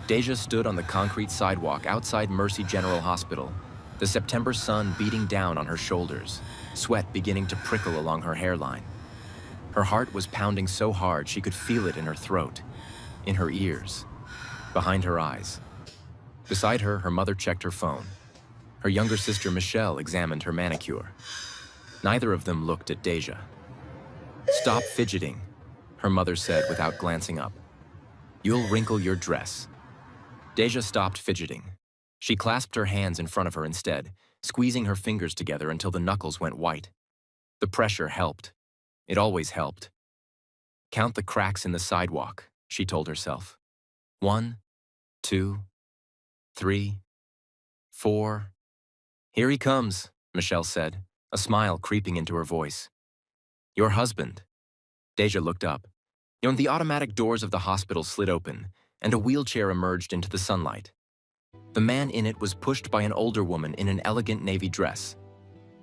Deja stood on the concrete sidewalk outside Mercy General Hospital, the September sun beating down on her shoulders, sweat beginning to prickle along her hairline. Her heart was pounding so hard she could feel it in her throat, in her ears, behind her eyes. Beside her, her mother checked her phone. Her younger sister Michelle examined her manicure. Neither of them looked at Deja. "Stop fidgeting," her mother said without glancing up. "You'll wrinkle your dress." Deja stopped fidgeting. She clasped her hands in front of her instead, squeezing her fingers together until the knuckles went white. The pressure helped. It always helped. "Count the cracks in the sidewalk," she told herself. 1, 2, 3, 4. "Here he comes," Michelle said, a smile creeping into her voice. "Your husband." Deja looked up. The automatic doors of the hospital slid open, and a wheelchair emerged into the sunlight. The man in it was pushed by an older woman in an elegant navy dress.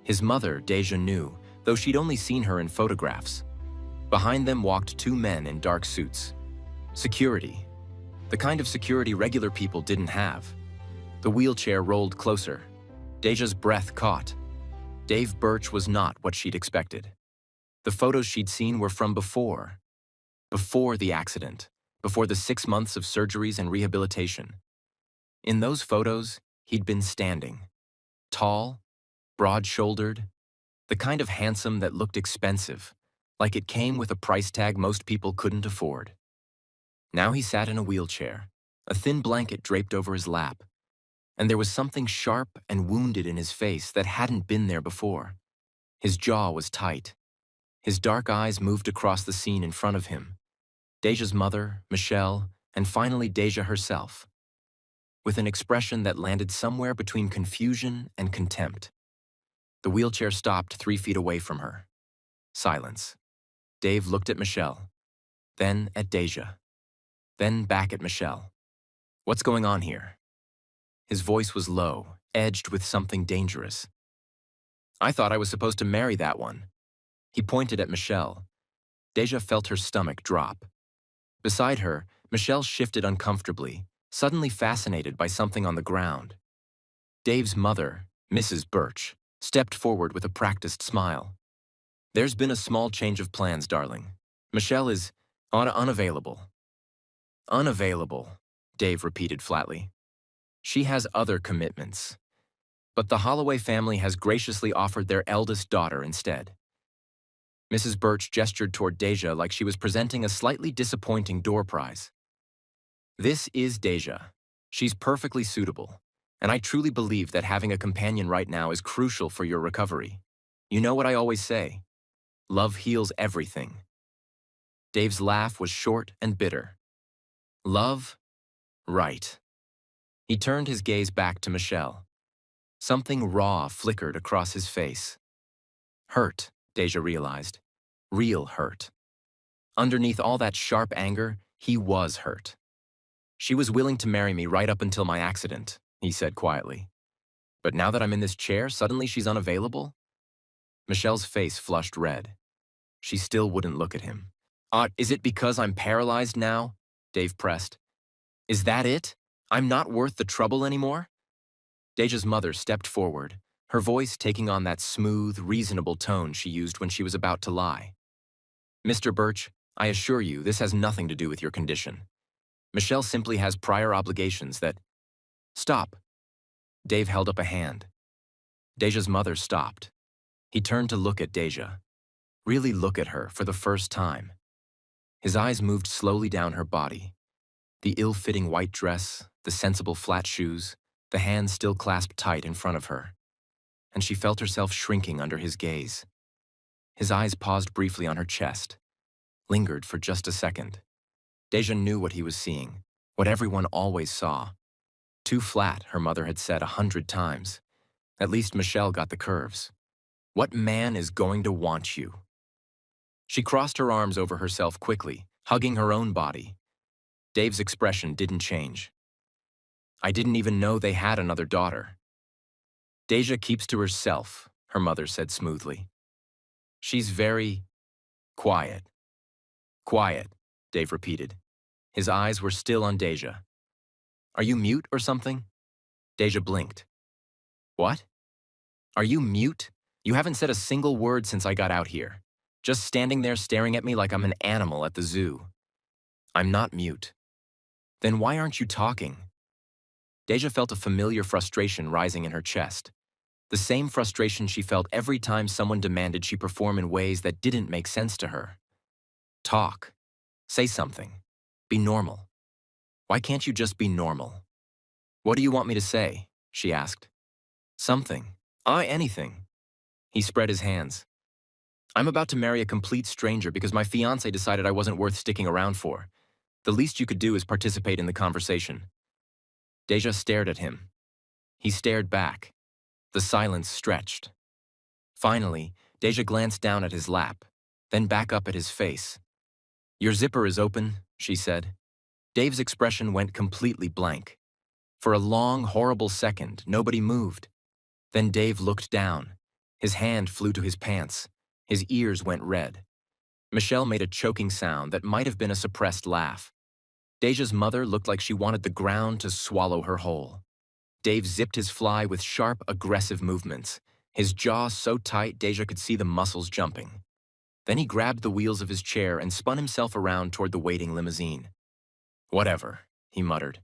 His mother, Deja knew, though she'd only seen her in photographs. Behind them walked two men in dark suits. Security. The kind of security regular people didn't have. The wheelchair rolled closer. Deja's breath caught. Dave Birch was not what she'd expected. The photos she'd seen were from before the accident, before the 6 months of surgeries and rehabilitation. In those photos, he'd been standing. Tall, broad-shouldered, the kind of handsome that looked expensive, like it came with a price tag most people couldn't afford. Now he sat in a wheelchair, a thin blanket draped over his lap, and there was something sharp and wounded in his face that hadn't been there before. His jaw was tight. His dark eyes moved across the scene in front of him. Deja's mother, Michelle, and finally Deja herself, with an expression that landed somewhere between confusion and contempt. The wheelchair stopped 3 feet away from her. Silence. Dave looked at Michelle, then at Deja, then back at Michelle. "What's going on here?" His voice was low, edged with something dangerous. "I thought I was supposed to marry that one." He pointed at Michelle. Deja felt her stomach drop. Beside her, Michelle shifted uncomfortably, suddenly fascinated by something on the ground. Dave's mother, Mrs. Birch, stepped forward with a practiced smile. "There's been a small change of plans, darling. Michelle is unavailable." "Unavailable," Dave repeated flatly. "She has other commitments. But the Holloway family has graciously offered their eldest daughter instead." Mrs. Birch gestured toward Deja like she was presenting a slightly disappointing door prize. "This is Deja. She's perfectly suitable, and I truly believe that having a companion right now is crucial for your recovery. You know what I always say? Love heals everything." Dave's laugh was short and bitter. "Love? Right." He turned his gaze back to Michelle. Something raw flickered across his face. Hurt, Deja realized. Real hurt. Underneath all that sharp anger, he was hurt. "She was willing to marry me right up until my accident," he said quietly. "But now that I'm in this chair, suddenly she's unavailable?" Michelle's face flushed red. She still wouldn't look at him. Is it because I'm paralyzed now?" Dave pressed. "Is that it? I'm not worth the trouble anymore?" Deja's mother stepped forward, her voice taking on that smooth, reasonable tone she used when she was about to lie. "Mr. Birch, I assure you this has nothing to do with your condition. Michelle simply has prior obligations that—" "Stop." Dave held up a hand. Deja's mother stopped. He turned to look at Deja. Really look at her for the first time. His eyes moved slowly down her body. The ill-fitting white dress, the sensible flat shoes, the hands still clasped tight in front of her. And she felt herself shrinking under his gaze. His eyes paused briefly on her chest, lingered for just a second. Deja knew what he was seeing, what everyone always saw. Too flat, her mother had said 100 times. At least Michelle got the curves. What man is going to want you? She crossed her arms over herself quickly, hugging her own body. Dave's expression didn't change. "I didn't even know they had another daughter." "Deja keeps to herself," her mother said smoothly. "She's very quiet." "Quiet," Dave repeated. His eyes were still on Deja. Are you mute or something? Deja blinked. What? Are you mute? You haven't said a single word since I got out here. Just standing there staring at me like I'm an animal at the zoo. I'm not mute. Then why aren't you talking? Deja felt a familiar frustration rising in her chest. The same frustration she felt every time someone demanded she perform in ways that didn't make sense to her. Talk. Say something. Be normal. Why can't you just be normal? What do you want me to say? She asked. Something. Anything. He spread his hands. I'm about to marry a complete stranger because my fiancé decided I wasn't worth sticking around for. The least you could do is participate in the conversation. Deja stared at him. He stared back. The silence stretched. Finally, Deja glanced down at his lap, then back up at his face. Your zipper is open, she said. Dave's expression went completely blank. For a long, horrible second, nobody moved. Then Dave looked down. His hand flew to his pants. His ears went red. Michelle made a choking sound that might have been a suppressed laugh. Deja's mother looked like she wanted the ground to swallow her whole. Dave zipped his fly with sharp, aggressive movements, his jaw so tight Deja could see the muscles jumping. Then he grabbed the wheels of his chair and spun himself around toward the waiting limousine. Whatever, he muttered.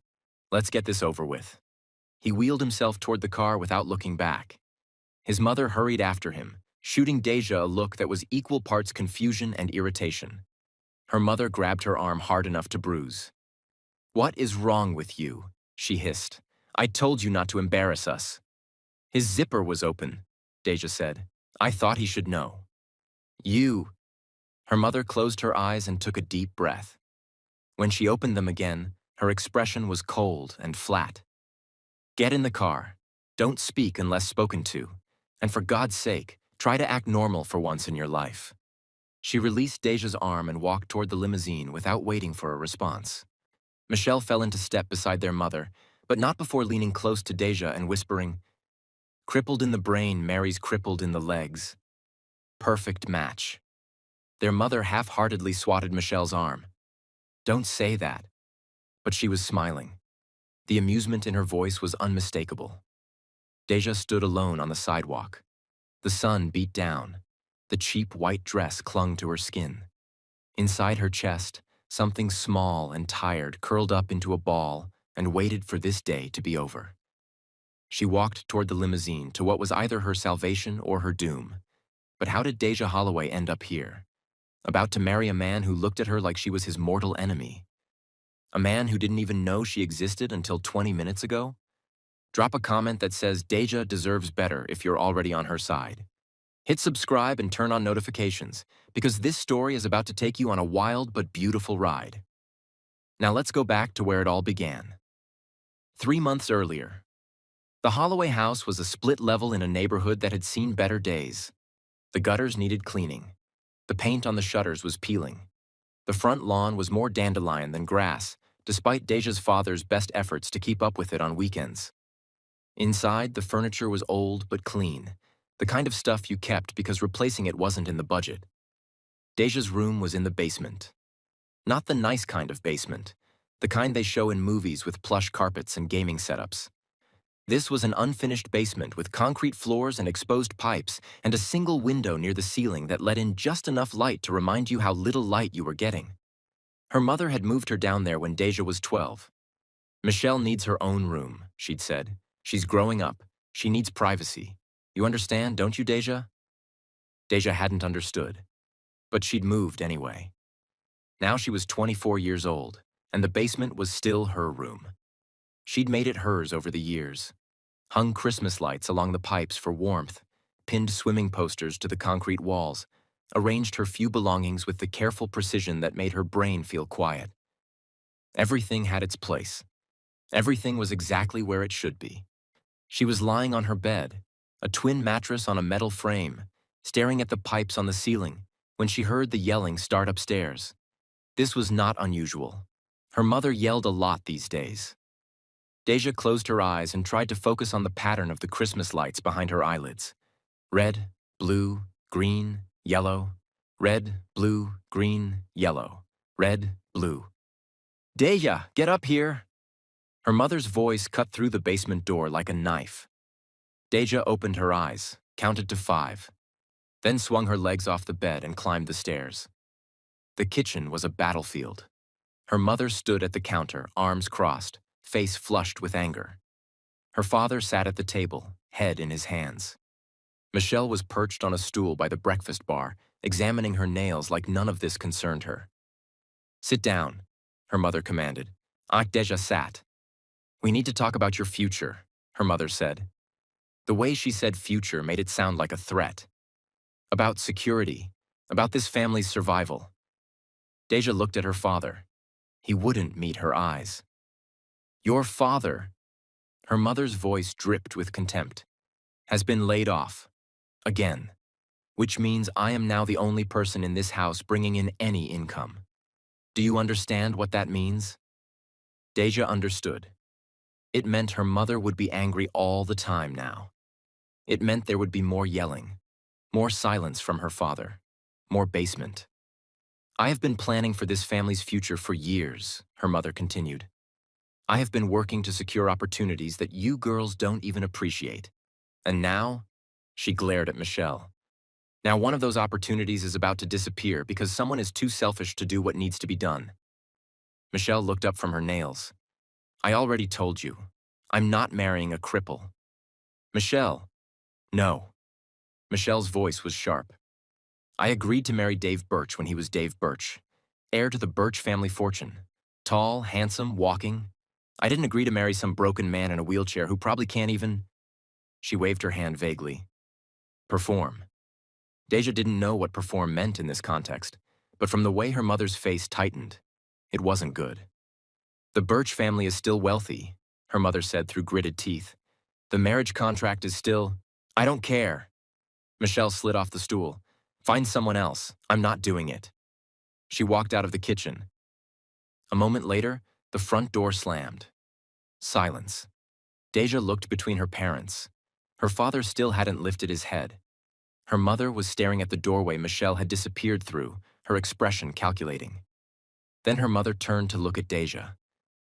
Let's get this over with. He wheeled himself toward the car without looking back. His mother hurried after him, shooting Deja a look that was equal parts confusion and irritation. Her mother grabbed her arm hard enough to bruise. What is wrong with you? She hissed. I told you not to embarrass us. His zipper was open, Deja said. I thought he should know. You. Her mother closed her eyes and took a deep breath. When she opened them again, her expression was cold and flat. Get in the car. Don't speak unless spoken to. And for God's sake, try to act normal for once in your life. She released Deja's arm and walked toward the limousine without waiting for a response. Michelle fell into step beside their mother, but not before leaning close to Deja and whispering, Crippled in the brain marries crippled in the legs. Perfect match. Their mother half-heartedly swatted Michelle's arm. Don't say that. But she was smiling. The amusement in her voice was unmistakable. Deja stood alone on the sidewalk. The sun beat down. The cheap white dress clung to her skin. Inside her chest, something small and tired curled up into a ball and waited for this day to be over. She walked toward the limousine to what was either her salvation or her doom. But how did Deja Holloway end up here? About to marry a man who looked at her like she was his mortal enemy? A man who didn't even know she existed until 20 minutes ago? Drop a comment that says Deja deserves better if you're already on her side. Hit subscribe and turn on notifications, because this story is about to take you on a wild but beautiful ride. Now let's go back to where it all began. 3 months earlier. The Holloway house was a split level in a neighborhood that had seen better days. The gutters needed cleaning. The paint on the shutters was peeling. The front lawn was more dandelion than grass, despite Deja's father's best efforts to keep up with it on weekends. Inside, the furniture was old but clean, the kind of stuff you kept because replacing it wasn't in the budget. Deja's room was in the basement. Not the nice kind of basement, the kind they show in movies with plush carpets and gaming setups. This was an unfinished basement with concrete floors and exposed pipes and a single window near the ceiling that let in just enough light to remind you how little light you were getting. Her mother had moved her down there when Deja was 12. Michelle needs her own room, she'd said. She's growing up. She needs privacy. You understand, don't you, Deja? Deja hadn't understood, but she'd moved anyway. Now she was 24 years old, and the basement was still her room. She'd made it hers over the years. Hung Christmas lights along the pipes for warmth, pinned swimming posters to the concrete walls, arranged her few belongings with the careful precision that made her brain feel quiet. Everything had its place. Everything was exactly where it should be. She was lying on her bed, a twin mattress on a metal frame, staring at the pipes on the ceiling, when she heard the yelling start upstairs. This was not unusual. Her mother yelled a lot these days. Deja closed her eyes and tried to focus on the pattern of the Christmas lights behind her eyelids. Red, blue, green, yellow. Red, blue, green, yellow. Red, blue. Deja, get up here! Her mother's voice cut through the basement door like a knife. Deja opened her eyes, counted to 5, then swung her legs off the bed and climbed the stairs. The kitchen was a battlefield. Her mother stood at the counter, arms crossed, face flushed with anger. Her father sat at the table, head in his hands. Michelle was perched on a stool by the breakfast bar, examining her nails like none of this concerned her. "Sit down," her mother commanded. Deja sat. "We need to talk about your future," her mother said. The way she said future made it sound like a threat. About security, about this family's survival. Deja looked at her father. He wouldn't meet her eyes. "Your father," her mother's voice dripped with contempt, "has been laid off. Again. Which means I am now the only person in this house bringing in any income. Do you understand what that means?" Deja understood. It meant her mother would be angry all the time now. It meant there would be more yelling, more silence from her father, more basement. "I have been planning for this family's future for years," her mother continued. "I have been working to secure opportunities that you girls don't even appreciate. And now," she glared at Michelle, "now one of those opportunities is about to disappear because someone is too selfish to do what needs to be done." Michelle looked up from her nails. "I already told you. I'm not marrying a cripple." "Michelle." "No." Michelle's voice was sharp. "I agreed to marry Dave Birch when he was Dave Birch, heir to the Birch family fortune. Tall, handsome, walking. I didn't agree to marry some broken man in a wheelchair who probably can't even—" She waved her hand vaguely. "Perform." Deja didn't know what perform meant in this context, but from the way her mother's face tightened, it wasn't good. "The Birch family is still wealthy," her mother said through gritted teeth. "The marriage contract is still—" "I don't care." Michelle slid off the stool. "Find someone else. I'm not doing it." She walked out of the kitchen. A moment later, the front door slammed. Silence. Deja looked between her parents. Her father still hadn't lifted his head. Her mother was staring at the doorway Michelle had disappeared through, her expression calculating. Then her mother turned to look at Deja.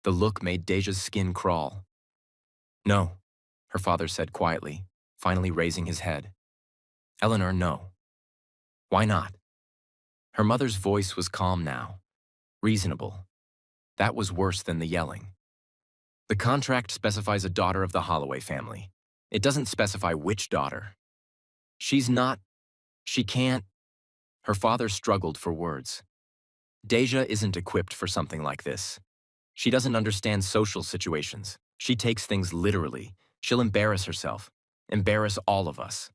The look made Deja's skin crawl. "No," her father said quietly, finally raising his head. "Eleanor, no." "Why not?" Her mother's voice was calm now, reasonable. That was worse than the yelling. "The contract specifies a daughter of the Holloway family. It doesn't specify which daughter. She's not, she can't—" Her father struggled for words. "Deja isn't equipped for something like this. She doesn't understand social situations. She takes things literally. She'll embarrass herself, embarrass all of us.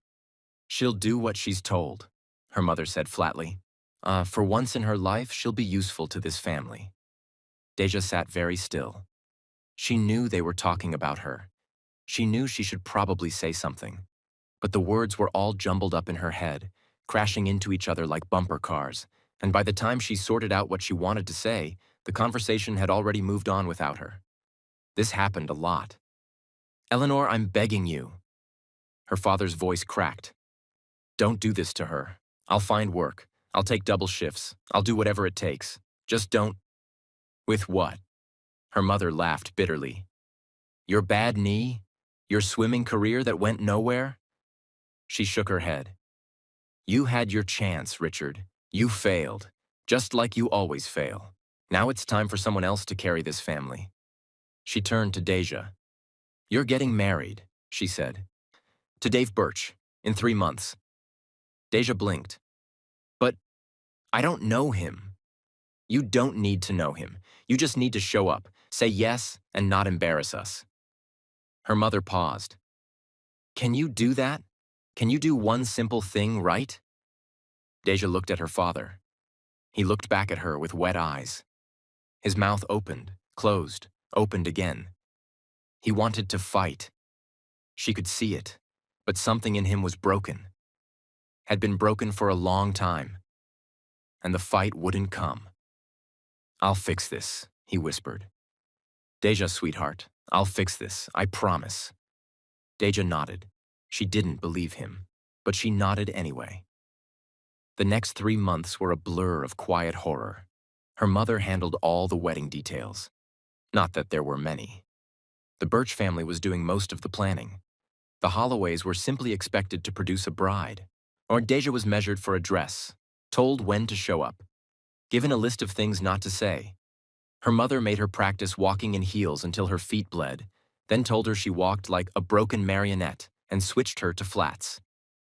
She'll do what she's told," her mother said flatly. For once in her life, she'll be useful to this family." Deja sat very still. She knew they were talking about her. She knew she should probably say something. But the words were all jumbled up in her head, crashing into each other like bumper cars, and by the time she sorted out what she wanted to say, the conversation had already moved on without her. This happened a lot. "Eleanor, I'm begging you." Her father's voice cracked. "Don't do this to her. I'll find work. I'll take double shifts. I'll do whatever it takes. Just don't—" "With what?" Her mother laughed bitterly. "Your bad knee? Your swimming career that went nowhere?" She shook her head. "You had your chance, Richard. You failed, just like you always fail. Now it's time for someone else to carry this family." She turned to Deja. "You're getting married," she said. "To Dave Birch, in 3 months." Deja blinked. "But I don't know him." "You don't need to know him. You just need to show up, say yes, and not embarrass us." Her mother paused. "Can you do that? Can you do one simple thing right?" Deja looked at her father. He looked back at her with wet eyes. His mouth opened, closed, opened again. He wanted to fight. She could see it, but something in him was broken. Had been broken for a long time. And the fight wouldn't come. "I'll fix this," he whispered. "Deja, sweetheart, I'll fix this, I promise." Deja nodded. She didn't believe him, but she nodded anyway. The next 3 months were a blur of quiet horror. Her mother handled all the wedding details. Not that there were many. The Birch family was doing most of the planning. The Holloways were simply expected to produce a bride. Or Deja was measured for a dress, told when to show up, given a list of things not to say. Her mother made her practice walking in heels until her feet bled, then told her she walked like a broken marionette and switched her to flats.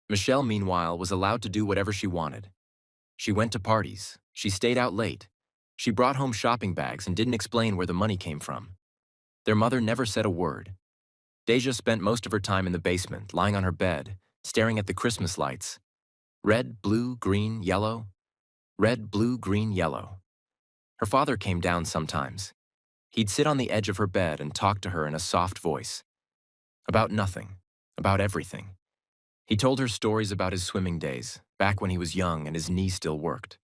Michelle, meanwhile, was allowed to do whatever she wanted. She went to parties. She stayed out late. She brought home shopping bags and didn't explain where the money came from. Their mother never said a word. Deja spent most of her time in the basement, lying on her bed, staring at the Christmas lights. Red, blue, green, yellow. Red, blue, green, yellow. Her father came down sometimes. He'd sit on the edge of her bed and talk to her in a soft voice. About nothing. About everything. He told her stories about his swimming days, back when he was young and his knee still worked.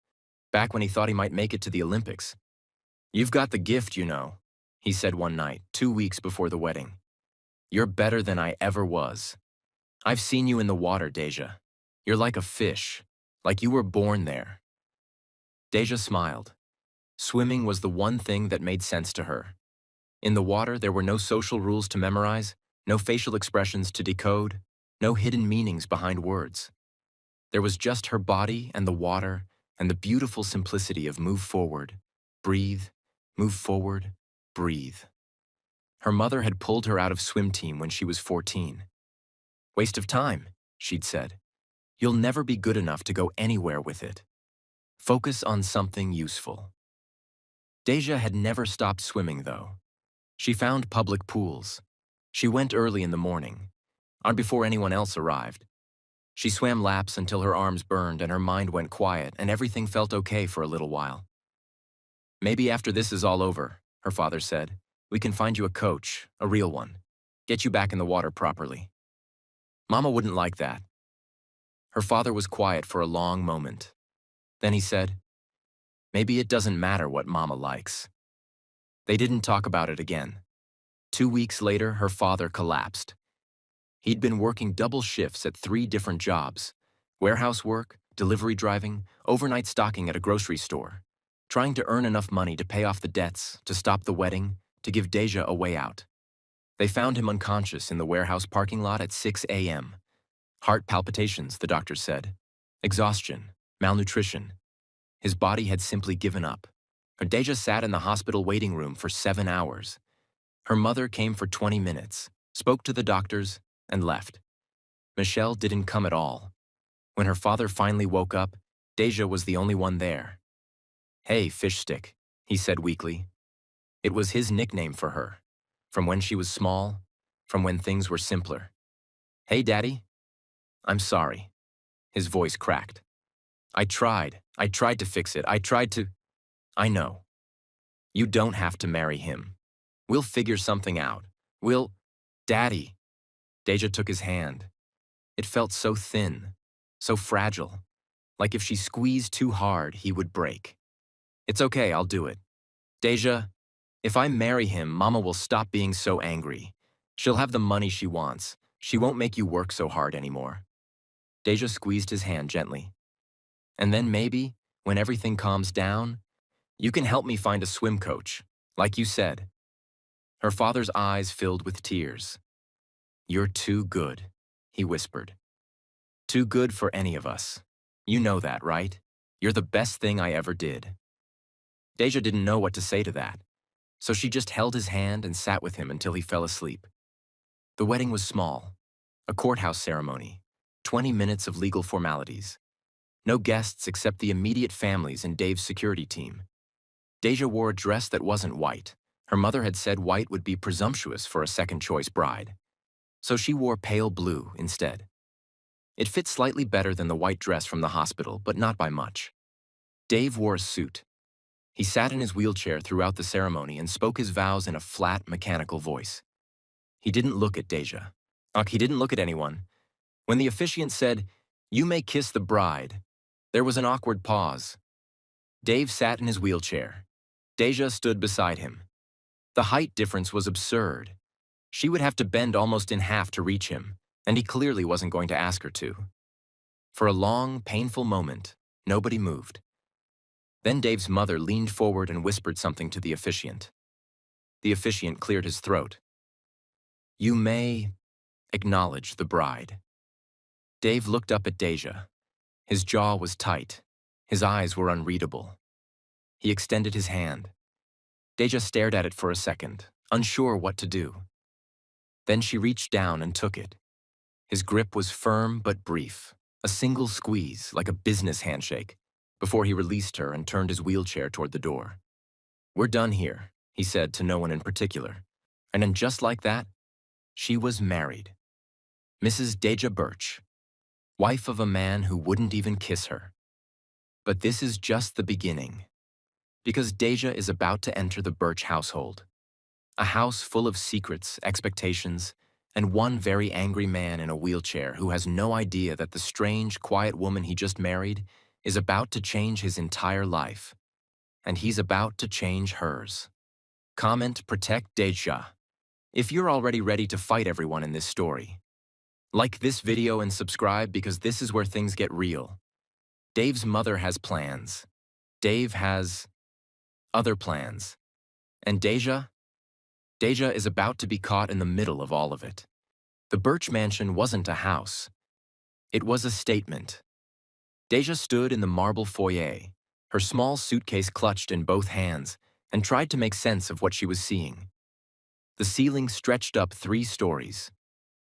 Back when he thought he might make it to the Olympics. "You've got the gift, you know," he said one night, 2 weeks before the wedding. "You're better than I ever was. I've seen you in the water, Deja. You're like a fish, like you were born there." Deja smiled. Swimming was the one thing that made sense to her. In the water, there were no social rules to memorize, no facial expressions to decode, no hidden meanings behind words. There was just her body and the water and the beautiful simplicity of move forward, breathe, move forward, breathe. Her mother had pulled her out of swim team when she was 14. "Waste of time," she'd said. "You'll never be good enough to go anywhere with it. Focus on something useful." Deja had never stopped swimming, though. She found public pools. She went early in the morning, on before anyone else arrived. She swam laps until her arms burned and her mind went quiet and everything felt okay for a little while. "Maybe after this is all over," her father said, "we can find you a coach, a real one. Get you back in the water properly." Mama wouldn't like that. Her father was quiet for a long moment. Then he said, "Maybe it doesn't matter what Mama likes." They didn't talk about it again. 2 weeks later, her father collapsed. He'd been working double shifts at 3 different jobs: warehouse work, delivery driving, overnight stocking at a grocery store, trying to earn enough money to pay off the debts, to stop the wedding, to give Deja a way out. They found him unconscious in the warehouse parking lot at 6 a.m. Heart palpitations, the doctor said. Exhaustion, malnutrition. His body had simply given up. Deja sat in the hospital waiting room for 7 hours. Her mother came for 20 minutes, spoke to the doctors, and left. Michelle didn't come at all. When her father finally woke up, Deja was the only one there. "Hey, fish stick," he said weakly. It was his nickname for her, from when she was small, from when things were simpler. "Hey, Daddy." "I'm sorry." His voice cracked. I tried to fix it. I know. You don't have to marry him. We'll figure something out. Daddy." Deja took his hand. It felt so thin, so fragile, like if she squeezed too hard, he would break. "It's okay, I'll do it. Deja, if I marry him, Mama will stop being so angry. She'll have the money she wants. She won't make you work so hard anymore." Deja squeezed his hand gently. "And then maybe, when everything calms down, you can help me find a swim coach, like you said." Her father's eyes filled with tears. "You're too good," he whispered. "Too good for any of us. You know that, right? You're the best thing I ever did." Deja didn't know what to say to that, so she just held his hand and sat with him until he fell asleep. The wedding was small, a courthouse ceremony, 20 minutes of legal formalities. No guests except the immediate families and Dave's security team. Deja wore a dress that wasn't white. Her mother had said white would be presumptuous for a second-choice bride. So she wore pale blue instead. It fit slightly better than the white dress from the hospital, but not by much. Dave wore a suit. He sat in his wheelchair throughout the ceremony and spoke his vows in a flat, mechanical voice. He didn't look at Deja. He didn't look at anyone. When the officiant said, "You may kiss the bride," there was an awkward pause. Dave sat in his wheelchair. Deja stood beside him. The height difference was absurd. She would have to bend almost in half to reach him, and he clearly wasn't going to ask her to. For a long, painful moment, nobody moved. Then Dave's mother leaned forward and whispered something to the officiant. The officiant cleared his throat. You may acknowledge the bride. Dave looked up at Deja. His jaw was tight. His eyes were unreadable. He extended his hand. Deja stared at it for a second, unsure what to do. Then she reached down and took it. His grip was firm but brief, a single squeeze, like a business handshake, before he released her and turned his wheelchair toward the door. "We're done here," he said to no one in particular. And then just like that, she was married. Mrs. Deja Birch, wife of a man who wouldn't even kiss her. But this is just the beginning, because Deja is about to enter the Birch household. A house full of secrets, expectations, and one very angry man in a wheelchair who has no idea that the strange, quiet woman he just married is about to change his entire life. And he's about to change hers. Comment Protect Deja if you're already ready to fight everyone in this story. Like this video and subscribe because this is where things get real. Dave's mother has plans. Dave has other plans. And Deja is about to be caught in the middle of all of it. The Birch mansion wasn't a house. It was a statement. Deja stood in the marble foyer, her small suitcase clutched in both hands, and tried to make sense of what she was seeing. The ceiling stretched up 3 stories.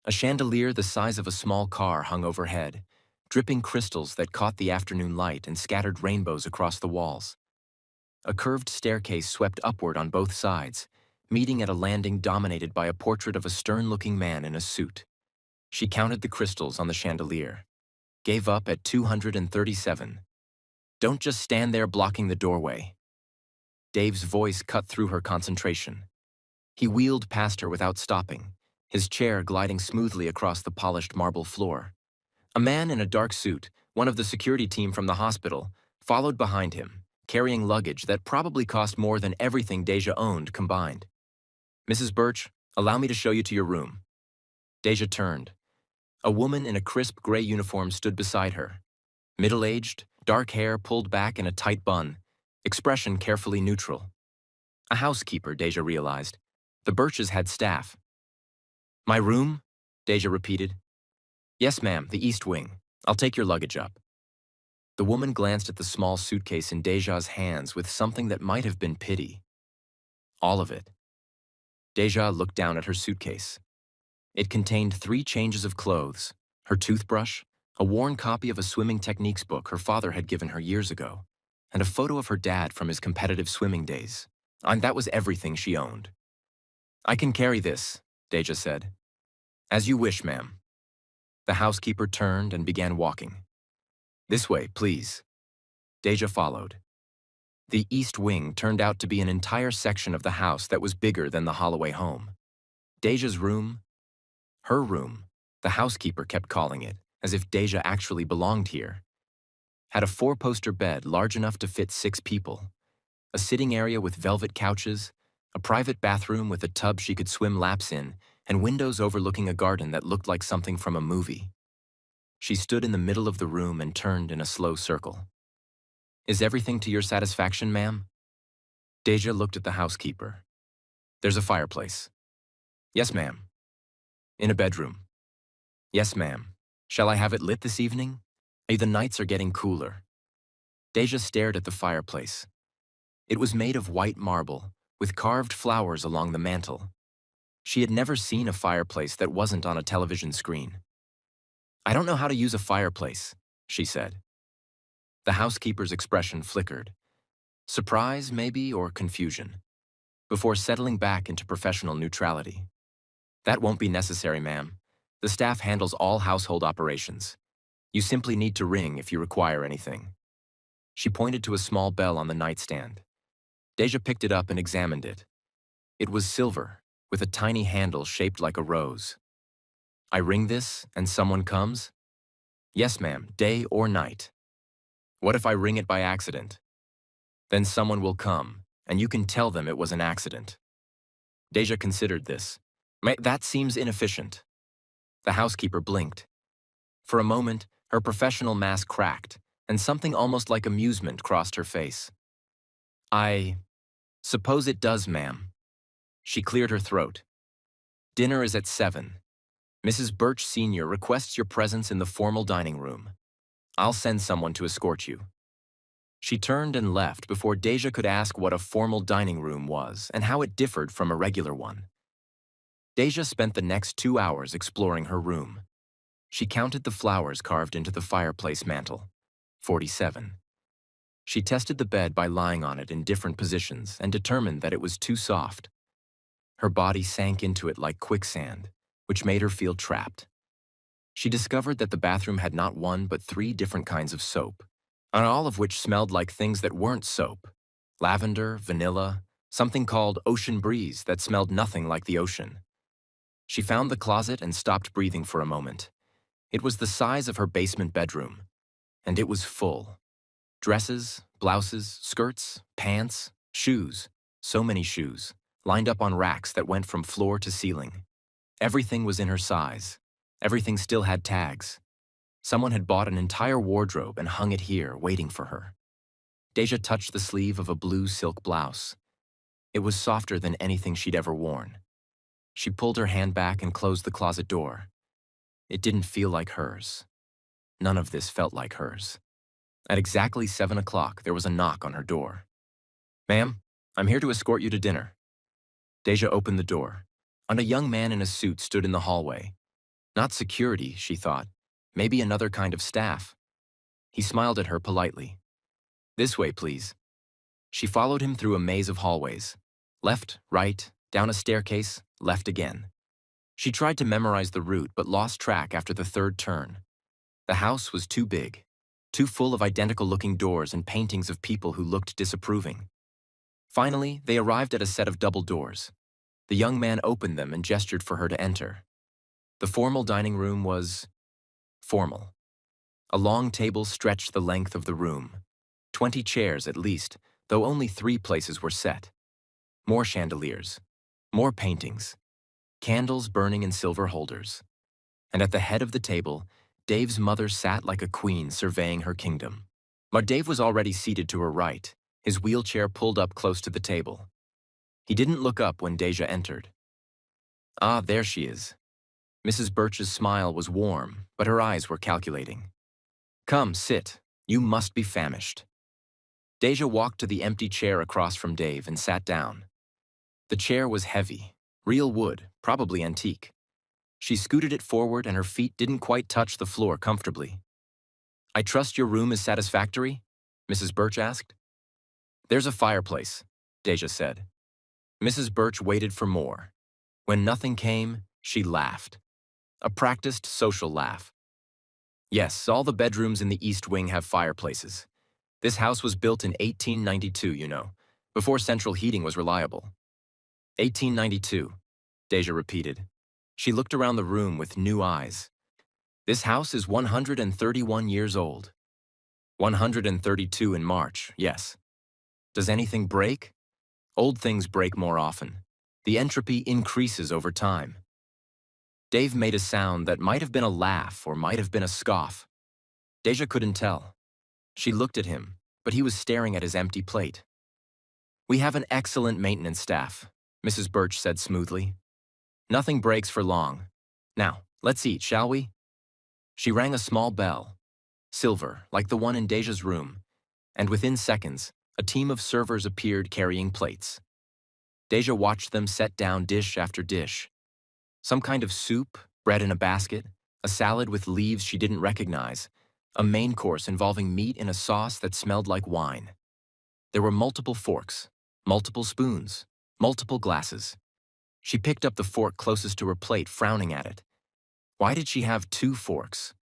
A chandelier the size of a small car hung overhead, dripping crystals that caught the afternoon light and scattered rainbows across the walls. A curved staircase swept upward on both sides, meeting at a landing dominated by a portrait of a stern-looking man in a suit. She counted the crystals on the chandelier, gave up at 237. "Don't just stand there blocking the doorway." Dave's voice cut through her concentration. He wheeled past her without stopping, his chair gliding smoothly across the polished marble floor. A man in a dark suit, one of the security team from the hospital, followed behind him, carrying luggage that probably cost more than everything Deja owned combined. "Mrs. Birch, allow me to show you to your room." Deja turned. A woman in a crisp gray uniform stood beside her. Middle-aged, dark hair pulled back in a tight bun, expression carefully neutral. A housekeeper, Deja realized. The Birches had staff. "My room?" Deja repeated. "Yes, ma'am, the East Wing. I'll take your luggage up." The woman glanced at the small suitcase in Deja's hands with something that might have been pity. All of it. Deja looked down at her suitcase. It contained 3 changes of clothes, her toothbrush, a worn copy of a swimming techniques book her father had given her years ago, and a photo of her dad from his competitive swimming days. And that was everything she owned. "I can carry this," Deja said. "As you wish, ma'am." The housekeeper turned and began walking. "This way, please." Deja followed. The East Wing turned out to be an entire section of the house that was bigger than the Holloway home. Deja's room, her room, the housekeeper kept calling it, as if Deja actually belonged here, had a 4-poster bed large enough to fit 6 people, a sitting area with velvet couches, a private bathroom with a tub she could swim laps in, and windows overlooking a garden that looked like something from a movie. She stood in the middle of the room and turned in a slow circle. "Is everything to your satisfaction, ma'am?" Deja looked at the housekeeper. "There's a fireplace." "Yes, ma'am." "In a bedroom." "Yes, ma'am. Shall I have it lit this evening? The nights are getting cooler." Deja stared at the fireplace. It was made of white marble, with carved flowers along the mantel. She had never seen a fireplace that wasn't on a television screen. "I don't know how to use a fireplace," she said. The housekeeper's expression flickered. Surprise, maybe, or confusion, before settling back into professional neutrality. "That won't be necessary, ma'am. The staff handles all household operations. You simply need to ring if you require anything." She pointed to a small bell on the nightstand. Deja picked it up and examined it. It was silver, with a tiny handle shaped like a rose. "I ring this, and someone comes?" "Yes, ma'am, day or night." "What if I ring it by accident?" "Then someone will come, and you can tell them it was an accident." Deja considered this. That seems inefficient." The housekeeper blinked. For a moment, her professional mask cracked, and something almost like amusement crossed her face. "I suppose it does, ma'am." She cleared her throat. Dinner is at 7. Mrs. Birch Sr. requests your presence in the formal dining room. I'll send someone to escort you. She turned and left before Deja could ask what a formal dining room was and how it differed from a regular one. Deja spent the next 2 hours exploring her room. She counted the flowers carved into the fireplace mantel. 47. She tested the bed by lying on it in different positions and determined that it was too soft. Her body sank into it like quicksand, which made her feel trapped. She discovered that the bathroom had not one but 3 different kinds of soap, and all of which smelled like things that weren't soap. Lavender, vanilla, something called ocean breeze that smelled nothing like the ocean. She found the closet and stopped breathing for a moment. It was the size of her basement bedroom, and it was full. Dresses, blouses, skirts, pants, shoes, so many shoes, lined up on racks that went from floor to ceiling. Everything was in her size. Everything still had tags. Someone had bought an entire wardrobe and hung it here, waiting for her. Deja touched the sleeve of a blue silk blouse. It was softer than anything she'd ever worn. She pulled her hand back and closed the closet door. It didn't feel like hers. None of this felt like hers. At exactly 7 o'clock, there was a knock on her door. "Ma'am, I'm here to escort you to dinner." Deja opened the door, and a young man in a suit stood in the hallway. Not security, she thought. Maybe another kind of staff. He smiled at her politely. "This way, please." She followed him through a maze of hallways. Left, right, down a staircase, left again. She tried to memorize the route but lost track after the 3rd turn. The house was too big, too full of identical-looking doors and paintings of people who looked disapproving. Finally, they arrived at a set of double doors. The young man opened them and gestured for her to enter. The formal dining room was formal. A long table stretched the length of the room. 20 chairs at least, though only 3 places were set. More chandeliers. More paintings. Candles burning in silver holders. And at the head of the table, Dave's mother sat like a queen surveying her kingdom. But Dave was already seated to her right, his wheelchair pulled up close to the table. He didn't look up when Deja entered. Ah, there she is. Mrs. Birch's smile was warm, but her eyes were calculating. "Come, sit. You must be famished." Deja walked to the empty chair across from Dave and sat down. The chair was heavy, real wood, probably antique. She scooted it forward and her feet didn't quite touch the floor comfortably. "I trust your room is satisfactory?" Mrs. Birch asked. "There's a fireplace," Deja said. Mrs. Birch waited for more. When nothing came, she laughed. A practiced social laugh. "Yes, all the bedrooms in the East Wing have fireplaces. This house was built in 1892, you know, before central heating was reliable." 1892, Deja repeated. She looked around the room with new eyes. "This house is 131 years old. 132 in March, yes. Does anything break? Old things break more often. The entropy increases over time." Dave made a sound that might have been a laugh or might have been a scoff. Deja couldn't tell. She looked at him, but he was staring at his empty plate. "We have an excellent maintenance staff," Mrs. Birch said smoothly. "Nothing breaks for long. Now, let's eat, shall we?" She rang a small bell, silver, like the one in Deja's room, and within seconds, a team of servers appeared carrying plates. Deja watched them set down dish after dish. Some kind of soup, bread in a basket, a salad with leaves she didn't recognize, a main course involving meat in a sauce that smelled like wine. There were multiple forks, multiple spoons, multiple glasses. She picked up the fork closest to her plate, frowning at it. Why did she have 2 forks?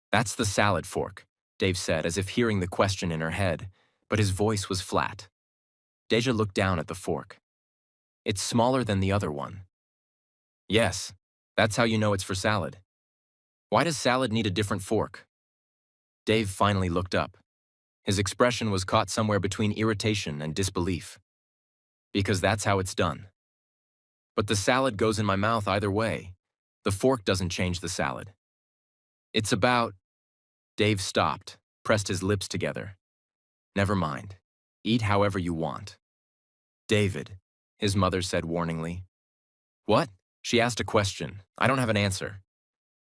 "That's the salad fork," Dave said, as if hearing the question in her head, but his voice was flat. Deja looked down at the fork. "It's smaller than the other one." "Yes, that's how you know it's for salad." "Why does salad need a different fork?" Dave finally looked up. His expression was caught somewhere between irritation and disbelief. "Because that's how it's done." "But the salad goes in my mouth either way. The fork doesn't change the salad." "It's about—" Dave stopped, pressed his lips together. "Never mind. Eat however you want." "David," his mother said warningly. "What?" She asked a question. I don't have an answer.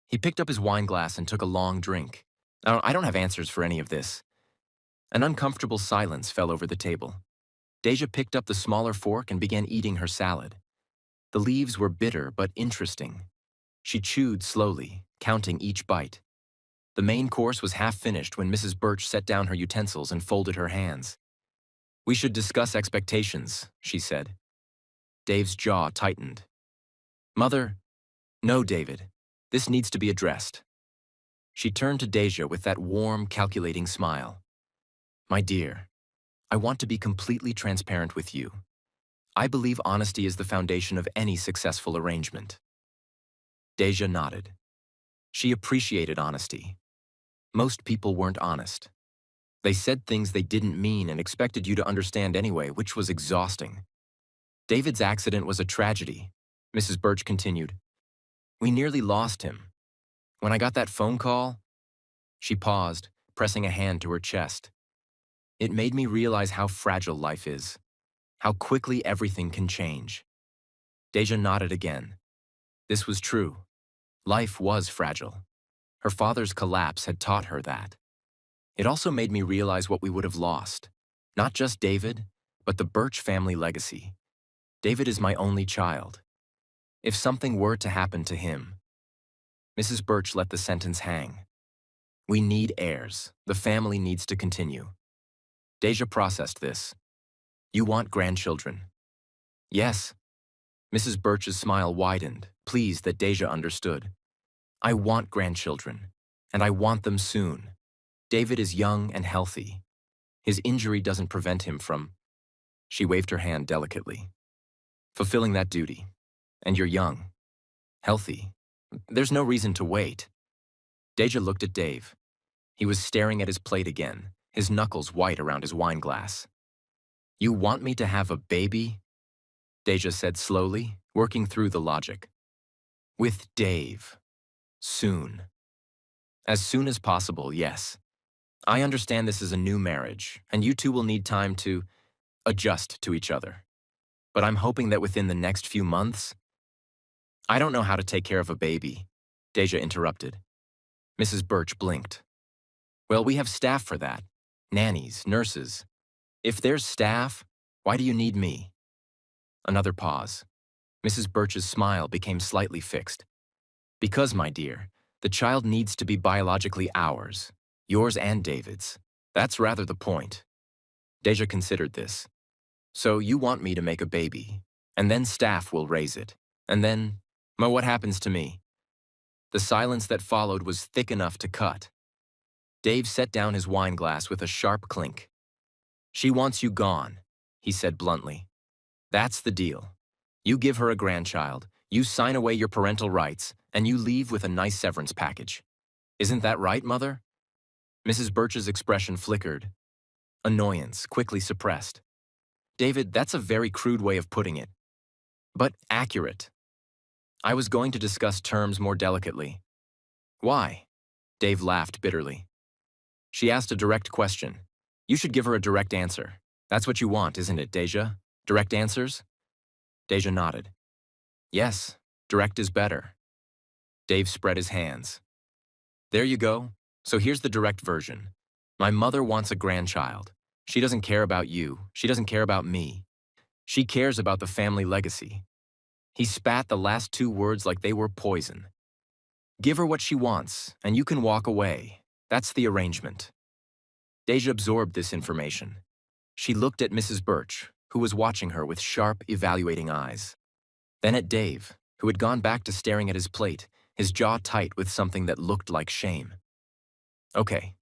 He picked up his wine glass and took a long drink. I don't have answers for any of this. An uncomfortable silence fell over the table. Deja picked up the smaller fork and began eating her salad. The leaves were bitter but interesting. She chewed slowly, counting each bite. The main course was half finished when Mrs. Birch set down her utensils and folded her hands. "We should discuss expectations," she said. Dave's jaw tightened. "Mother, no, David. This needs to be addressed." She turned to Deja with that warm, calculating smile. "My dear, I want to be completely transparent with you. I believe honesty is the foundation of any successful arrangement." Deja nodded. She appreciated honesty. Most people weren't honest. They said things they didn't mean and expected you to understand anyway, which was exhausting. "David's accident was a tragedy," Mrs. Birch continued. "We nearly lost him. When I got that phone call..." She paused, pressing a hand to her chest. "It made me realize how fragile life is, how quickly everything can change." Deja nodded again. This was true. Life was fragile. Her father's collapse had taught her that. It also made me realize what we would have lost. Not just David, but the Birch family legacy. David is my only child. If something were to happen to him... Mrs. Birch let the sentence hang. "We need heirs. The family needs to continue." Deja processed this. "You want grandchildren?" "Yes." Mrs. Birch's smile widened, pleased that Deja understood. "I want grandchildren, and I want them soon. David is young and healthy. His injury doesn't prevent him from..." She waved her hand delicately. "Fulfilling that duty. And you're young. Healthy. There's no reason to wait." Deja looked at Dave. He was staring at his plate again, his knuckles white around his wine glass. "You want me to have a baby?" Deja said slowly, working through the logic. "With Dave. Soon. As soon as possible, yes. I understand this is a new marriage, and you two will need time to adjust to each other. But I'm hoping that within the next few months..." "I don't know how to take care of a baby," Deja interrupted. Mrs. Birch blinked. "Well, we have staff for that. Nannies, nurses. If there's staff, why do you need me?" Another pause. Mrs. Birch's smile became slightly fixed. "Because, my dear, the child needs to be biologically ours, yours and David's. That's rather the point." Deja considered this. "So you want me to make a baby, and then staff will raise it, and then... Well, what happens to me?" The silence that followed was thick enough to cut. Dave set down his wine glass with a sharp clink. "She wants you gone," he said bluntly. "That's the deal. You give her a grandchild, you sign away your parental rights, and you leave with a nice severance package. Isn't that right, Mother?" Mrs. Birch's expression flickered. Annoyance, quickly suppressed. "David, that's a very crude way of putting it. But accurate. I was going to discuss terms more delicately." "Why?" Dave laughed bitterly. "She asked a direct question. You should give her a direct answer. That's what you want, isn't it, Deja? Direct answers?" Deja nodded. "Yes, direct is better." Dave spread his hands. "There you go. So here's the direct version. My mother wants a grandchild. She doesn't care about you. She doesn't care about me. She cares about the family legacy." He spat the last two words like they were poison. "Give her what she wants, and you can walk away. That's the arrangement." Deja absorbed this information. She looked at Mrs. Birch, who was watching her with sharp, evaluating eyes. Then at Dave, who had gone back to staring at his plate, his jaw tight with something that looked like shame. "Okay,"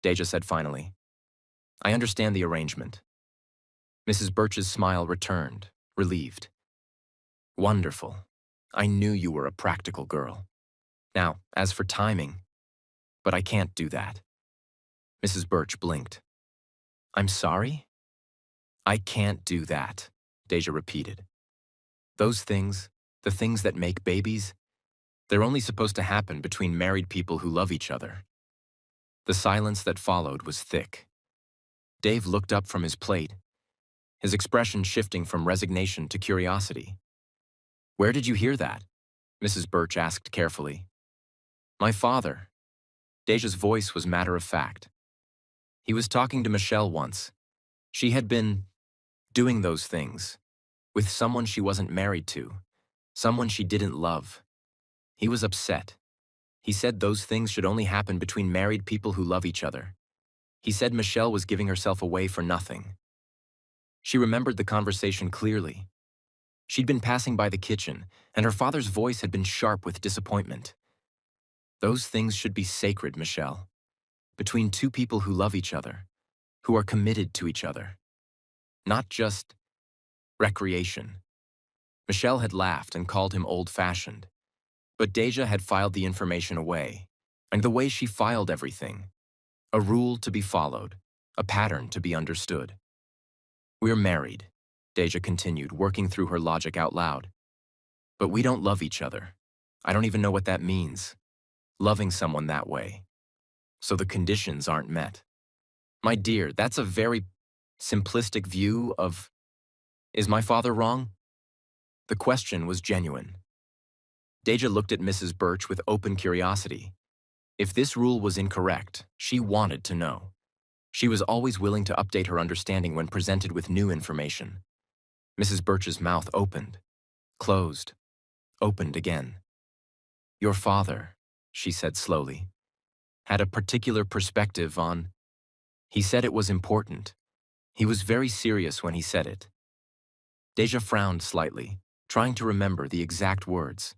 Deja said finally. "I understand the arrangement." Mrs. Birch's smile returned, relieved. "Wonderful. I knew you were a practical girl. Now, as for timing, but I can't do that." Mrs. Birch blinked. "I'm sorry?" "I can't do that," Deja repeated. "Those things, the things that make babies, they're only supposed to happen between married people who love each other." The silence that followed was thick. Dave looked up from his plate, his expression shifting from resignation to curiosity. "Where did you hear that?" Mrs. Birch asked carefully. My father. Deja's voice was matter-of-fact. He was talking to Michelle once. She had been doing those things with someone she wasn't married to, someone she didn't love. He was upset. He said those things should only happen between married people who love each other. He said Michelle was giving herself away for nothing. She remembered the conversation clearly. She'd been passing by the kitchen, and her father's voice had been sharp with disappointment. Those things should be sacred, Michelle. Between two people who love each other, who are committed to each other. Not just recreation. Michelle had laughed and called him old-fashioned. But Deja had filed the information away, and the way she filed everything. A rule to be followed, a pattern to be understood. We're married, Deja continued, working through her logic out loud. But we don't love each other. I don't even know what that means. Loving someone that way. So the conditions aren't met. My dear, that's a very simplistic view of... Is my father wrong? The question was genuine. Deja looked at Mrs. Birch with open curiosity. If this rule was incorrect, she wanted to know. She was always willing to update her understanding when presented with new information. Mrs. Birch's mouth opened, closed, opened again. Your father, she said slowly, had a particular perspective on... He said it was important. He was very serious when he said it. Deja frowned slightly, trying to remember the exact words.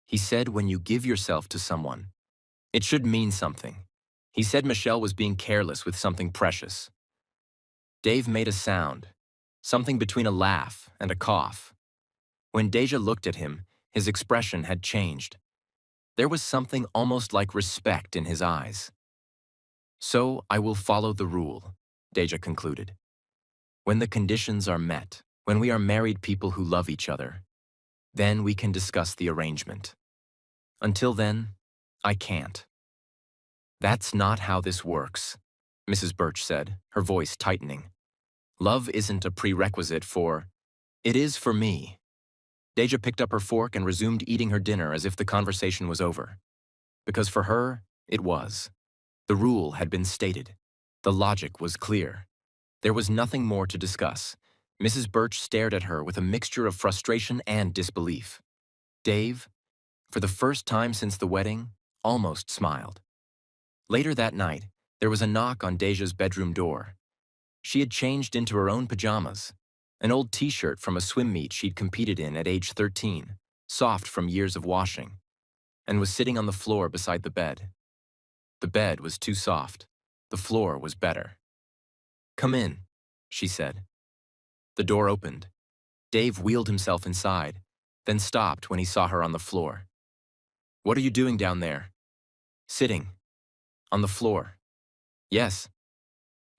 He said when you give yourself to someone, it should mean something. He said Michelle was being careless with something precious. Dave made a sound, something between a laugh and a cough. When Deja looked at him, his expression had changed. There was something almost like respect in his eyes. So I will follow the rule, Deja concluded. When the conditions are met, when we are married people who love each other, then we can discuss the arrangement. Until then, I can't. That's not how this works, Mrs. Birch said, her voice tightening. Love isn't a prerequisite for... It is for me. Deja picked up her fork and resumed eating her dinner as if the conversation was over. Because for her, it was. The rule had been stated. The logic was clear. There was nothing more to discuss. Mrs. Birch stared at her with a mixture of frustration and disbelief. Dave, for the first time since the wedding, almost smiled. Later that night, there was a knock on Deja's bedroom door. She had changed into her own pajamas, an old t-shirt from a swim meet she'd competed in at age 13, soft from years of washing, and was sitting on the floor beside the bed. The bed was too soft. The floor was better. Come in, she said. The door opened. Dave wheeled himself inside, then stopped when he saw her on the floor. What are you doing down there? Sitting. On the floor. Yes.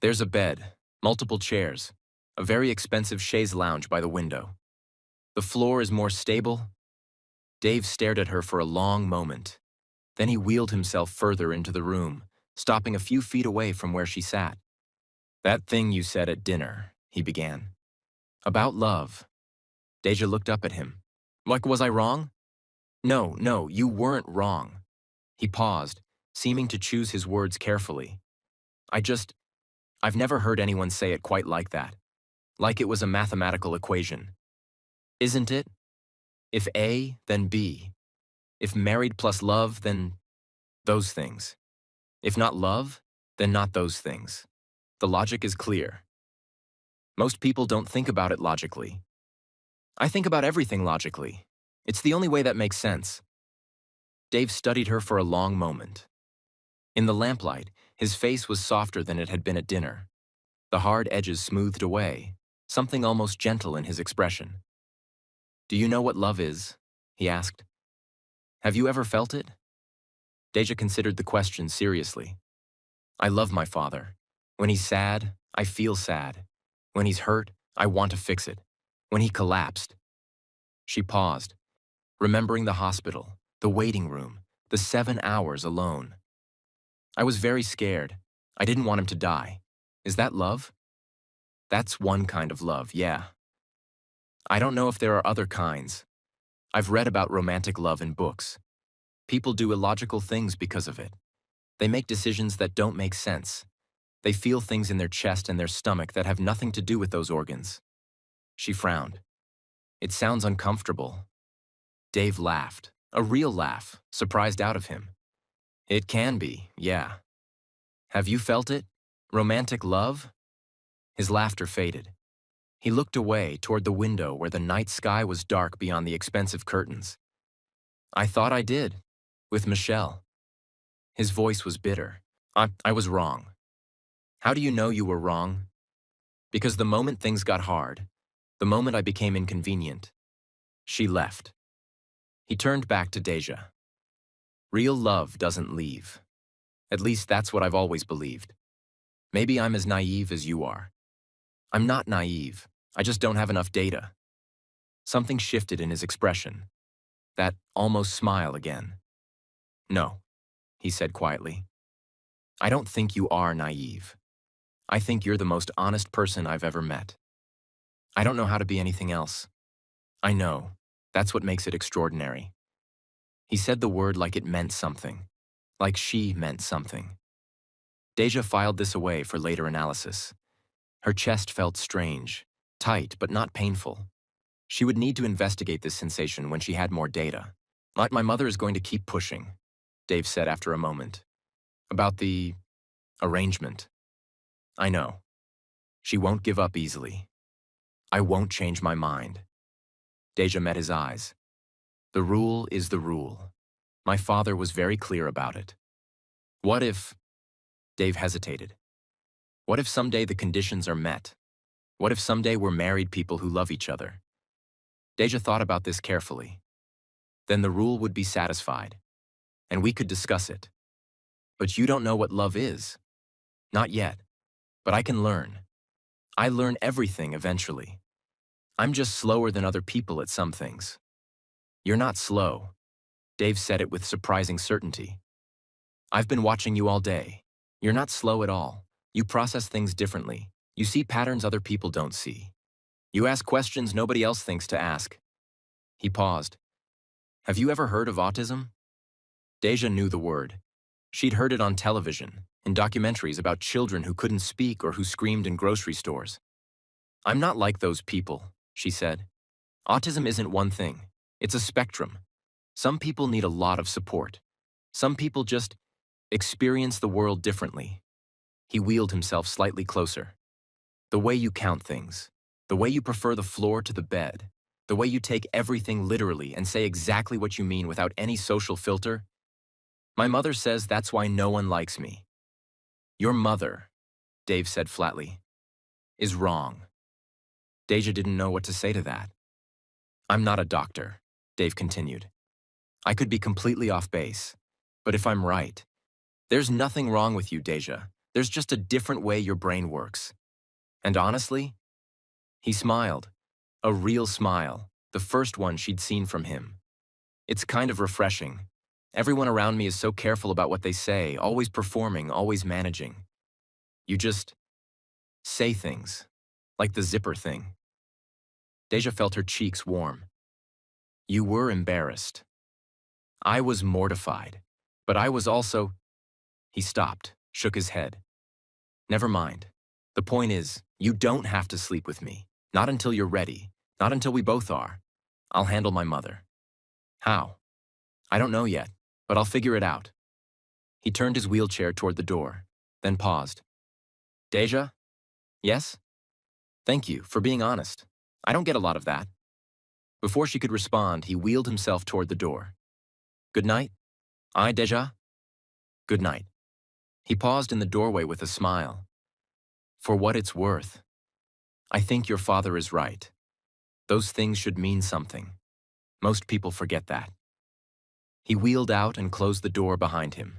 There's a bed, multiple chairs, a very expensive chaise lounge by the window. The floor is more stable. Dave stared at her for a long moment. Then he wheeled himself further into the room, stopping a few feet away from where she sat. That thing you said at dinner, he began. About love. Deja looked up at him. Like, was I wrong? No, you weren't wrong. He paused, seeming to choose his words carefully. I've never heard anyone say it quite like that. Like it was a mathematical equation. Isn't it? If A, then B. If married plus love, then those things. If not love, then not those things. The logic is clear. Most people don't think about it logically. I think about everything logically. It's the only way that makes sense. Dave studied her for a long moment. In the lamplight, his face was softer than it had been at dinner. The hard edges smoothed away, something almost gentle in his expression. Do you know what love is? He asked. Have you ever felt it? Deja considered the question seriously. I love my father. When he's sad, I feel sad. When he's hurt, I want to fix it. When he collapsed. She paused, remembering the hospital, the waiting room, the 7 hours alone. I was very scared. I didn't want him to die. Is that love? That's one kind of love, yeah. I don't know if there are other kinds. I've read about romantic love in books. People do illogical things because of it. They make decisions that don't make sense. They feel things in their chest and their stomach that have nothing to do with those organs. She frowned. It sounds uncomfortable. Dave laughed, a real laugh, surprised out of him. It can be, yeah. Have you felt it? Romantic love? His laughter faded. He looked away toward the window where the night sky was dark beyond the expensive curtains. I thought I did, with Michelle. His voice was bitter. I was wrong. How do you know you were wrong? Because the moment things got hard, the moment I became inconvenient, she left. He turned back to Deja. Real love doesn't leave. At least that's what I've always believed. Maybe I'm as naive as you are. I'm not naive. I just don't have enough data. Something shifted in his expression. That almost smile again. No, he said quietly. I don't think you are naive. I think you're the most honest person I've ever met. I don't know how to be anything else. I know. That's what makes it extraordinary. He said the word like it meant something. Like she meant something. Deja filed this away for later analysis. Her chest felt strange, tight but not painful. She would need to investigate this sensation when she had more data. Like my mother is going to keep pushing, Dave said after a moment. About the arrangement. I know. She won't give up easily. I won't change my mind. Deja met his eyes. The rule is the rule. My father was very clear about it. What if... Dave hesitated. What if someday the conditions are met? What if someday we're married people who love each other? Deja thought about this carefully. Then the rule would be satisfied, and we could discuss it. But you don't know what love is. Not yet. But I can learn. I learn everything eventually. I'm just slower than other people at some things. You're not slow. Dave said it with surprising certainty. I've been watching you all day. You're not slow at all. You process things differently. You see patterns other people don't see. You ask questions nobody else thinks to ask. He paused. Have you ever heard of autism? Deja knew the word. She'd heard it on television, in documentaries about children who couldn't speak or who screamed in grocery stores. I'm not like those people, she said. Autism isn't one thing. It's a spectrum. Some people need a lot of support. Some people just experience the world differently. He wheeled himself slightly closer. The way you count things, the way you prefer the floor to the bed, the way you take everything literally and say exactly what you mean without any social filter. My mother says that's why no one likes me. Your mother, Dave said flatly, is wrong. Deja didn't know what to say to that. I'm not a doctor, Dave continued. I could be completely off base, but if I'm right, there's nothing wrong with you, Deja. There's just a different way your brain works. And honestly, he smiled, a real smile, the first one she'd seen from him. It's kind of refreshing. Everyone around me is so careful about what they say, always performing, always managing. You just say things, like the zipper thing. Deja felt her cheeks warm. You were embarrassed. I was mortified, but I was also... He stopped, shook his head. Never mind. The point is, you don't have to sleep with me. Not until you're ready. Not until we both are. I'll handle my mother. How? I don't know yet, but I'll figure it out. He turned his wheelchair toward the door, then paused. Deja? Yes? Thank you for being honest. I don't get a lot of that. Before she could respond, he wheeled himself toward the door. Good night? Aye, Deja? Good night. He paused in the doorway with a smile. For what it's worth, I think your father is right. Those things should mean something. Most people forget that. He wheeled out and closed the door behind him.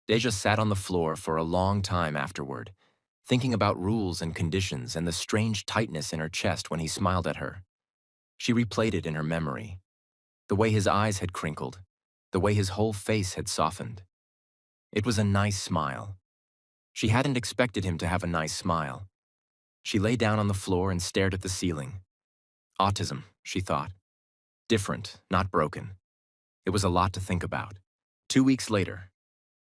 Deja sat on the floor for a long time afterward, thinking about rules and conditions and the strange tightness in her chest when he smiled at her. She replayed it in her memory. The way his eyes had crinkled, the way his whole face had softened. It was a nice smile. She hadn't expected him to have a nice smile. She lay down on the floor and stared at the ceiling. Autism, she thought. Different, not broken. It was a lot to think about. 2 weeks later,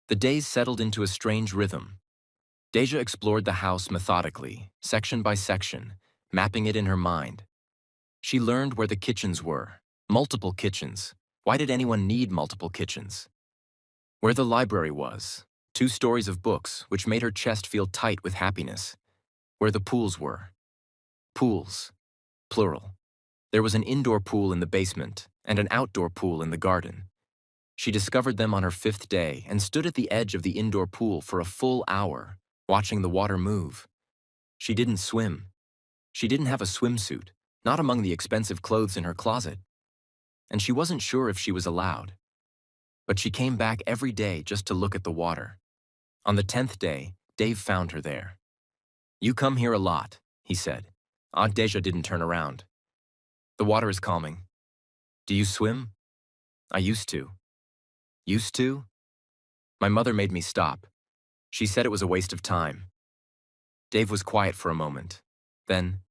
the days settled into a strange rhythm. Deja explored the house methodically, section by section, mapping it in her mind. She learned where the kitchens were. Multiple kitchens. Why did anyone need multiple kitchens? Where the library was. 2 stories of books, which made her chest feel tight with happiness. Where the pools were. Pools. Plural. There was an indoor pool in the basement and an outdoor pool in the garden. She discovered them on her 5th day and stood at the edge of the indoor pool for a full hour, watching the water move. She didn't swim. She didn't have a swimsuit, not among the expensive clothes in her closet. And she wasn't sure if she was allowed. But she came back every day just to look at the water. On the 10th day, Dave found her there. "You come here a lot," he said. Aunt Deja didn't turn around. "The water is calming. Do you swim?" "I used to." "Used to?" "My mother made me stop. She said it was a waste of time." Dave was quiet for a moment. Then,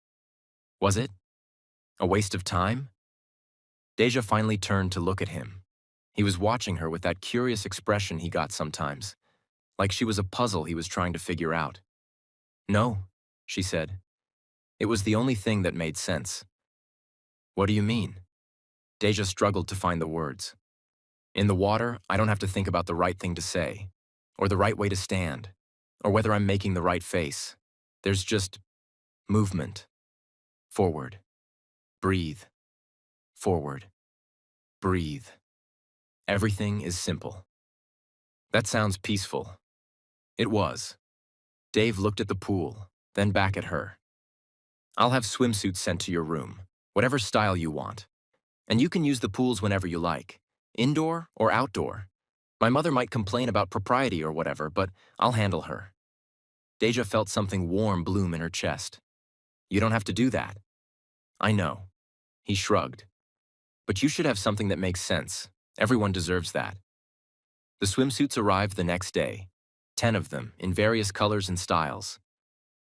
"Was it? A waste of time?" Deja finally turned to look at him. He was watching her with that curious expression he got sometimes, like she was a puzzle he was trying to figure out. "No," she said. "It was the only thing that made sense." "What do you mean?" Deja struggled to find the words. "In the water, I don't have to think about the right thing to say, or the right way to stand, or whether I'm making the right face. There's just movement. Forward. Breathe. Forward. Breathe. Everything is simple." That sounds peaceful. It was. Dave looked at the pool, then back at her. "I'll have swimsuits sent to your room, whatever style you want. And you can use the pools whenever you like, indoor or outdoor. My mother might complain about propriety or whatever, but I'll handle her." Deja felt something warm bloom in her chest. "You don't have to do that." "I know." He shrugged. "But you should have something that makes sense. Everyone deserves that." The swimsuits arrived the next day, 10 of them, in various colors and styles.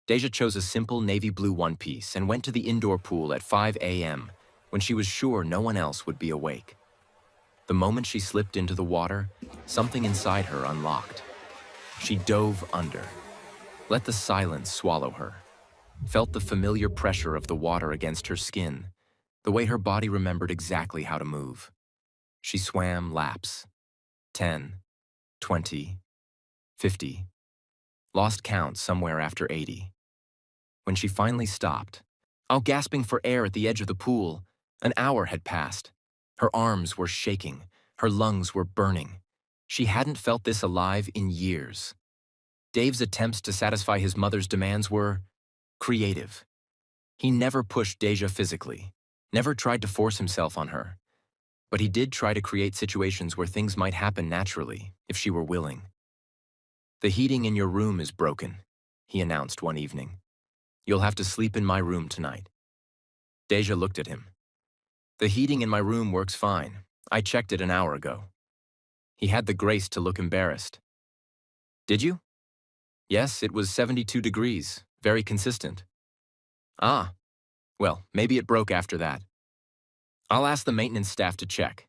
Deja chose a simple navy blue one-piece and went to the indoor pool at 5 a.m. when she was sure no one else would be awake. The moment she slipped into the water, something inside her unlocked. She dove under, let the silence swallow her, felt the familiar pressure of the water against her skin, the way her body remembered exactly how to move. She swam laps. 10, 20, 50. Lost count somewhere after 80. When she finally stopped, all gasping for air at the edge of the pool, an hour had passed. Her arms were shaking. Her lungs were burning. She hadn't felt this alive in years. Dave's attempts to satisfy his mother's demands were creative. He never pushed Deja physically, never tried to force himself on her. But he did try to create situations where things might happen naturally, if she were willing. "The heating in your room is broken," he announced one evening. "You'll have to sleep in my room tonight." Deja looked at him. "The heating in my room works fine. I checked it an hour ago." He had the grace to look embarrassed. "Did you?" "Yes, it was 72 degrees, very consistent." "Ah, well, maybe it broke after that. I'll ask the maintenance staff to check."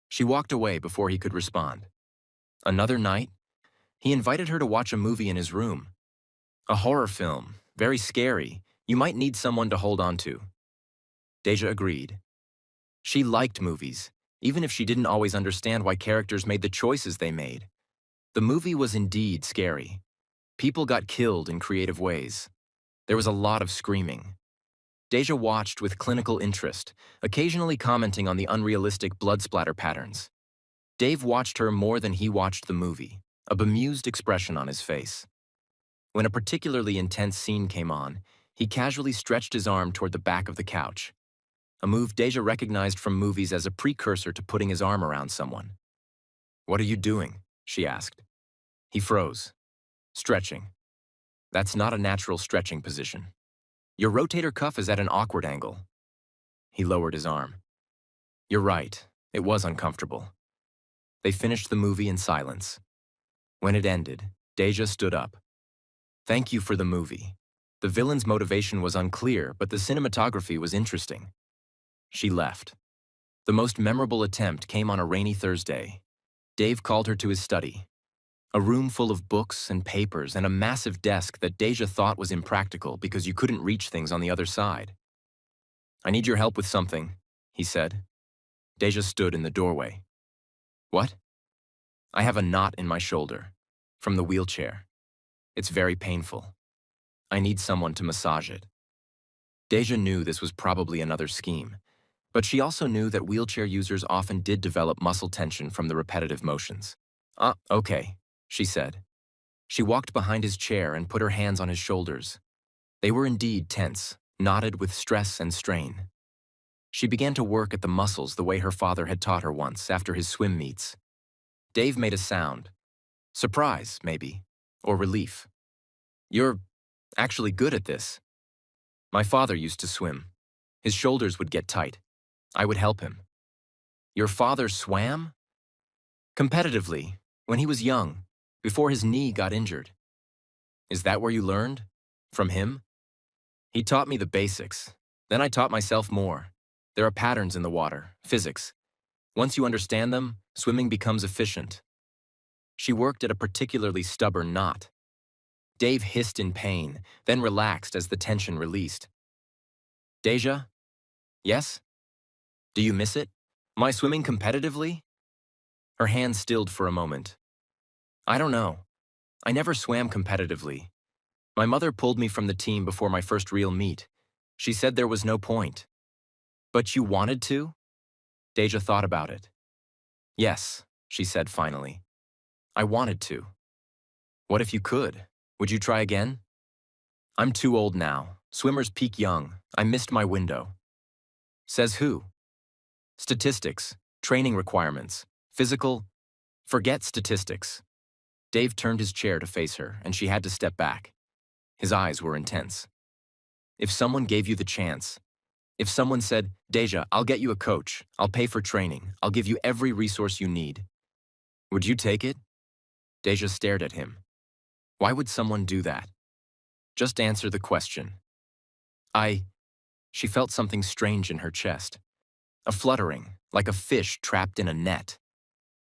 She walked away before he could respond. Another night, he invited her to watch a movie in his room. A horror film, very scary. You might need someone to hold on to. Deja agreed. She liked movies, even if she didn't always understand why characters made the choices they made. The movie was indeed scary. People got killed in creative ways. There was a lot of screaming. Deja watched with clinical interest, occasionally commenting on the unrealistic blood splatter patterns. Dave watched her more than he watched the movie, a bemused expression on his face. When a particularly intense scene came on, he casually stretched his arm toward the back of the couch, a move Deja recognized from movies as a precursor to putting his arm around someone. "What are you doing?" she asked. He froze. "Stretching." "That's not a natural stretching position. Your rotator cuff is at an awkward angle." He lowered his arm. "You're right. It was uncomfortable." They finished the movie in silence. When it ended, Deja stood up. "Thank you for the movie. The villain's motivation was unclear, but the cinematography was interesting." She left. The most memorable attempt came on a rainy Thursday. Dave called her to his study, a room full of books and papers and a massive desk that Deja thought was impractical because you couldn't reach things on the other side. "I need your help with something," he said. Deja stood in the doorway. "What?" "I have a knot in my shoulder, from the wheelchair. It's very painful. I need someone to massage it." Deja knew this was probably another scheme, but she also knew that wheelchair users often did develop muscle tension from the repetitive motions. Okay," she said. She walked behind his chair and put her hands on his shoulders. They were indeed tense, knotted with stress and strain. She began to work at the muscles the way her father had taught her once after his swim meets. Dave made a sound. Surprise, maybe, or relief. "You're actually good at this." "My father used to swim. His shoulders would get tight. I would help him." "Your father swam?" "Competitively, when he was young, before his knee got injured." "Is that where you learned? From him?" "He taught me the basics. Then I taught myself more. There are patterns in the water, physics. Once you understand them, swimming becomes efficient." She worked at a particularly stubborn knot. Dave hissed in pain, then relaxed as the tension released. "Deja?" "Yes?" "Do you miss it? My swimming competitively?" Her hand stilled for a moment. "I don't know. I never swam competitively. My mother pulled me from the team before my first real meet. She said there was no point." "But you wanted to?" Deja thought about it. "Yes," she said finally. "I wanted to." "What if you could? Would you try again?" "I'm too old now. Swimmers peak young. I missed my window." "Says who?" "Statistics, training requirements, physical—" "Forget statistics." Dave turned his chair to face her, and she had to step back. His eyes were intense. "If someone gave you the chance, if someone said, 'Deja, I'll get you a coach, I'll pay for training, I'll give you every resource you need,' would you take it?" Deja stared at him. Why would someone do that? Just answer the question. She felt something strange in her chest. A fluttering, like a fish trapped in a net.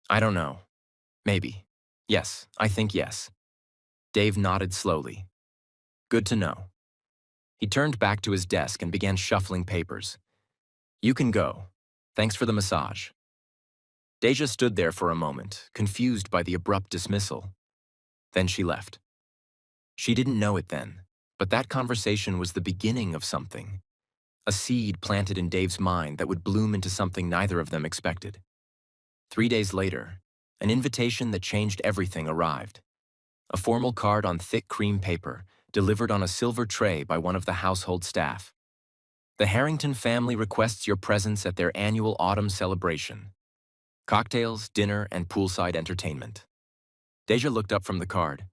"I don't know. Maybe. Yes, I think yes." Dave nodded slowly. "Good to know." He turned back to his desk and began shuffling papers. "You can go. Thanks for the massage." Deja stood there for a moment, confused by the abrupt dismissal. Then she left. She didn't know it then, but that conversation was the beginning of something. A seed planted in Dave's mind that would bloom into something neither of them expected. 3 days later, an invitation that changed everything arrived. A formal card on thick cream paper, delivered on a silver tray by one of the household staff. "The Harrington family requests your presence at their annual autumn celebration. Cocktails, dinner, and poolside entertainment." Deja looked up from the card.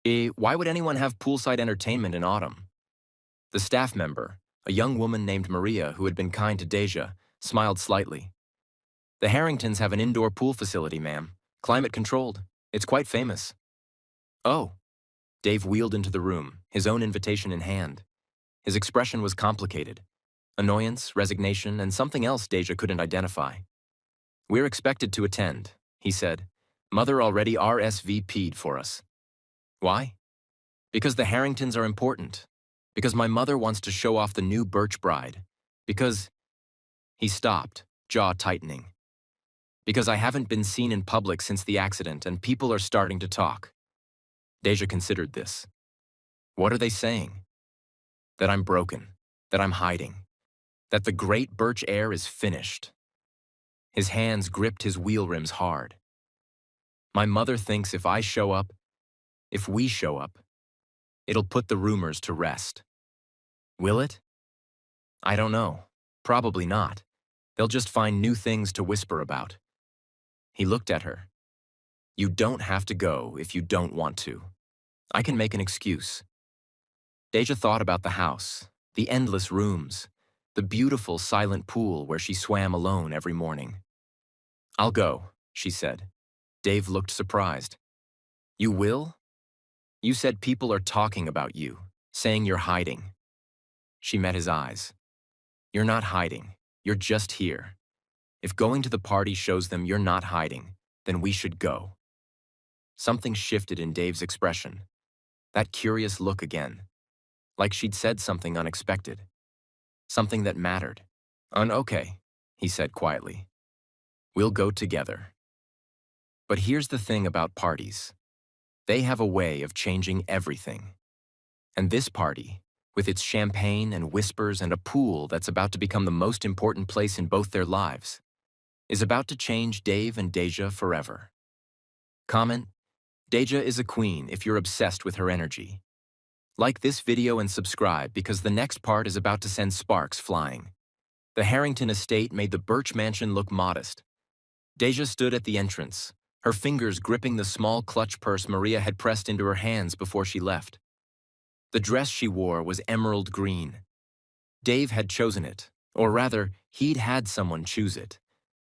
Why would anyone have poolside entertainment in autumn?" The staff member, a young woman named Maria who had been kind to Deja, smiled slightly. "The Harringtons have an indoor pool facility, ma'am. Climate-controlled. It's quite famous." "Oh." Dave wheeled into the room, his own invitation in hand. His expression was complicated. Annoyance, resignation, and something else Deja couldn't identify. "We're expected to attend," he said. "Mother already RSVP'd for us." "Why?" "Because the Harringtons are important. Because my mother wants to show off the new Birch bride. Because—" He stopped, jaw tightening. "Because I haven't been seen in public since the accident and people are starting to talk." Deja considered this. What are they saying? That I'm broken, that I'm hiding, that the great Birch heir is finished. His hands gripped his wheel rims hard. My mother thinks if we show up, it'll put the rumors to rest. Will it? I don't know. Probably not. They'll just find new things to whisper about. He looked at her. You don't have to go if you don't want to. I can make an excuse. Deja thought about the house, the endless rooms, the beautiful silent pool where she swam alone every morning. I'll go, she said. Dave looked surprised. You will? You said people are talking about you, saying you're hiding. She met his eyes. You're not hiding. You're just here. If going to the party shows them you're not hiding, then we should go. Something shifted in Dave's expression. That curious look again. Like she'd said something unexpected. Something that mattered. Okay, he said quietly. We'll go together. But here's the thing about parties. They have a way of changing everything. And this party, with its champagne and whispers and a pool that's about to become the most important place in both their lives, is about to change Dave and Deja forever. Comment: Deja is a queen if you're obsessed with her energy. Like this video and subscribe because the next part is about to send sparks flying. The Harrington estate made the Birch mansion look modest. Deja stood at the entrance, her fingers gripping the small clutch purse Maria had pressed into her hands before she left. The dress she wore was emerald green. Dave had chosen it, or rather, he'd had someone choose it.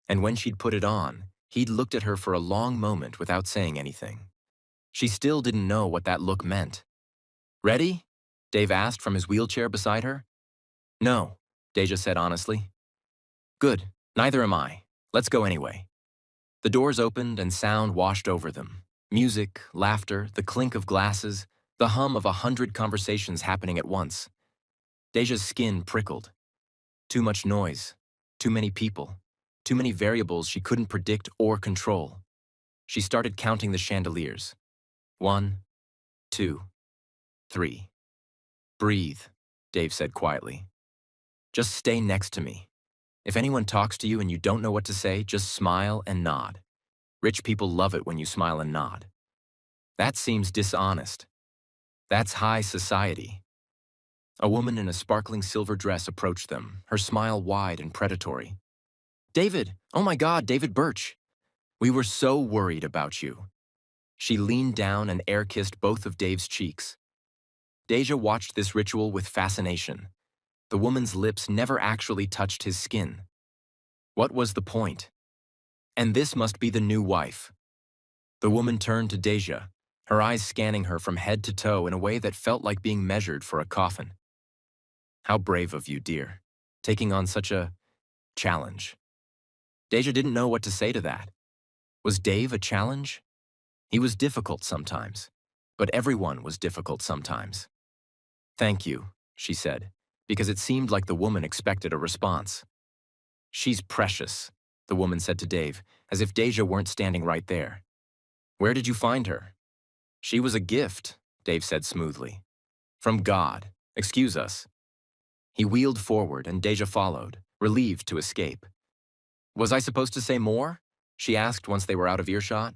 And when she'd put it on, he'd looked at her for a long moment without saying anything. She still didn't know what that look meant. Ready? Dave asked from his wheelchair beside her. No, Deja said honestly. Good, neither am I. Let's go anyway. The doors opened and sound washed over them. Music, laughter, the clink of glasses, the hum of 100 conversations happening at once. Deja's skin prickled. Too much noise, too many people, too many variables she couldn't predict or control. She started counting the chandeliers. 1, 2, 3. Breathe, Dave said quietly. Just stay next to me. If anyone talks to you and you don't know what to say, just smile and nod. Rich people love it when you smile and nod. That seems dishonest. That's high society. A woman in a sparkling silver dress approached them, her smile wide and predatory. David! Oh my God, David Birch! We were so worried about you. She leaned down and air-kissed both of Dave's cheeks. Deja watched this ritual with fascination. The woman's lips never actually touched his skin. What was the point? And this must be the new wife. The woman turned to Deja, her eyes scanning her from head to toe in a way that felt like being measured for a coffin. How brave of you, dear, taking on such a challenge. Deja didn't know what to say to that. Was Dave a challenge? He was difficult sometimes, but everyone was difficult sometimes. Thank you, she said, because it seemed like the woman expected a response. She's precious, the woman said to Dave, as if Deja weren't standing right there. Where did you find her? She was a gift, Dave said smoothly. From God. Excuse us. He wheeled forward and Deja followed, relieved to escape. Was I supposed to say more? She asked once they were out of earshot.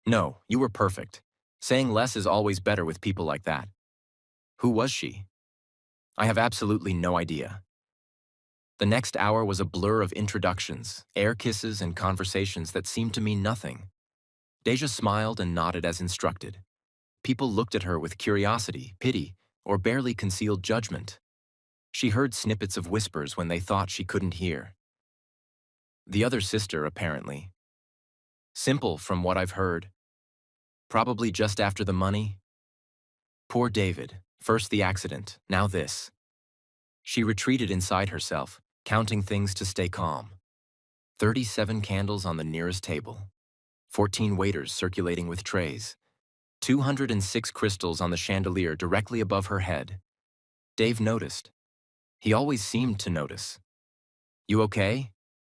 No, you were perfect. Saying less is always better with people like that. Who was she? I have absolutely no idea. The next hour was a blur of introductions, air kisses, and conversations that seemed to mean nothing. Deja smiled and nodded as instructed. People looked at her with curiosity, pity, or barely concealed judgment. She heard snippets of whispers when they thought she couldn't hear. The other sister, apparently. Simple, from what I've heard. Probably just after the money. Poor David. First the accident, now this. She retreated inside herself, counting things to stay calm. 37 candles on the nearest table. 14 waiters circulating with trays. 206 crystals on the chandelier directly above her head. Dave noticed. He always seemed to notice. You okay?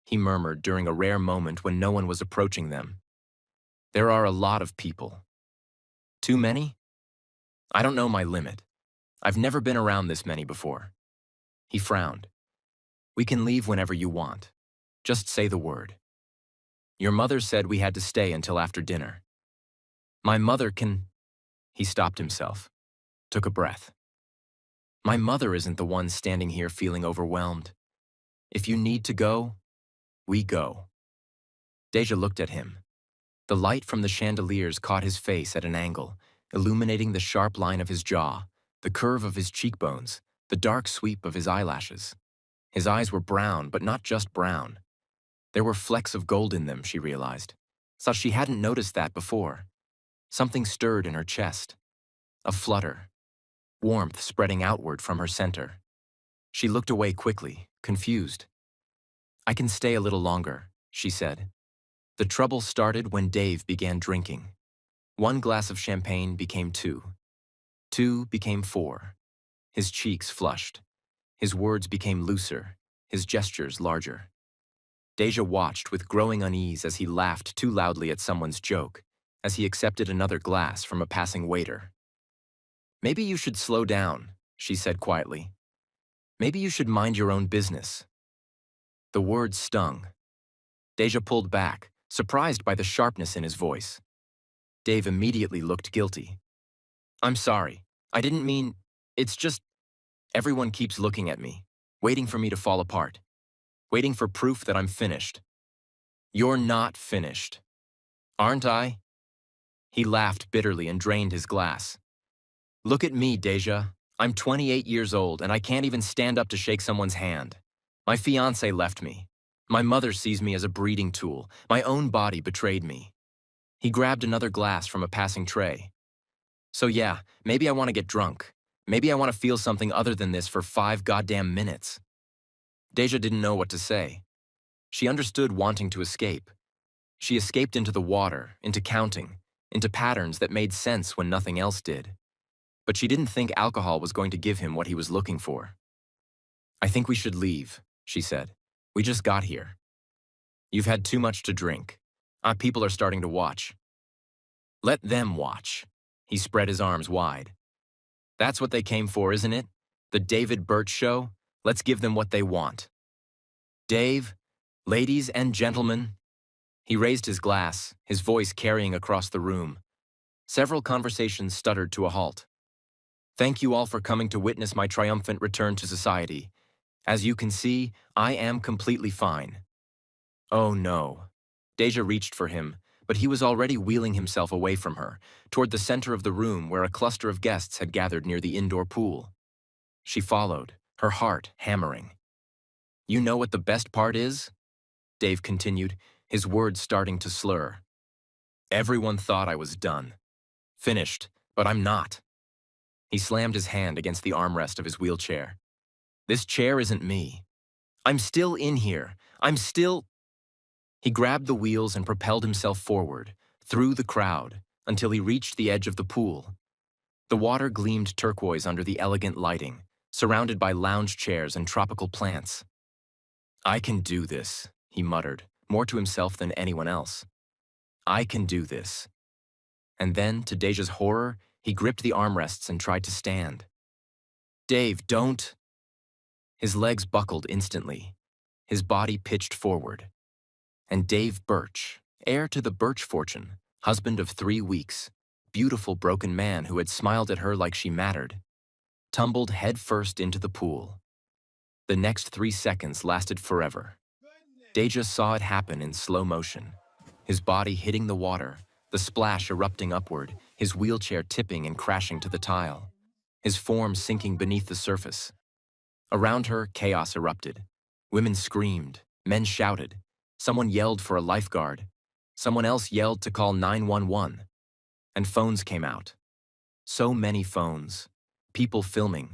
He murmured during a rare moment when no one was approaching them. There are a lot of people. Too many? I don't know my limit. I've never been around this many before. He frowned. We can leave whenever you want. Just say the word. Your mother said we had to stay until after dinner. My mother can... He stopped himself, took a breath. My mother isn't the one standing here feeling overwhelmed. If you need to go, we go. Deja looked at him. The light from the chandeliers caught his face at an angle, illuminating the sharp line of his jaw, the curve of his cheekbones, the dark sweep of his eyelashes. His eyes were brown, but not just brown. There were flecks of gold in them, she realized. Thought she hadn't noticed that before. Something stirred in her chest. A flutter. Warmth spreading outward from her center. She looked away quickly, confused. I can stay a little longer, she said. The trouble started when Dave began drinking. One glass of champagne became two. Two became four. His cheeks flushed. His words became looser, his gestures larger. Deja watched with growing unease as he laughed too loudly at someone's joke, as he accepted another glass from a passing waiter. Maybe you should slow down, she said quietly. Maybe you should mind your own business. The words stung. Deja pulled back, surprised by the sharpness in his voice. Dave immediately looked guilty. I'm sorry. I didn't mean... It's just... Everyone keeps looking at me, waiting for me to fall apart, waiting for proof that I'm finished. You're not finished. Aren't I? He laughed bitterly and drained his glass. Look at me, Deja. I'm 28 years old and I can't even stand up to shake someone's hand. My fiancé left me. My mother sees me as a breeding tool. My own body betrayed me. He grabbed another glass from a passing tray. So yeah, maybe I want to get drunk. Maybe I want to feel something other than this for 5 goddamn minutes. Deja didn't know what to say. She understood wanting to escape. She escaped into the water, into counting, into patterns that made sense when nothing else did. But she didn't think alcohol was going to give him what he was looking for. I think we should leave, she said. We just got here. You've had too much to drink. People are starting to watch. Let them watch. He spread his arms wide. That's what they came for, isn't it? The David Birch Show? Let's give them what they want. Dave, ladies and gentlemen. He raised his glass, his voice carrying across the room. Several conversations stuttered to a halt. Thank you all for coming to witness my triumphant return to society. As you can see, I am completely fine. Oh no. Deja reached for him, but he was already wheeling himself away from her, toward the center of the room where a cluster of guests had gathered near the indoor pool. She followed, her heart hammering. You know what the best part is? Dave continued, his words starting to slur. Everyone thought I was done. Finished, but I'm not. He slammed his hand against the armrest of his wheelchair. This chair isn't me. I'm still in here. I'm still... He grabbed the wheels and propelled himself forward, through the crowd, until he reached the edge of the pool. The water gleamed turquoise under the elegant lighting, surrounded by lounge chairs and tropical plants. I can do this, he muttered, more to himself than anyone else. I can do this. And then, to Deja's horror, he gripped the armrests and tried to stand. Dave, don't... His legs buckled instantly. His body pitched forward. And Dave Birch, heir to the Birch fortune, husband of 3 weeks, beautiful broken man who had smiled at her like she mattered, tumbled headfirst into the pool. The next 3 seconds lasted forever. Deja saw it happen in slow motion, his body hitting the water, the splash erupting upward, his wheelchair tipping and crashing to the tile, his form sinking beneath the surface. Around her, chaos erupted. Women screamed, men shouted. Someone yelled for a lifeguard. Someone else yelled to call 911. And phones came out. So many phones. People filming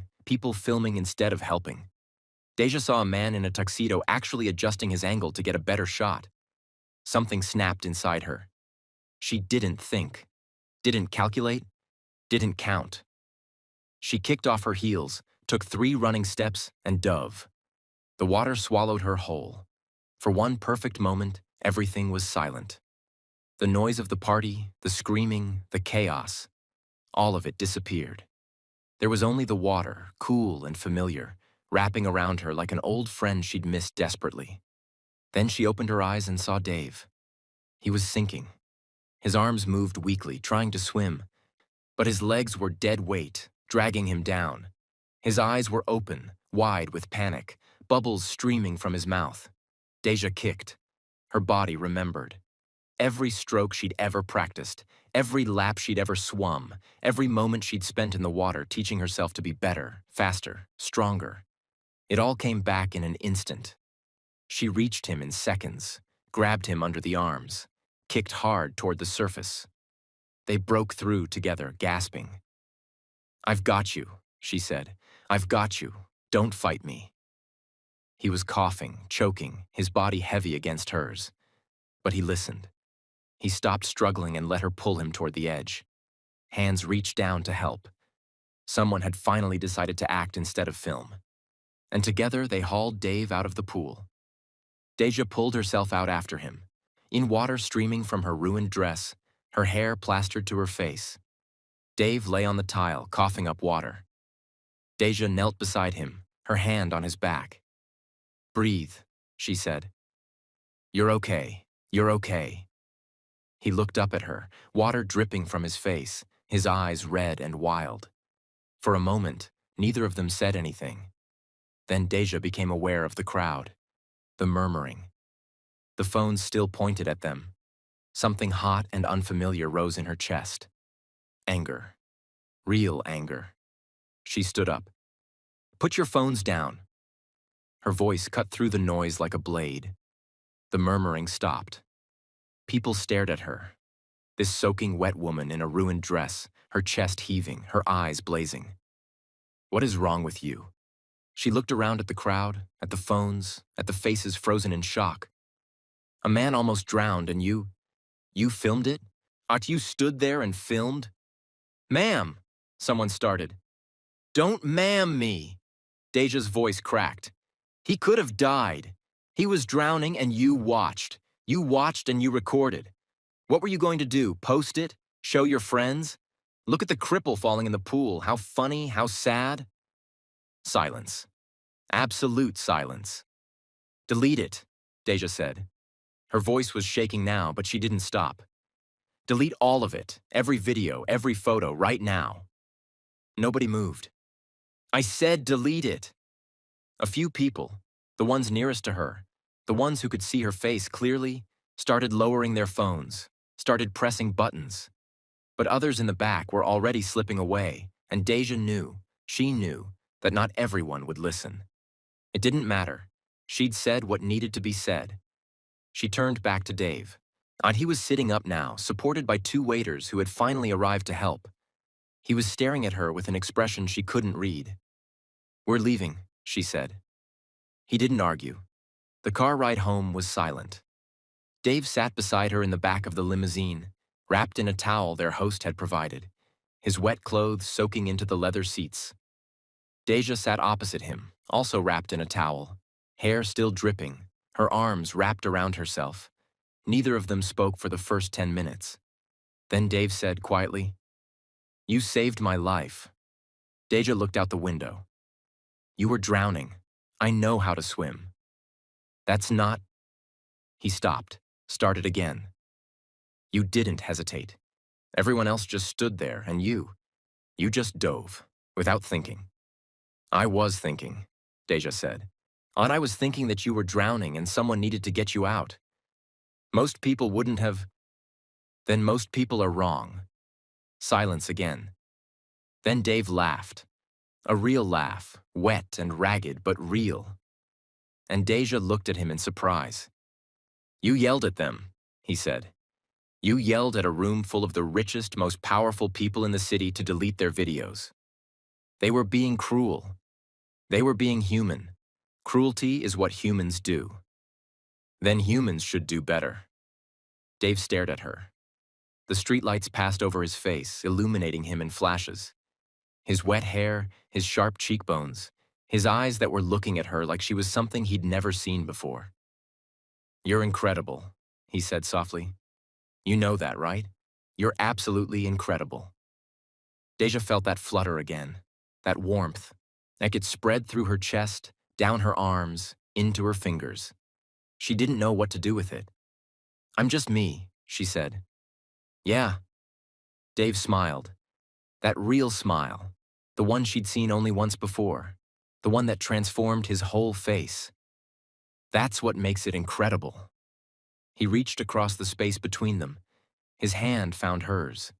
instead of helping. Deja saw a man in a tuxedo actually adjusting his angle to get a better shot. Something snapped inside her. She didn't think, didn't calculate, didn't count. She kicked off her heels, took 3 running steps, and dove. The water swallowed her whole. For one perfect moment, everything was silent. The noise of the party, the screaming, the chaos, all of it disappeared. There was only the water, cool and familiar, wrapping around her like an old friend she'd missed desperately. Then she opened her eyes and saw Dave. He was sinking. His arms moved weakly, trying to swim, but his legs were dead weight, dragging him down. His eyes were open, wide with panic, bubbles streaming from his mouth. Deja kicked. Her body remembered. Every stroke she'd ever practiced, every lap she'd ever swum, every moment she'd spent in the water teaching herself to be better, faster, stronger. It all came back in an instant. She reached him in seconds, grabbed him under the arms, kicked hard toward the surface. They broke through together, gasping. I've got you, she said. I've got you. Don't fight me. He was coughing, choking, his body heavy against hers. But he listened. He stopped struggling and let her pull him toward the edge. Hands reached down to help. Someone had finally decided to act instead of film. And together they hauled Dave out of the pool. Deja pulled herself out after him, in water streaming from her ruined dress, her hair plastered to her face. Dave lay on the tile, coughing up water. Deja knelt beside him, her hand on his back. "Breathe," she said. "You're okay. You're okay." He looked up at her, water dripping from his face, his eyes red and wild. For a moment, neither of them said anything. Then Deja became aware of the crowd, the murmuring. The phones still pointed at them. Something hot and unfamiliar rose in her chest. Anger. Real anger. She stood up. "Put your phones down." Her voice cut through the noise like a blade. The murmuring stopped. People stared at her. This soaking wet woman in a ruined dress, her chest heaving, her eyes blazing. "What is wrong with you?" She looked around at the crowd, at the phones, at the faces frozen in shock. "A man almost drowned and you filmed it? Aren't you stood there and filmed?" "Ma'am," someone started. "Don't ma'am me." Deja's voice cracked. "He could have died. He was drowning and you watched. You watched and you recorded. What were you going to do, post it? Show your friends? Look at the cripple falling in the pool. How funny, how sad." Silence. Absolute silence. "Delete it," Deja said. Her voice was shaking now, but she didn't stop. "Delete all of it, every video, every photo, right now." Nobody moved. "I said delete it." A few people, the ones nearest to her, the ones who could see her face clearly, started lowering their phones, started pressing buttons. But others in the back were already slipping away, and Deja knew, she knew, that not everyone would listen. It didn't matter. She'd said what needed to be said. She turned back to Dave. And he was sitting up now, supported by two waiters who had finally arrived to help. He was staring at her with an expression she couldn't read. "We're leaving," she said. He didn't argue. The car ride home was silent. Dave sat beside her in the back of the limousine, wrapped in a towel their host had provided, his wet clothes soaking into the leather seats. Deja sat opposite him, also wrapped in a towel, hair still dripping, her arms wrapped around herself. Neither of them spoke for the first 10 minutes. Then Dave said quietly, "You saved my life." Deja looked out the window. "You were drowning. I know how to swim." "That's not—" He stopped, started again. "You didn't hesitate. Everyone else just stood there, and you just dove, without thinking." "I was thinking," Deja said. "And I was thinking that you were drowning and someone needed to get you out. Most people wouldn't have—" "Then most people are wrong." Silence again. Then Dave laughed. A real laugh, wet and ragged, but real. And Deja looked at him in surprise. "You yelled at them," he said. "You yelled at a room full of the richest, most powerful people in the city to delete their videos. They were being cruel. They were being human. Cruelty is what humans do. Then humans should do better." Dave stared at her. The streetlights passed over his face, illuminating him in flashes. His wet hair, his sharp cheekbones, his eyes that were looking at her like she was something he'd never seen before. "You're incredible," he said softly. "You know that, right? You're absolutely incredible." Deja felt that flutter again, that warmth, like it spread through her chest, down her arms, into her fingers. She didn't know what to do with it. "I'm just me," she said. "Yeah." Dave smiled. That real smile, the one she'd seen only once before, the one that transformed his whole face. "That's what makes it incredible." He reached across the space between them. His hand found hers.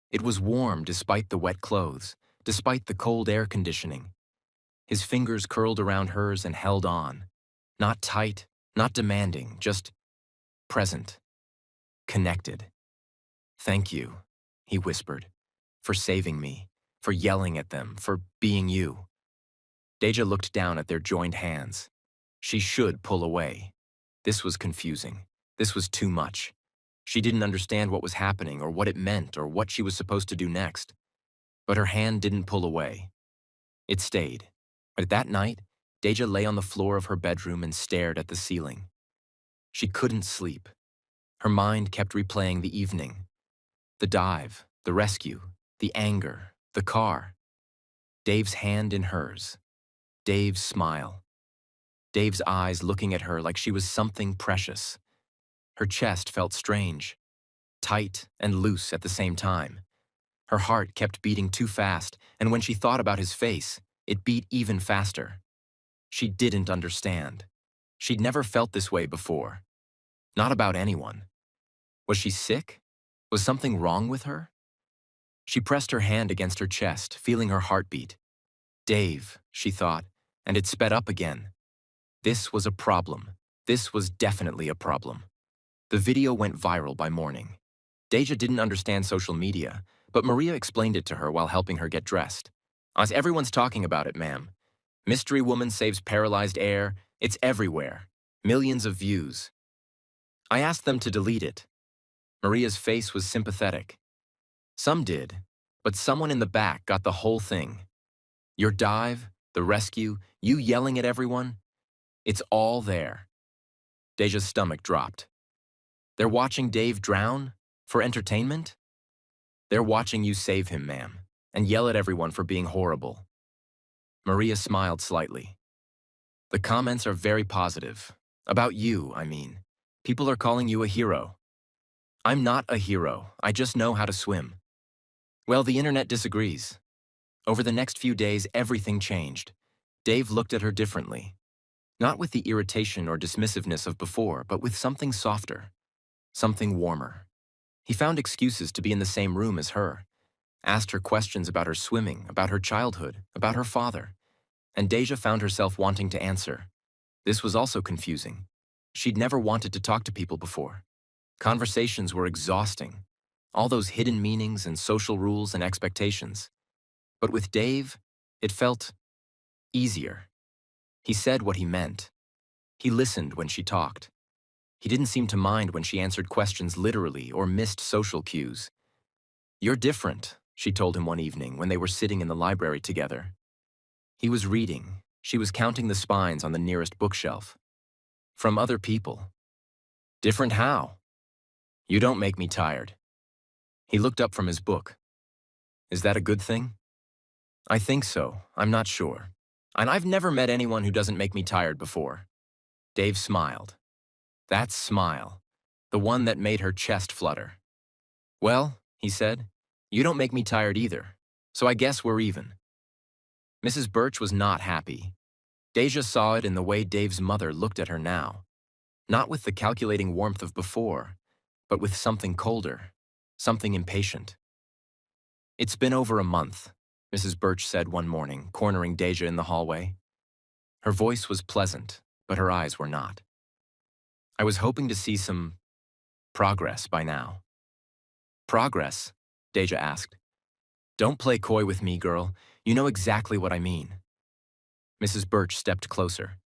It was warm despite the wet clothes, despite the cold air conditioning. His fingers curled around hers and held on. Not tight, not demanding, just present, connected. "Thank you," he whispered, "for saving me, for yelling at them, for being you." Deja looked down at their joined hands. She should pull away. This was confusing. This was too much. She didn't understand what was happening or what it meant or what she was supposed to do next. But her hand didn't pull away. It stayed. But that night, Deja lay on the floor of her bedroom and stared at the ceiling. She couldn't sleep. Her mind kept replaying the evening. The dive, the rescue, the anger, the car. Dave's hand in hers. Dave's smile. Dave's eyes looking at her like she was something precious. Her chest felt strange, tight and loose at the same time. Her heart kept beating too fast, and when she thought about his face, it beat even faster. She didn't understand. She'd never felt this way before. Not about anyone. Was she sick? Was something wrong with her? She pressed her hand against her chest, feeling her heartbeat. Dave, she thought, and it sped up again. This was a problem. This was definitely a problem. The video went viral by morning. Deja didn't understand social media, but Maria explained it to her while helping her get dressed. As everyone's talking about it, ma'am. Mystery woman saves paralyzed heir. It's everywhere. Millions of views. I asked them to delete it. Maria's face was sympathetic. Some did, but someone in the back got the whole thing. Your dive, the rescue, you yelling at everyone. It's all there. Deja's stomach dropped. They're watching Dave drown? For entertainment? They're watching you save him, ma'am, and yell at everyone for being horrible. Maria smiled slightly. The comments are very positive. About you, I mean. People are calling you a hero. I'm not a hero. I just know how to swim. Well, the internet disagrees. Over the next few days, everything changed. Dave looked at her differently. Not with the irritation or dismissiveness of before, but with something softer. Something warmer. He found excuses to be in the same room as her. Asked her questions about her swimming, about her childhood, about her father. And Deja found herself wanting to answer. This was also confusing. She'd never wanted to talk to people before. Conversations were exhausting. All those hidden meanings and social rules and expectations. But with Dave, it felt easier. He said what he meant. He listened when she talked. He didn't seem to mind when she answered questions literally or missed social cues. You're different, she told him one evening when they were sitting in the library together. He was reading. She was counting the spines on the nearest bookshelf. From other people. Different how? You don't make me tired. He looked up from his book. Is that a good thing? I think so. I'm not sure. And I've never met anyone who doesn't make me tired before. Dave smiled. That smile. The one that made her chest flutter. Well, he said, you don't make me tired either. So I guess we're even. Mrs. Birch was not happy. Deja saw it in the way Dave's mother looked at her now. Not with the calculating warmth of before, but with something colder, something impatient. It's been over a month, Mrs. Birch said one morning, cornering Deja in the hallway. Her voice was pleasant, but her eyes were not. I was hoping to see some progress by now. Progress? Deja asked. Don't play coy with me, girl. You know exactly what I mean. Mrs. Birch stepped closer.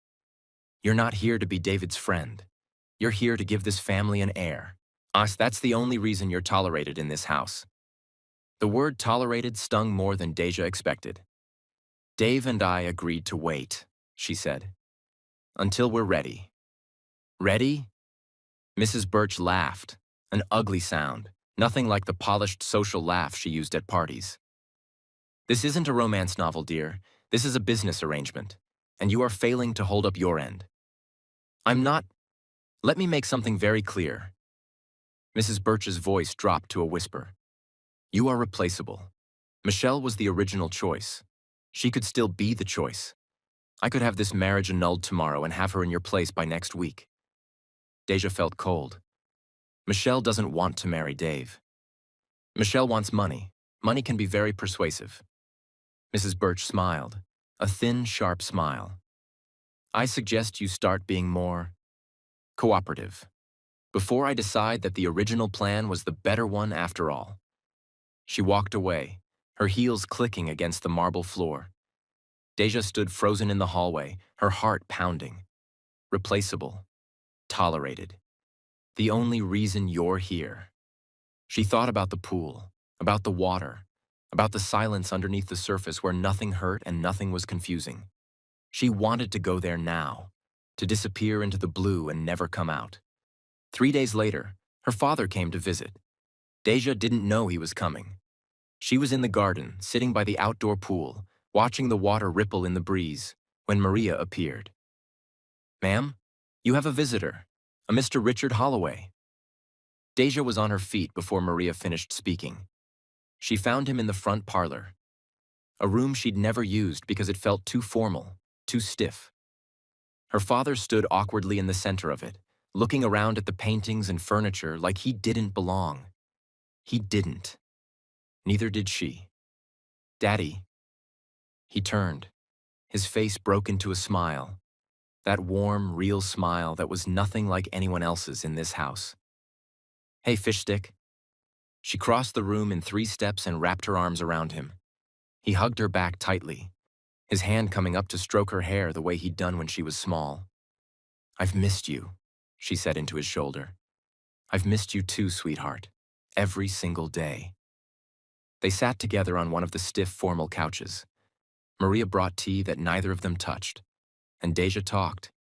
You're not here to be David's friend. You're here to give this family an heir. That's the only reason you're tolerated in this house. The word tolerated stung more than Deja expected. Dave and I agreed to wait, she said. Until we're ready. Ready? Mrs. Birch laughed, an ugly sound, nothing like the polished social laugh she used at parties. This isn't a romance novel, dear. This is a business arrangement, and you are failing to hold up your end. I'm not. Let me make something very clear. Mrs. Birch's voice dropped to a whisper. You are replaceable. Michelle was the original choice. She could still be the choice. I could have this marriage annulled tomorrow and have her in your place by next week. Deja felt cold. Michelle doesn't want to marry Dave. Michelle wants money. Money can be very persuasive. Mrs. Birch smiled, a thin, sharp smile. I suggest you start being more cooperative, before I decide that the original plan was the better one after all. She walked away, her heels clicking against the marble floor. Deja stood frozen in the hallway, her heart pounding. replaceable, tolerated. The only reason you're here. She thought about the pool, about the water, about the silence underneath the surface where nothing hurt and nothing was confusing. She wanted to go there now, to disappear into the blue and never come out. 3 days later, her father came to visit. Deja didn't know he was coming. She was in the garden, sitting by the outdoor pool, watching the water ripple in the breeze, when Maria appeared. "Ma'am, you have a visitor, a Mr. Richard Holloway." Deja was on her feet before Maria finished speaking. She found him in the front parlor, a room she'd never used because it felt too formal, too stiff. Her father stood awkwardly in the center of it, looking around at the paintings and furniture like he didn't belong. He didn't. Neither did she. "Daddy." He turned. His face broke into a smile, that warm, real smile that was nothing like anyone else's in this house. "Hey, fish stick." She crossed the room in 3 steps and wrapped her arms around him. He hugged her back tightly, his hand coming up to stroke her hair the way he'd done when she was small. "I've missed you," she said into his shoulder. "I've missed you too, sweetheart. Every single day." They sat together on one of the stiff, formal couches. Maria brought tea that neither of them touched, and Deja talked.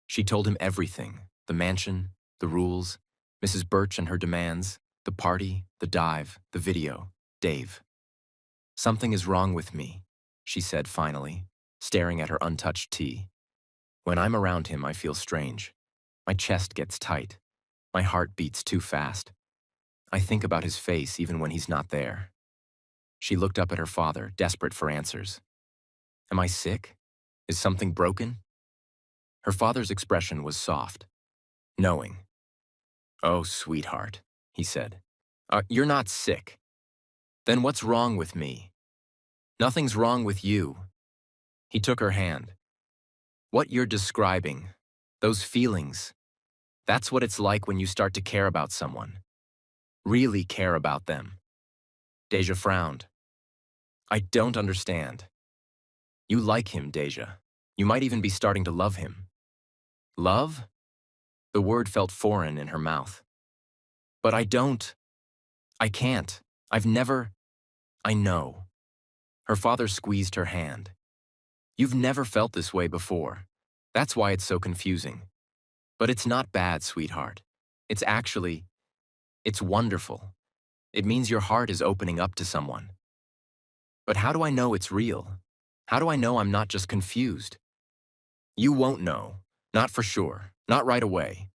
She told him everything: the mansion, the rules, Mrs. Birch and her demands, the party, the dive, the video, Dave. "Something is wrong with me," she said finally, staring at her untouched tea. "When I'm around him, I feel strange. My chest gets tight. My heart beats too fast. I think about his face even when he's not there." She looked up at her father, desperate for answers. "Am I sick? Is something broken?" Her father's expression was soft, knowing. "Oh, sweetheart," he said. You're not sick. Then what's wrong with me?" "Nothing's wrong with you." He took her hand. "What you're describing, those feelings, that's what it's like when you start to care about someone. Really care about them." Deja frowned. "I don't understand." "You like him, Deja. You might even be starting to love him." "Love?" The word felt foreign in her mouth. "But I can't. I've never—" "I know." Her father squeezed her hand. "You've never felt this way before. That's why it's so confusing. But it's not bad, sweetheart. It's wonderful. It means your heart is opening up to someone." "But how do I know it's real? How do I know I'm not just confused?" "You won't know. Not for sure. Not right away."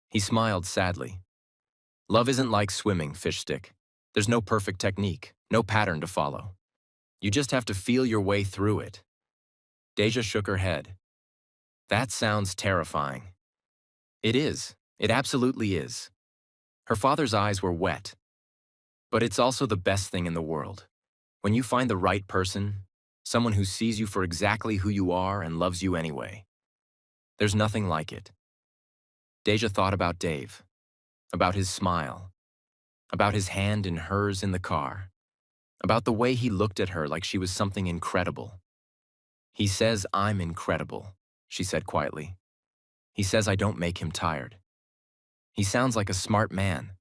He smiled sadly. "Love isn't like swimming, fish stick. There's no perfect technique, no pattern to follow. You just have to feel your way through it." Deja shook her head. "That sounds terrifying." "It is. It absolutely is." Her father's eyes were wet. "But it's also the best thing in the world. When you find the right person, someone who sees you for exactly who you are and loves you anyway. There's nothing like it." Deja thought about Dave, about his smile, about his hand in hers in the car, about the way he looked at her like she was something incredible. "He says I'm incredible," she said quietly. "He says I don't make him tired. He sounds like a smart man.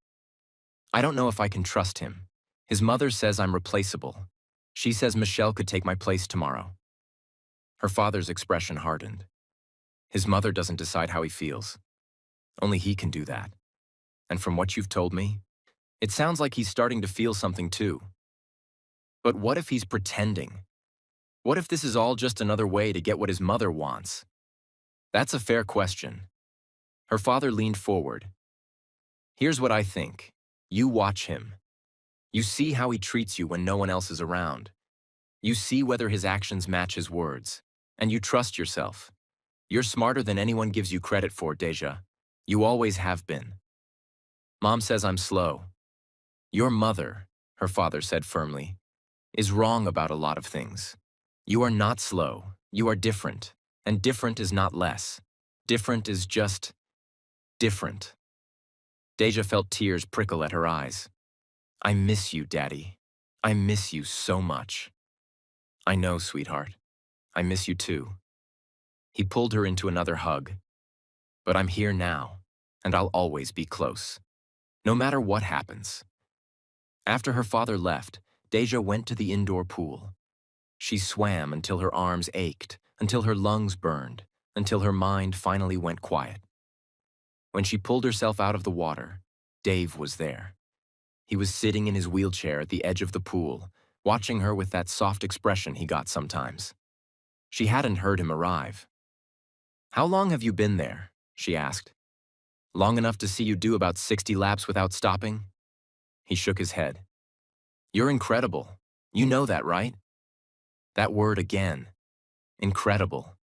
I don't know if I can trust him. His mother says I'm replaceable. She says Michelle could take my place tomorrow." Her father's expression hardened. "His mother doesn't decide how he feels. Only he can do that. And from what you've told me, it sounds like he's starting to feel something too. But what if he's pretending? What if this is all just another way to get what his mother wants?" "That's a fair question." Her father leaned forward. "Here's what I think. You watch him. You see how he treats you when no one else is around. You see whether his actions match his words. And you trust yourself. You're smarter than anyone gives you credit for, Deja. You always have been." "Mom says I'm slow." "Your mother," her father said firmly, "is wrong about a lot of things. You are not slow. You are different. And different is not less. Different is just different." Deja felt tears prickle at her eyes. "I miss you, Daddy. I miss you so much." "I know, sweetheart. I miss you too." He pulled her into another hug. But I'm here now, and I'll always be close, no matter what happens. After her father left, Deja went to the indoor pool. She swam until her arms ached, until her lungs burned, until her mind finally went quiet. When she pulled herself out of the water, Dave was there. He was sitting in his wheelchair at the edge of the pool, watching her with that soft expression he got sometimes. She hadn't heard him arrive. "How long have you been there?" she asked. "Long enough to see you do about 60 laps without stopping?" He shook his head. "You're incredible. You know that, right?" That word again. Incredible.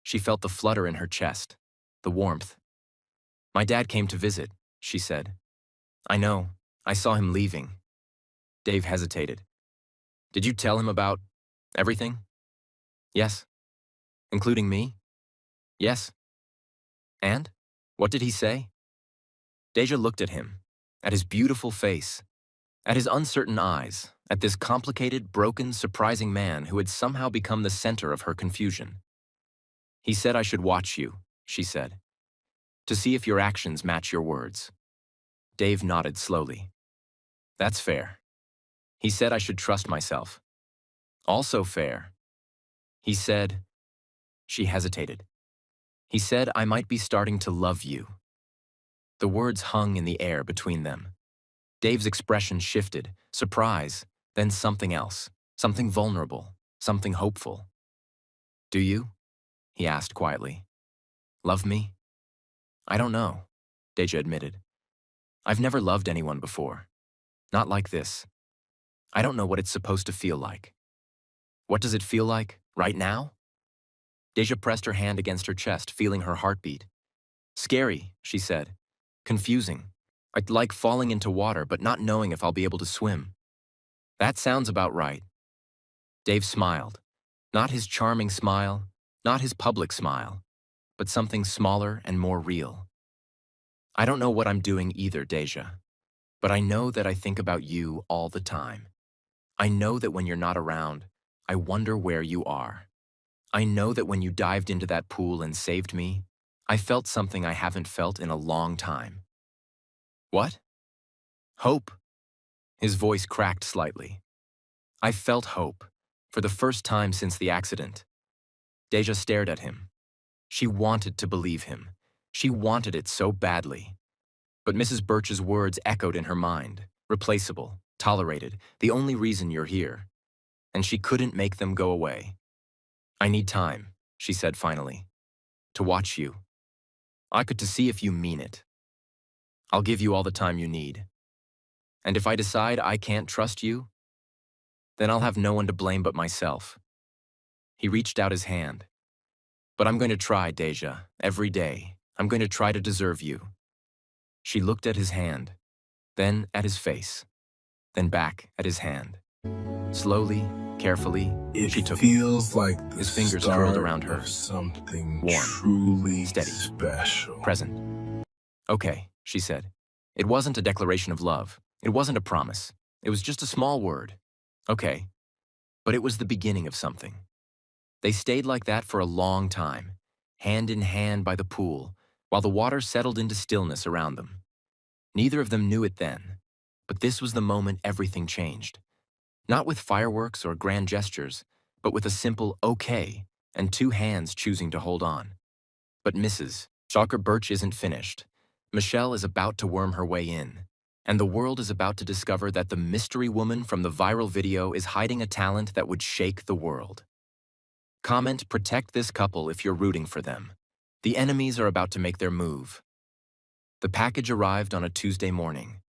She felt the flutter in her chest, the warmth. "My dad came to visit," she said. "I know. I saw him leaving." Dave hesitated. "Did you tell him about everything?" "Yes." "Including me?" "Yes." "And? What did he say?" Deja looked at him, at his beautiful face, at his uncertain eyes, at this complicated, broken, surprising man who had somehow become the center of her confusion. "He said I should watch you," she said, "to see if your actions match your words." Dave nodded slowly. "That's fair." "He said I should trust myself." "Also fair." "He said..." She hesitated. "He said I might be starting to love you." The words hung in the air between them. Dave's expression shifted, surprise, then something else, something vulnerable, something hopeful. "Do you?" he asked quietly. "Love me?" "I don't know," Deja admitted. "I've never loved anyone before. Not like this. I don't know what it's supposed to feel like." "What does it feel like, right now?" Deja pressed her hand against her chest, feeling her heartbeat. "Scary," she said. "Confusing. I'd like falling into water, but not knowing if I'll be able to swim." "That sounds about right." Dave smiled. Not his charming smile, not his public smile, but something smaller and more real. "I don't know what I'm doing either, Deja, but I know that I think about you all the time. I know that when you're not around, I wonder where you are. I know that when you dived into that pool and saved me, I felt something I haven't felt in a long time." "What?" "Hope." His voice cracked slightly. "I felt hope, for the first time since the accident." Deja stared at him. She wanted to believe him. She wanted it so badly. But Mrs. Birch's words echoed in her mind. Replaceable, tolerated, the only reason you're here. And she couldn't make them go away. "I need time," she said finally, "to watch you. I could to see if you mean it. I'll give you all the time you need. And if I decide I can't trust you, then I'll have no one to blame but myself." He reached out his hand. "But I'm going to try, Deja, every day. I'm going to try to deserve you." She looked at his hand, then at his face, then back at his hand. Slowly, carefully, she took it. Feels like the His fingers start curled around her. of something Warm, truly steady, special. present. "Okay," she said. "It wasn't a declaration of love. It wasn't a promise. It was just a small word. Okay. But it was the beginning of something." They stayed like that for a long time, hand in hand by the pool, while the water settled into stillness around them. Neither of them knew it then, but this was the moment everything changed. Not with fireworks or grand gestures, but with a simple okay and two hands choosing to hold on. But Mrs. Shocker Birch isn't finished. Michelle is about to worm her way in, and the world is about to discover that the mystery woman from the viral video is hiding a talent that would shake the world. Comment, protect this couple if you're rooting for them. The enemies are about to make their move. The package arrived on a Tuesday morning.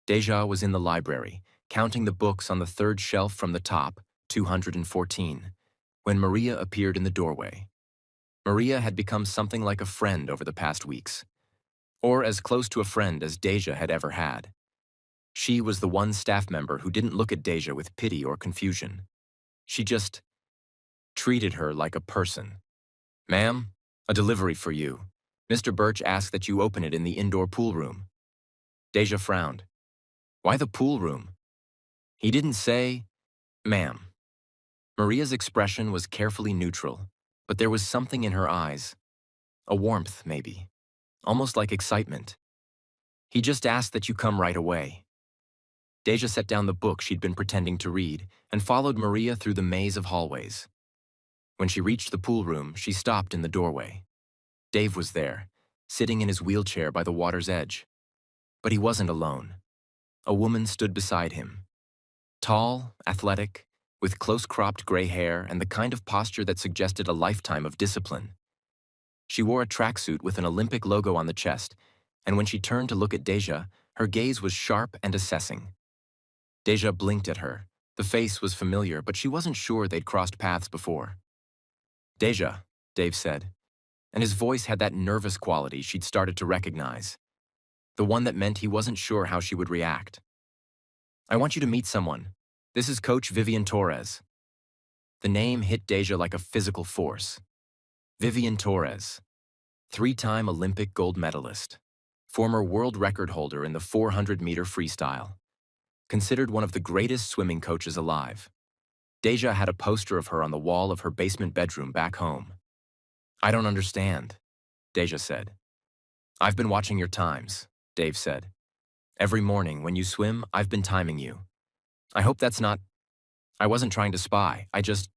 Deja was in the library, counting the books on the third shelf from the top, 214, when Maria appeared in the doorway. Maria had become something like a friend over the past weeks, or as close to a friend as Deja had ever had. She was the one staff member who didn't look at Deja with pity or confusion. She just treated her like a person. "Ma'am, a delivery for you. Mr. Birch asked that you open it in the indoor pool room." Deja frowned. "Why the pool room?" "He didn't say..." "Ma'am." Maria's expression was carefully neutral, but there was something in her eyes. A warmth, maybe. almost like excitement. He just asked that you come right away. Deja set down the book she'd been pretending to read and followed Maria through the maze of hallways. When she reached the pool room, she stopped in the doorway. Dave was there, sitting in his wheelchair by the water's edge. But he wasn't alone. A woman stood beside him. Tall, athletic, with close-cropped gray hair and the kind of posture that suggested a lifetime of discipline. She wore a tracksuit with an Olympic logo on the chest, and when she turned to look at Deja, her gaze was sharp and assessing. Deja blinked at her. The face was familiar, but she wasn't sure they'd crossed paths before. "Deja," Dave said, and his voice had that nervous quality she'd started to recognize, the one that meant he wasn't sure how she would react. "I want you to meet someone. This is Coach Vivian Torres." The name hit Deja like a physical force. Vivian Torres, three-time Olympic gold medalist, former world record holder in the 400-meter freestyle, considered one of the greatest swimming coaches alive. Deja had a poster of her on the wall of her basement bedroom back home. "I don't understand," Deja said. "I've been watching your times," Dave said. "Every morning when you swim, I've been timing you. I hope that's not... I wasn't trying to spy, I just..."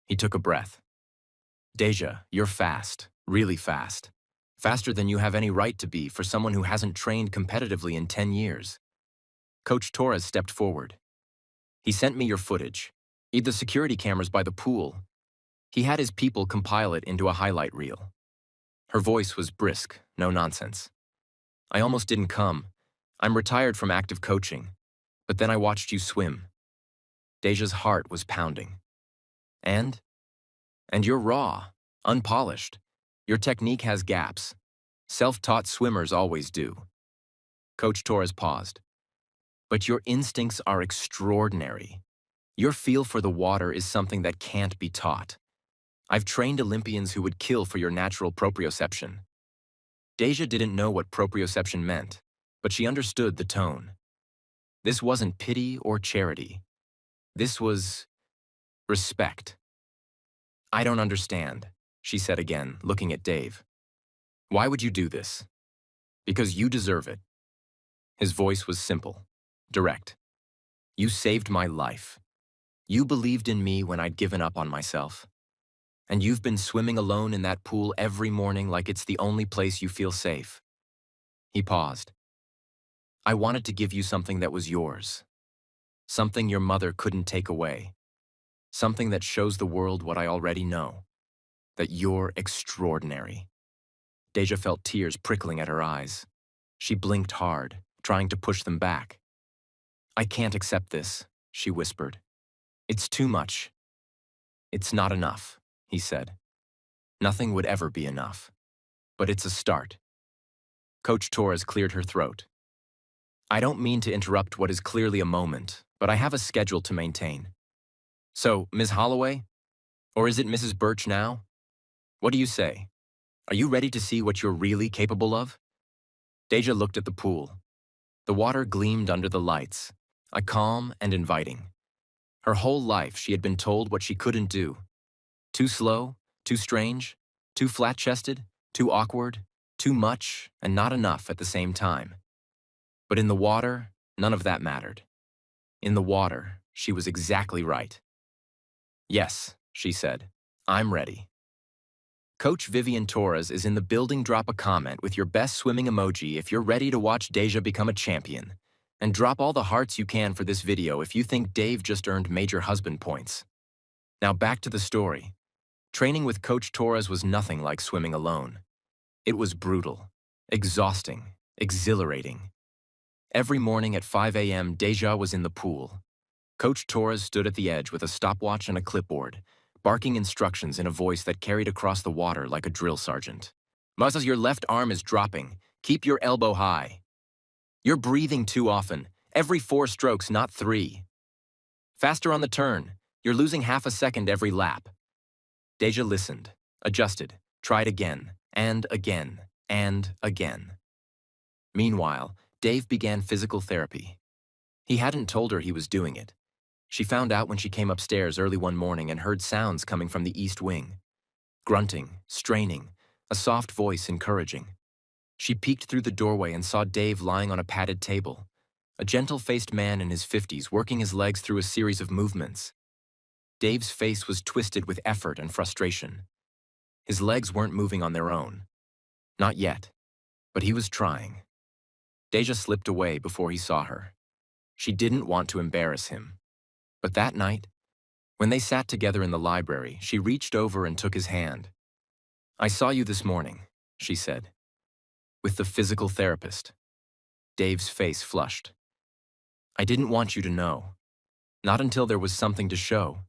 He took a breath. "Deja, you're fast, really fast. Faster than you have any right to be for someone who hasn't trained competitively in 10 years. Coach Torres stepped forward. "He sent me your footage. The security cameras by the pool. He had his people compile it into a highlight reel." Her voice was brisk, no nonsense. "I almost didn't come. I'm retired from active coaching. But then I watched you swim." Deja's heart was pounding. And you're raw, unpolished. Your technique has gaps. Self-taught swimmers always do." Coach Torres paused. "But your instincts are extraordinary. Your feel for the water is something that can't be taught. I've trained Olympians who would kill for your natural proprioception." Deja didn't know what proprioception meant, but she understood the tone. This wasn't pity or charity. This was respect. "I don't understand," she said again, looking at Dave. "Why would you do this?" "Because you deserve it." His voice was simple, direct. "You saved my life. You believed in me when I'd given up on myself. And you've been swimming alone in that pool every morning like it's the only place you feel safe." He paused. "I wanted to give you something that was yours. Something your mother couldn't take away. Something that shows the world what I already know. That you're extraordinary." Deja felt tears prickling at her eyes. She blinked hard, trying to push them back. "I can't accept this," she whispered. "It's too much." "It's not enough," he said. "Nothing would ever be enough. But it's a start." Coach Torres cleared her throat. "I don't mean to interrupt what is clearly a moment, but I have a schedule to maintain. So, Ms. Holloway? Or is it Mrs. Birch now? What do you say? Are you ready to see what you're really capable of?" Deja looked at the pool. The water gleamed under the lights, calm and inviting. Her whole life she had been told what she couldn't do. Too slow, too strange, too flat-chested, too awkward, too much, and not enough at the same time. But in the water, none of that mattered. In the water, she was exactly right. "Yes," she said, "I'm ready." Coach Vivian Torres is in the building. Drop a comment with your best swimming emoji if you're ready to watch Deja become a champion. And drop all the hearts you can for this video if you think Dave just earned major husband points. Now back to the story. Training with Coach Torres was nothing like swimming alone. It was brutal, exhausting, exhilarating. Every morning at 5 a.m., Deja was in the pool. Coach Torres stood at the edge with a stopwatch and a clipboard, barking instructions in a voice that carried across the water like a drill sergeant. "Muscles, your left arm is dropping. Keep your elbow high. You're breathing too often. Every 4 strokes, not 3. Faster on the turn. You're losing half a second every lap." Deja listened, adjusted, tried again, and again, and again. Meanwhile, Dave began physical therapy. He hadn't told her he was doing it. She found out when she came upstairs early one morning and heard sounds coming from the east wing. Grunting, straining, a soft voice encouraging. She peeked through the doorway and saw Dave lying on a padded table, a gentle-faced man in his 50s working his legs through a series of movements. Dave's face was twisted with effort and frustration. His legs weren't moving on their own. Not yet, but he was trying. Deja slipped away before he saw her. She didn't want to embarrass him. But that night, when they sat together in the library, she reached over and took his hand. "I saw you this morning," she said. "With the physical therapist." Dave's face flushed. "I didn't want you to know. Not until there was something to show."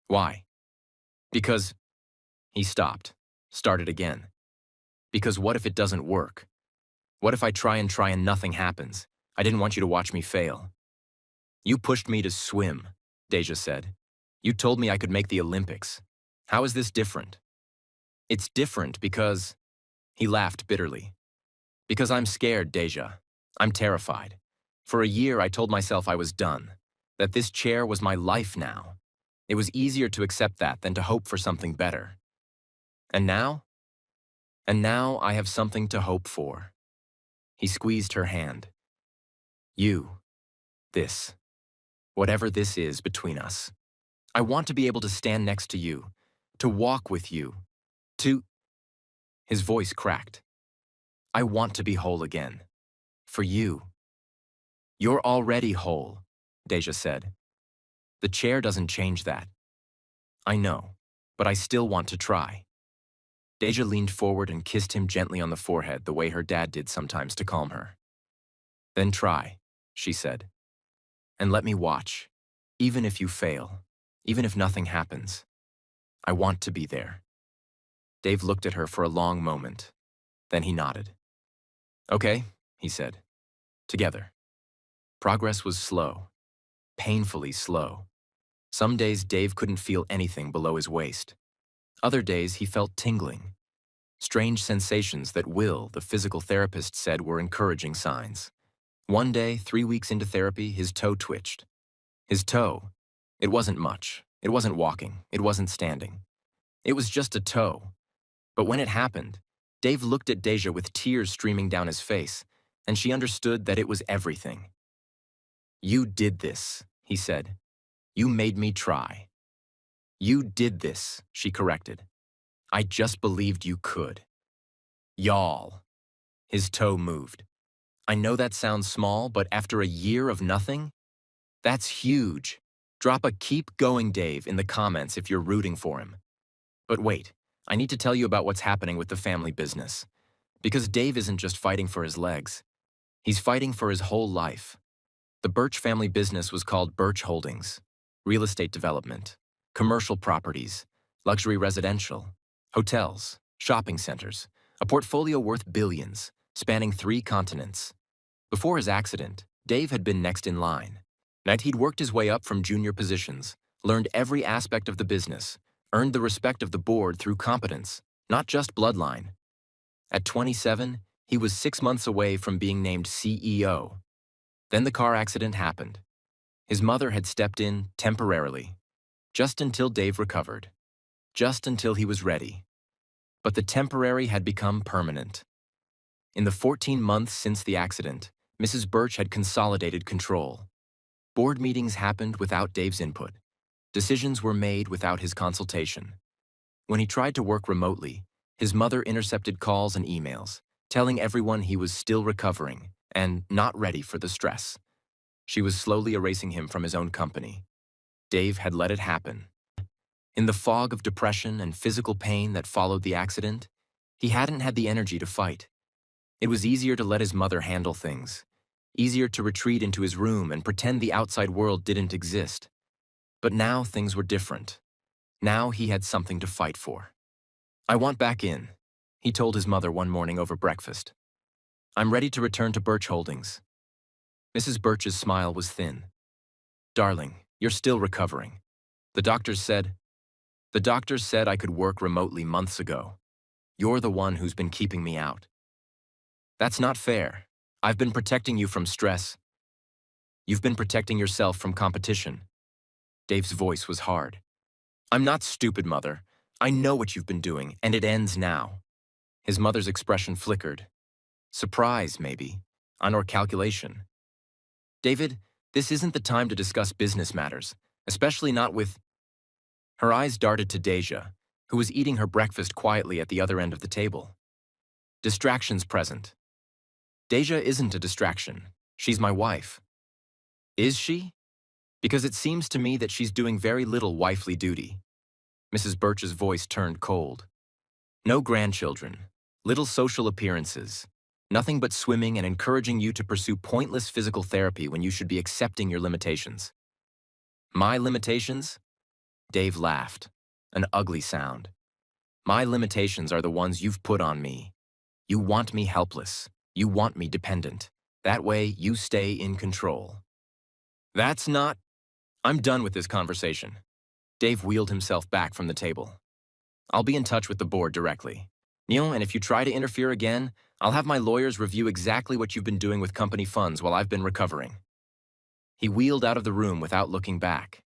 "Why?" "Because—" He stopped, started again. "Because what if it doesn't work? What if I try and nothing happens? I didn't want you to watch me fail." "You pushed me to swim," Deja said. "You told me I could make the Olympics. How is this different?" "It's different because—" He laughed bitterly. "Because I'm scared, Deja. I'm terrified. For a year I told myself I was done, that this chair was my life now. It was easier to accept that than to hope for something better. And now? And now I have something to hope for." He squeezed her hand. "You. This. Whatever this is between us. I want to be able to stand next to you, to walk with you, to—" His voice cracked. "I want to be whole again. For you." "You're already whole," Deja said. "The chair doesn't change that." "I know, but I still want to try." Deja leaned forward and kissed him gently on the forehead the way her dad did sometimes to calm her. "Then try," she said. "And let me watch, even if you fail, even if nothing happens. I want to be there." Dave looked at her for a long moment. Then he nodded. "Okay," he said. "Together." Progress was slow, painfully slow. Some days Dave couldn't feel anything below his waist. Other days he felt tingling. Strange sensations that Will, the physical therapist, said were encouraging signs. One day, 3 weeks into therapy, his toe twitched. His toe. It wasn't much. It wasn't walking. It wasn't standing. It was just a toe. But when it happened, Dave looked at Deja with tears streaming down his face, and she understood that it was everything. "You did this," he said. "You made me try." "You did this," she corrected. "I just believed you could." "Y'all." His toe moved. "I know that sounds small, but after a year of nothing? That's huge. Drop a 'keep going, Dave' in the comments if you're rooting for him. But wait, I need to tell you about what's happening with the family business. Because Dave isn't just fighting for his legs. He's fighting for his whole life. The Birch family business was called Birch Holdings. Real estate development, commercial properties, luxury residential, hotels, shopping centers, a portfolio worth billions, spanning 3 continents. Before his accident, Dave had been next in line. He'd worked his way up from junior positions, learned every aspect of the business, earned the respect of the board through competence, not just bloodline. At 27, he was 6 months away from being named CEO. Then the car accident happened. His mother had stepped in temporarily, just until Dave recovered, just until he was ready. But the temporary had become permanent. In the 14 months since the accident, Mrs. Birch had consolidated control. Board meetings happened without Dave's input. Decisions were made without his consultation. When he tried to work remotely, his mother intercepted calls and emails, telling everyone he was still recovering and not ready for the stress. She was slowly erasing him from his own company. Dave had let it happen. In the fog of depression and physical pain that followed the accident, he hadn't had the energy to fight. It was easier to let his mother handle things, easier to retreat into his room and pretend the outside world didn't exist. But now things were different. Now he had something to fight for. "I want back in," he told his mother one morning over breakfast. "I'm ready to return to Birch Holdings." Mrs. Birch's smile was thin. "Darling, you're still recovering. The doctors said I could work remotely months ago. You're the one who's been keeping me out." "That's not fair. I've been protecting you from stress. You've been protecting yourself from competition." Dave's voice was hard. "I'm not stupid, Mother. I know what you've been doing, and it ends now." His mother's expression flickered. Surprise, maybe. Or calculation. David, this isn't the time to discuss business matters, especially not with... Her eyes darted to Deja, who was eating her breakfast quietly at the other end of the table. Distractions present. Deja isn't a distraction. She's my wife. Is she? Because it seems to me that she's doing very little wifely duty. Mrs. Birch's voice turned cold. No grandchildren, little social appearances, nothing but swimming and encouraging you to pursue pointless physical therapy when you should be accepting your limitations. My limitations? Dave laughed, an ugly sound. My limitations are the ones you've put on me. You want me helpless. You want me dependent. That way, you stay in control. That's not... I'm done with this conversation. Dave wheeled himself back from the table. I'll be in touch with the board directly. Neil, and if you try to interfere again, I'll have my lawyers review exactly what you've been doing with company funds while I've been recovering. He wheeled out of the room without looking back.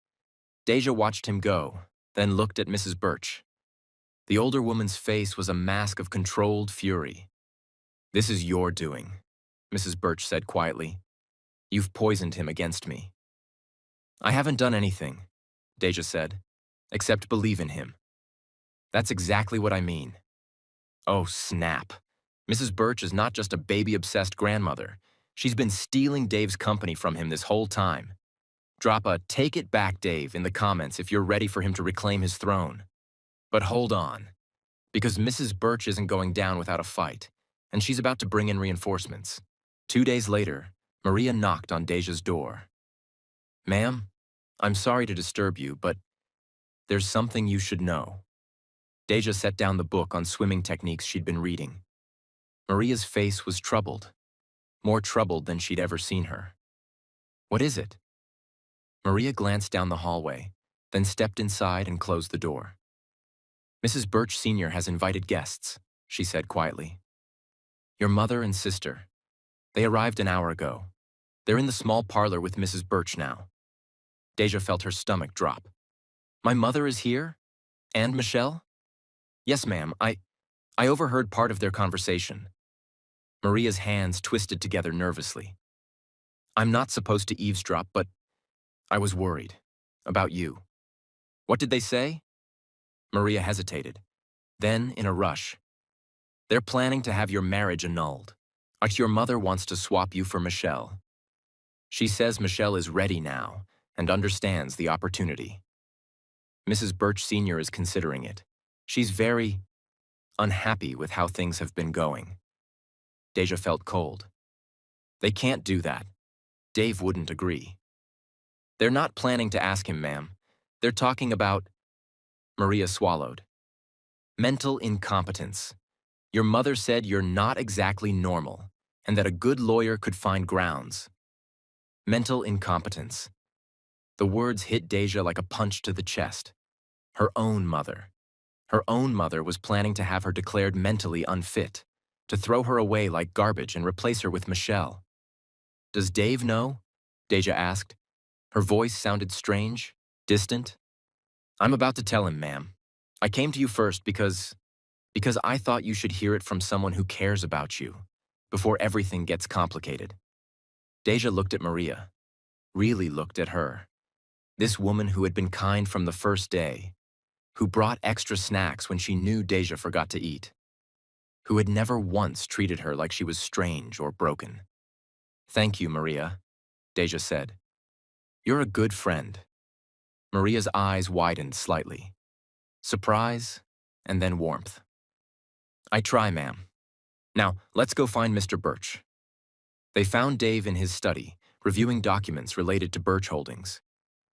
Deja watched him go, then looked at Mrs. Birch. The older woman's face was a mask of controlled fury. This is your doing, Mrs. Birch said quietly. You've poisoned him against me. I haven't done anything, Deja said, except believe in him. That's exactly what I mean. Oh, snap. Mrs. Birch is not just a baby-obsessed grandmother. She's been stealing Dave's company from him this whole time. Drop a "Take it back, Dave" in the comments if you're ready for him to reclaim his throne. But hold on, because Mrs. Birch isn't going down without a fight, and she's about to bring in reinforcements. 2 days later, Maria knocked on Deja's door. Ma'am, I'm sorry to disturb you, but there's something you should know. Deja set down the book on swimming techniques she'd been reading. Maria's face was troubled, more troubled than she'd ever seen her. What is it? Maria glanced down the hallway, then stepped inside and closed the door. Mrs. Birch Sr. has invited guests, she said quietly. Your mother and sister. They arrived an hour ago. They're in the small parlor with Mrs. Birch now. Deja felt her stomach drop. My mother is here? And Michelle? Yes, ma'am. I overheard part of their conversation. Maria's hands twisted together nervously. I'm not supposed to eavesdrop, but I was worried. About you. What did they say? Maria hesitated. Then, in a rush. They're planning to have your marriage annulled. Your mother wants to swap you for Michelle. She says Michelle is ready now and understands the opportunity. Mrs. Birch Sr. is considering it. She's very unhappy with how things have been going. Deja felt cold. They can't do that. Dave wouldn't agree. They're not planning to ask him, ma'am. They're talking about... Maria swallowed. Mental incompetence. Your mother said you're not exactly normal, and that a good lawyer could find grounds. Mental incompetence. The words hit Deja like a punch to the chest. Her own mother. Her own mother was planning to have her declared mentally unfit, to throw her away like garbage and replace her with Michelle. Does Dave know? Deja asked. Her voice sounded strange, distant. I'm about to tell him, ma'am. I came to you first because I thought you should hear it from someone who cares about you, before everything gets complicated. Deja looked at Maria, really looked at her. This woman who had been kind from the first day, who brought extra snacks when she knew Deja forgot to eat, who had never once treated her like she was strange or broken. Thank you, Maria, Deja said. You're a good friend. Maria's eyes widened slightly. Surprise, and then warmth. I try, ma'am. Now, let's go find Mr. Birch. They found Dave in his study, reviewing documents related to Birch Holdings.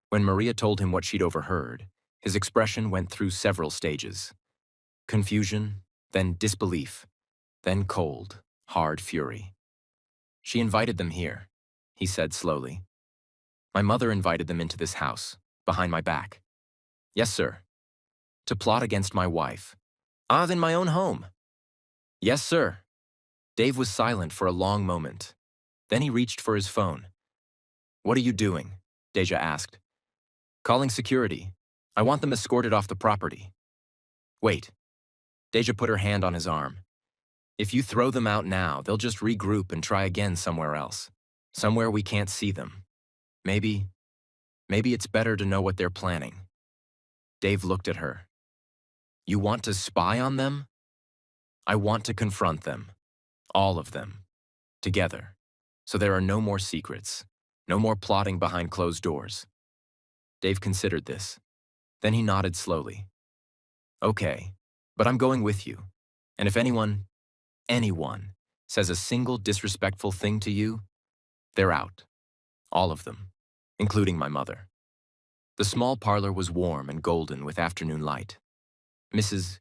When Maria told him what she'd overheard, his expression went through several stages. Confusion, then disbelief, then cold, hard fury. She invited them here, he said slowly. My mother invited them into this house, behind my back. Yes, sir. To plot against my wife. In my own home. Yes, sir. Dave was silent for a long moment. Then he reached for his phone. What are you doing? Deja asked. Calling security. I want them escorted off the property. Wait. Deja put her hand on his arm. If you throw them out now, they'll just regroup and try again somewhere else. Somewhere we can't see them. Maybe it's better to know what they're planning. Dave looked at her. You want to spy on them? I want to confront them. All of them. Together. So there are no more secrets. No more plotting behind closed doors. Dave considered this. Then he nodded slowly. Okay, but I'm going with you. And if anyone, says a single disrespectful thing to you, they're out. All of them. Including my mother. The small parlor was warm and golden with afternoon light. Mrs.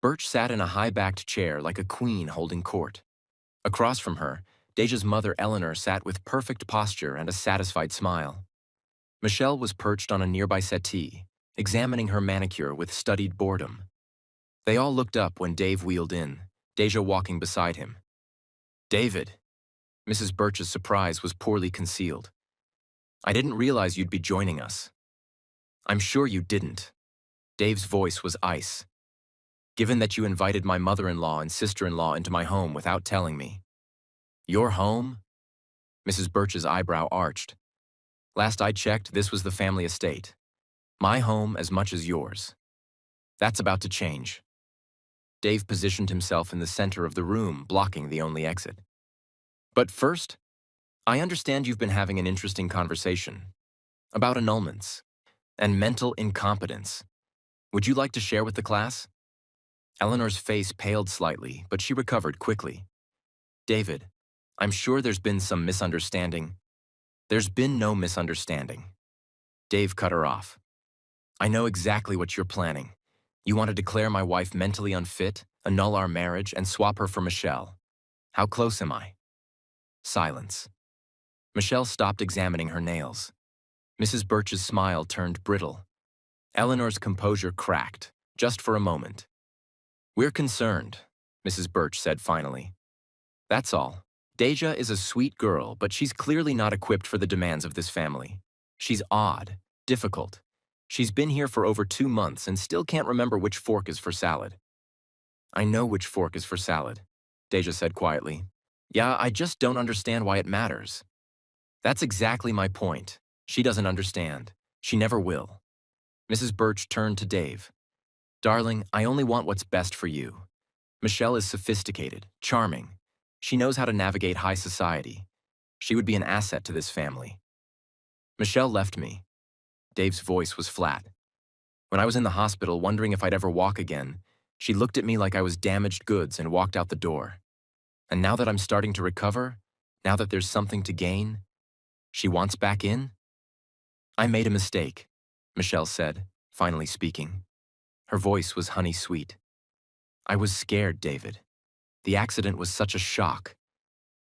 Birch sat in a high-backed chair like a queen holding court. Across from her, Deja's mother Eleanor sat with perfect posture and a satisfied smile. Michelle was perched on a nearby settee, examining her manicure with studied boredom. They all looked up when Dave wheeled in, Deja walking beside him. David. Mrs. Birch's surprise was poorly concealed. I didn't realize you'd be joining us. I'm sure you didn't. Dave's voice was ice. Given that you invited my mother-in-law and sister-in-law into my home without telling me. Your home? Mrs. Birch's eyebrow arched. Last I checked, this was the family estate. My home as much as yours. That's about to change. Dave positioned himself in the center of the room, blocking the only exit. But first, I understand you've been having an interesting conversation about annulments and mental incompetence. Would you like to share with the class? Eleanor's face paled slightly, but she recovered quickly. David, I'm sure there's been some misunderstanding. There's been no misunderstanding. Dave cut her off. I know exactly what you're planning. You want to declare my wife mentally unfit, annul our marriage, and swap her for Michelle. How close am I? Silence. Michelle stopped examining her nails. Mrs. Birch's smile turned brittle. Eleanor's composure cracked, just for a moment. We're concerned, Mrs. Birch said finally. That's all. Deja is a sweet girl, but she's clearly not equipped for the demands of this family. She's odd, difficult. She's been here for over 2 months and still can't remember which fork is for salad. I know which fork is for salad, Deja said quietly. Yeah, I just don't understand why it matters. That's exactly my point. She doesn't understand. She never will. Mrs. Birch turned to Dave. Darling, I only want what's best for you. Michelle is sophisticated, charming. She knows how to navigate high society. She would be an asset to this family. Michelle left me. Dave's voice was flat. When I was in the hospital wondering if I'd ever walk again, she looked at me like I was damaged goods and walked out the door. And now that I'm starting to recover, now that there's something to gain, she wants back in? I made a mistake, Michelle said, finally speaking. Her voice was honey-sweet. I was scared, David. The accident was such a shock.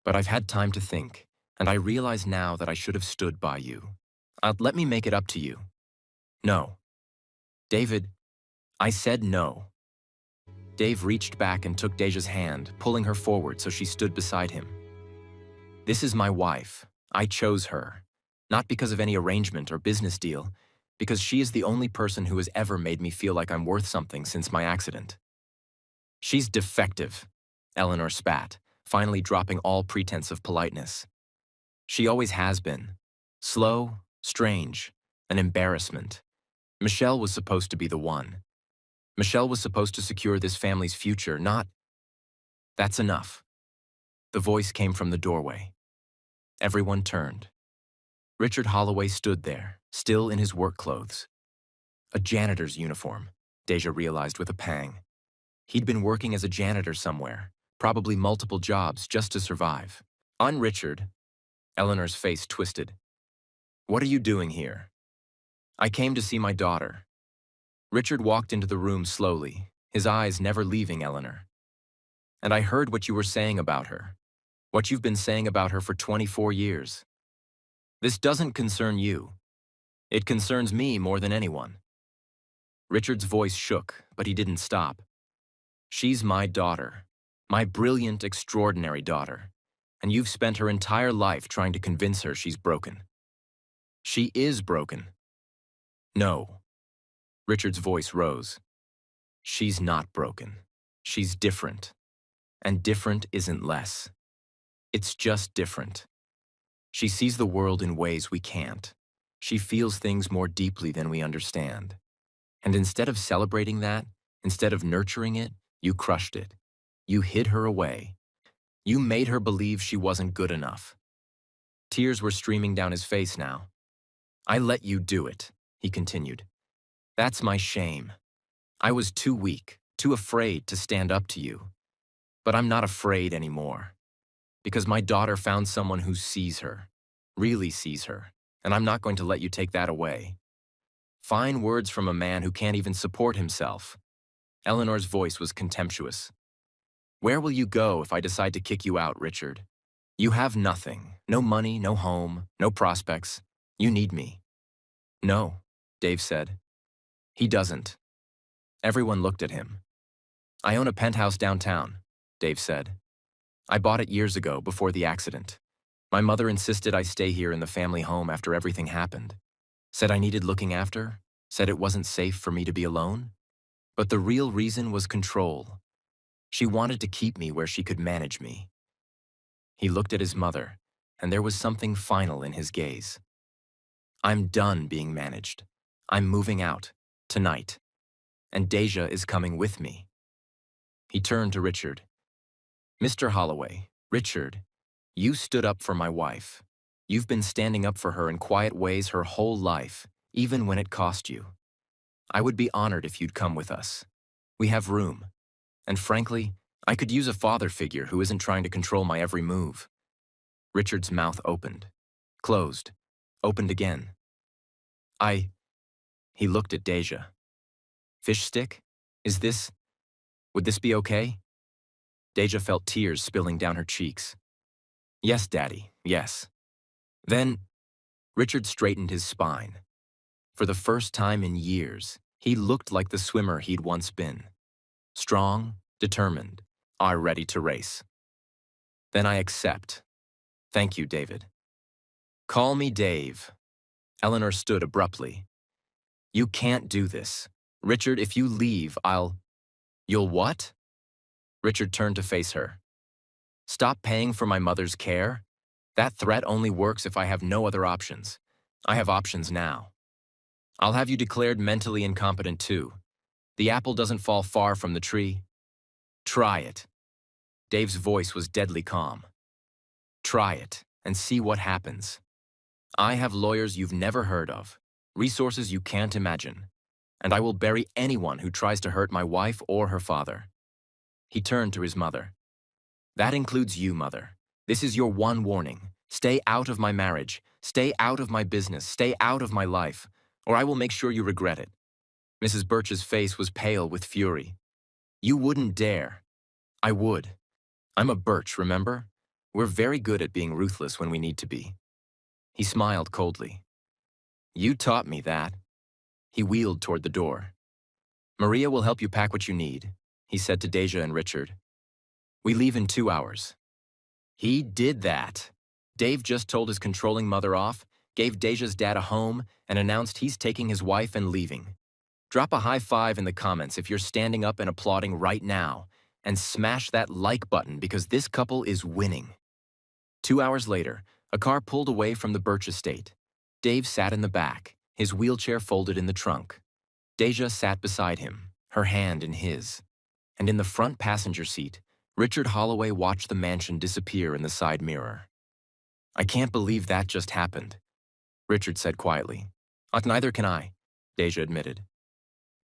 But I've had time to think, and I realize now that I should have stood by you. Let me make it up to you. No. David, I said no. Dave reached back and took Deja's hand, pulling her forward so she stood beside him. This is my wife. I chose her. Not because of any arrangement or business deal, because she is the only person who has ever made me feel like I'm worth something since my accident. She's defective, Eleanor spat, finally dropping all pretense of politeness. She always has been. Slow, strange, an embarrassment. Michelle was supposed to be the one. Michelle was supposed to secure this family's future, not... That's enough. The voice came from the doorway. Everyone turned. Richard Holloway stood there, still in his work clothes. A janitor's uniform, Deja realized with a pang. He'd been working as a janitor somewhere, probably multiple jobs just to survive. I'm Richard. Eleanor's face twisted. What are you doing here? I came to see my daughter. Richard walked into the room slowly, his eyes never leaving Eleanor. And I heard what you were saying about her. What you've been saying about her for 24 years. This doesn't concern you. It concerns me more than anyone. Richard's voice shook, but he didn't stop. She's my daughter. My brilliant, extraordinary daughter. And you've spent her entire life trying to convince her she's broken. She is broken. No. Richard's voice rose. She's not broken. She's different. And different isn't less. It's just different. She sees the world in ways we can't. She feels things more deeply than we understand. And instead of celebrating that, instead of nurturing it, you crushed it. You hid her away. You made her believe she wasn't good enough. Tears were streaming down his face now. I let you do it, he continued. That's my shame. I was too weak, too afraid to stand up to you. But I'm not afraid anymore. Because my daughter found someone who sees her, really sees her, and I'm not going to let you take that away. Fine words from a man who can't even support himself. Eleanor's voice was contemptuous. Where will you go if I decide to kick you out, Richard? You have nothing. No money, no home, no prospects. You need me. No, Dave said. He doesn't. Everyone looked at him. I own a penthouse downtown, Dave said. I bought it years ago, before the accident. My mother insisted I stay here in the family home after everything happened. Said I needed looking after, said it wasn't safe for me to be alone. But the real reason was control. She wanted to keep me where she could manage me. He looked at his mother, and there was something final in his gaze. I'm done being managed. I'm moving out, tonight. And Deja is coming with me. He turned to Richard. Mr. Holloway, Richard, you stood up for my wife. You've been standing up for her in quiet ways her whole life, even when it cost you. I would be honored if you'd come with us. We have room. And frankly, I could use a father figure who isn't trying to control my every move. Richard's mouth opened, closed, opened again. He looked at Deja. Fish stick? Would this be okay? Deja felt tears spilling down her cheeks. Yes, Daddy, yes. Then, Richard straightened his spine. For the first time in years, he looked like the swimmer he'd once been. Strong, determined, ready to race. Then I accept. Thank you, David. Call me Dave. Eleanor stood abruptly. You can't do this. Richard, if you leave, You'll what? Richard turned to face her. Stop paying for my mother's care? That threat only works if I have no other options. I have options now. I'll have you declared mentally incompetent too. The apple doesn't fall far from the tree. Try it. Dave's voice was deadly calm. Try it and see what happens. I have lawyers you've never heard of, resources you can't imagine, and I will bury anyone who tries to hurt my wife or her father. He turned to his mother. That includes you, Mother. This is your one warning. Stay out of my marriage. Stay out of my business. Stay out of my life, or I will make sure you regret it. Mrs. Birch's face was pale with fury. You wouldn't dare. I would. I'm a Birch, remember? We're very good at being ruthless when we need to be. He smiled coldly. You taught me that. He wheeled toward the door. Maria will help you pack what you need, he said to Deja and Richard. We leave in 2 hours. He did that. Dave just told his controlling mother off, gave Deja's dad a home, and announced he's taking his wife and leaving. Drop a high five in the comments if you're standing up and applauding right now, and smash that like button because this couple is winning. 2 hours later, a car pulled away from the Birch estate. Dave sat in the back, his wheelchair folded in the trunk. Deja sat beside him, her hand in his. And in the front passenger seat, Richard Holloway watched the mansion disappear in the side mirror. I can't believe that just happened, Richard said quietly. Neither can I, Deja admitted.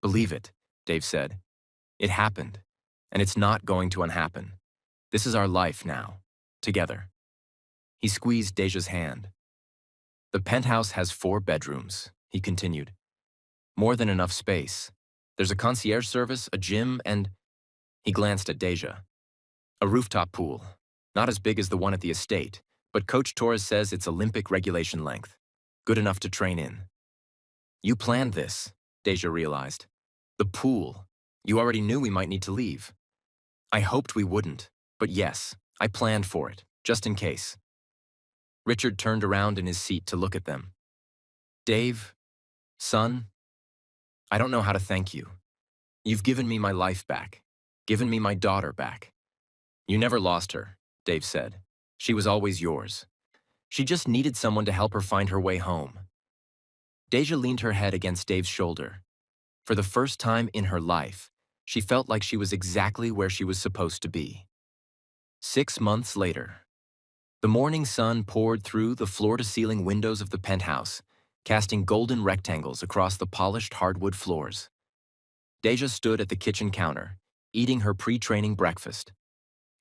Believe it, Dave said. It happened, and it's not going to unhappen. This is our life now, together. He squeezed Deja's hand. The penthouse has 4 bedrooms, he continued. More than enough space. There's a concierge service, a gym, and... He glanced at Deja. A rooftop pool. Not as big as the one at the estate, but Coach Torres says it's Olympic regulation length. Good enough to train in. You planned this, Deja realized. The pool. You already knew we might need to leave. I hoped we wouldn't, but yes, I planned for it, just in case. Richard turned around in his seat to look at them. Dave, son, I don't know how to thank you. You've given me my life back, given me my daughter back. You never lost her, Dave said. She was always yours. She just needed someone to help her find her way home. Deja leaned her head against Dave's shoulder. For the first time in her life, she felt like she was exactly where she was supposed to be. 6 months later, the morning sun poured through the floor-to-ceiling windows of the penthouse, casting golden rectangles across the polished hardwood floors. Deja stood at the kitchen counter, eating her pre-training breakfast.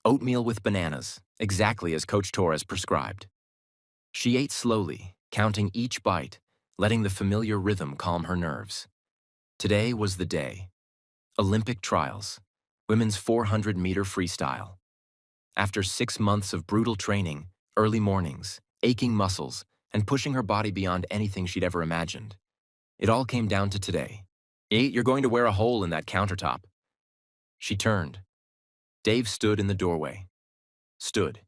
Oatmeal with bananas, exactly as Coach Torres prescribed. She ate slowly, counting each bite, letting the familiar rhythm calm her nerves. Today was the day. Olympic trials, women's 400-meter freestyle. After 6 months of brutal training, early mornings, aching muscles, and pushing her body beyond anything she'd ever imagined, it all came down to today. You're going to wear a hole in that countertop." She turned. Dave stood in the doorway. Stood.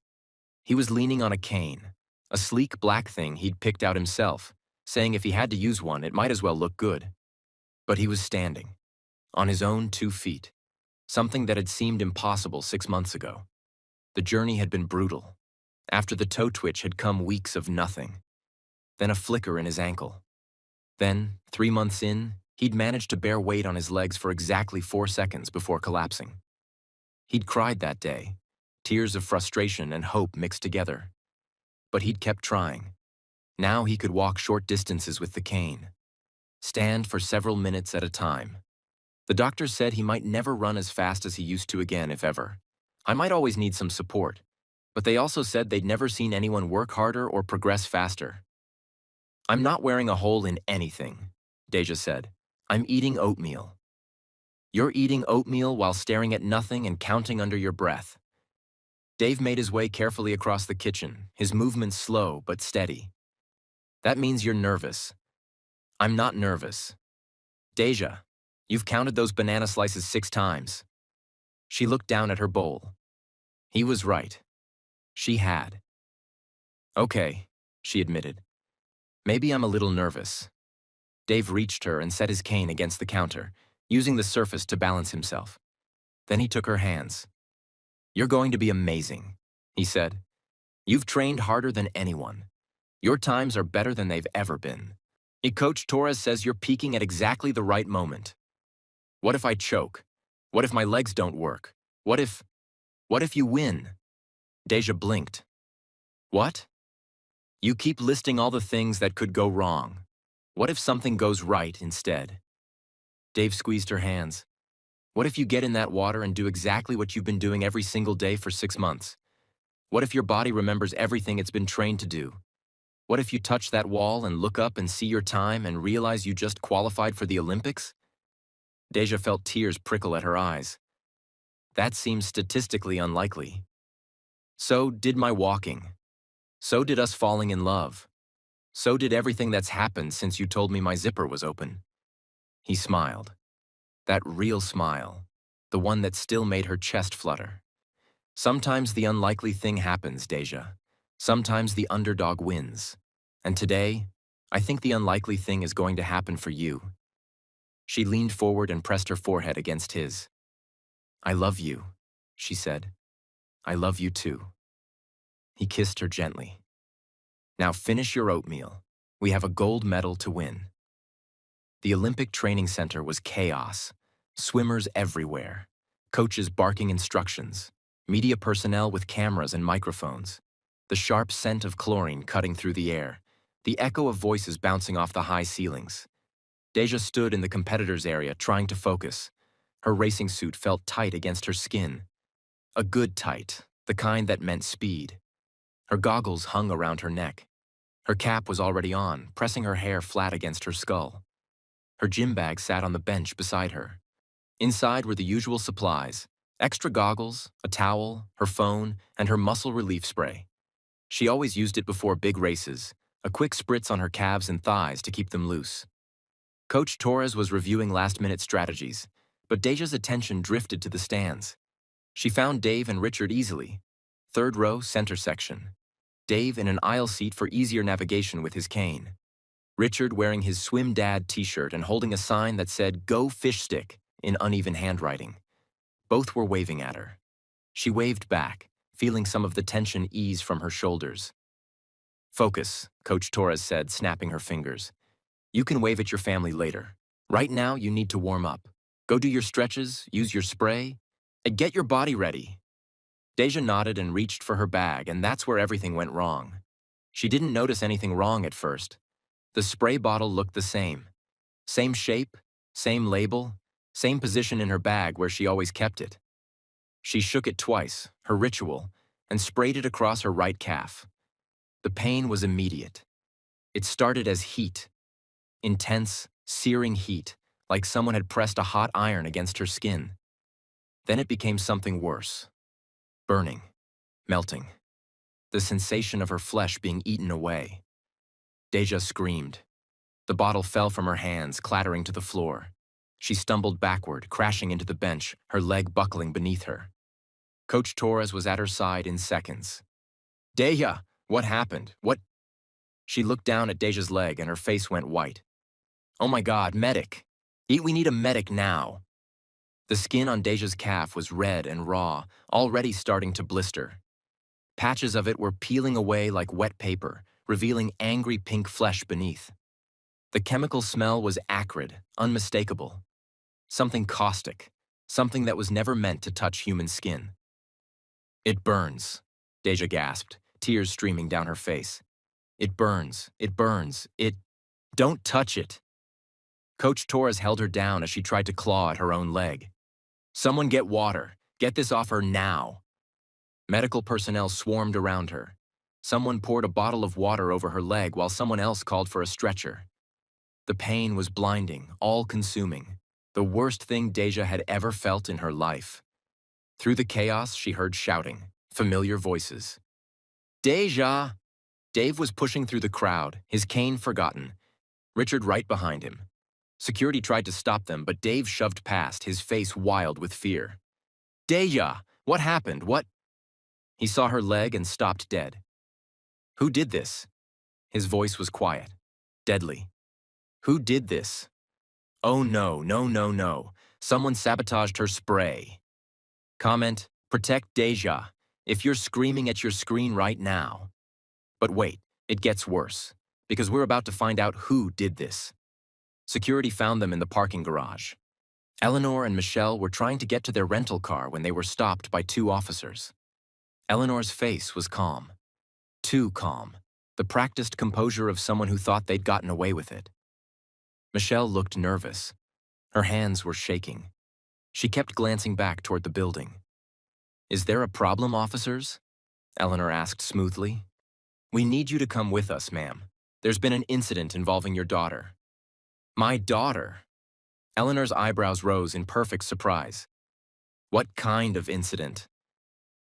He was leaning on a cane, a sleek black thing he'd picked out himself, saying if he had to use one, it might as well look good. But he was standing, on his own 2 feet, something that had seemed impossible 6 months ago. The journey had been brutal. After the toe twitch had come weeks of nothing. Then a flicker in his ankle. Then, 3 months in, he'd managed to bear weight on his legs for exactly 4 seconds before collapsing. He'd cried that day, tears of frustration and hope mixed together. But he'd kept trying. Now he could walk short distances with the cane. Stand for several minutes at a time. The doctors said he might never run as fast as he used to again, if ever. I might always need some support, but they also said they'd never seen anyone work harder or progress faster. "I'm not wearing a hole in anything," Deja said. "I'm eating oatmeal." "You're eating oatmeal while staring at nothing and counting under your breath." Dave made his way carefully across the kitchen, his movements slow but steady. "That means you're nervous." "I'm not nervous." "Deja, you've counted those banana slices 6 times." She looked down at her bowl. He was right. She had. "Okay," she admitted. "Maybe I'm a little nervous." Dave reached her and set his cane against the counter, using the surface to balance himself. Then he took her hands. "You're going to be amazing," he said. "You've trained harder than anyone. Your times are better than they've ever been. Coach Torres says you're peaking at exactly the right moment. What if I choke? What if my legs don't work? What if you win?" Deja blinked. "What?" "You keep listing all the things that could go wrong. What if something goes right instead?" Dave squeezed her hands. "What if you get in that water and do exactly what you've been doing every single day for 6 months? What if your body remembers everything it's been trained to do? What if you touch that wall and look up and see your time and realize you just qualified for the Olympics?" Deja felt tears prickle at her eyes. "That seems statistically unlikely. So did my walking. So did us falling in love. So did everything that's happened since you told me my zipper was open." He smiled. That real smile, the one that still made her chest flutter. "Sometimes the unlikely thing happens, Deja. Sometimes the underdog wins. And today, I think the unlikely thing is going to happen for you." She leaned forward and pressed her forehead against his. "I love you," she said. "I love you too." He kissed her gently. "Now finish your oatmeal. We have a gold medal to win." The Olympic Training Center was chaos. Swimmers everywhere. Coaches barking instructions. Media personnel with cameras and microphones. The sharp scent of chlorine cutting through the air. The echo of voices bouncing off the high ceilings. Deja stood in the competitors' area trying to focus. Her racing suit felt tight against her skin. A good tight, the kind that meant speed. Her goggles hung around her neck. Her cap was already on, pressing her hair flat against her skull. Her gym bag sat on the bench beside her. Inside were the usual supplies: extra goggles, a towel, her phone, and her muscle relief spray. She always used it before big races, a quick spritz on her calves and thighs to keep them loose. Coach Torres was reviewing last-minute strategies, but Deja's attention drifted to the stands. She found Dave and Richard easily. 3rd row, center section. Dave in an aisle seat for easier navigation with his cane. Richard wearing his Swim Dad t-shirt and holding a sign that said, "Go Fish Stick," in uneven handwriting. Both were waving at her. She waved back, feeling some of the tension ease from her shoulders. "Focus," Coach Torres said, snapping her fingers. "You can wave at your family later. Right now, you need to warm up. Go do your stretches, use your spray, and get your body ready." Deja nodded and reached for her bag, and that's where everything went wrong. She didn't notice anything wrong at first. The spray bottle looked the same. Same shape, same label, same position in her bag where she always kept it. She shook it twice, her ritual, and sprayed it across her right calf. The pain was immediate. It started as heat. Intense, searing heat, like someone had pressed a hot iron against her skin. Then it became something worse. Burning, melting. The sensation of her flesh being eaten away. Deja screamed. The bottle fell from her hands, clattering to the floor. She stumbled backward, crashing into the bench, her leg buckling beneath her. Coach Torres was at her side in seconds. "Deja, what happened? What?" She looked down at Deja's leg and her face went white. "Oh my God, medic! We need a medic now!" The skin on Deja's calf was red and raw, already starting to blister. Patches of it were peeling away like wet paper, revealing angry pink flesh beneath. The chemical smell was acrid, unmistakable. Something caustic, something that was never meant to touch human skin. "It burns," Deja gasped, tears streaming down her face. "It burns, it burns, it... Don't touch it!" Coach Torres held her down as she tried to claw at her own leg. "Someone get water. Get this off her now." Medical personnel swarmed around her. Someone poured a bottle of water over her leg while someone else called for a stretcher. The pain was blinding, all-consuming, the worst thing Deja had ever felt in her life. Through the chaos, she heard shouting, familiar voices. "Deja!" Dave was pushing through the crowd, his cane forgotten. Richard right behind him. Security tried to stop them, but Dave shoved past, his face wild with fear. "Deja! What happened? What?" He saw her leg and stopped dead. "Who did this?" His voice was quiet, deadly. "Who did this?" "Oh no, no, no, no. Someone sabotaged her spray." Comment, "Protect Deja. If you're screaming at your screen right now." But wait, it gets worse, because we're about to find out who did this. Security found them in the parking garage. Eleanor and Michelle were trying to get to their rental car when they were stopped by two officers. Eleanor's face was calm. Too calm. The practiced composure of someone who thought they'd gotten away with it. Michelle looked nervous. Her hands were shaking. She kept glancing back toward the building. "Is there a problem, officers?" Eleanor asked smoothly. "We need you to come with us, ma'am. There's been an incident involving your daughter." "My daughter?" Eleanor's eyebrows rose in perfect surprise. "What kind of incident?"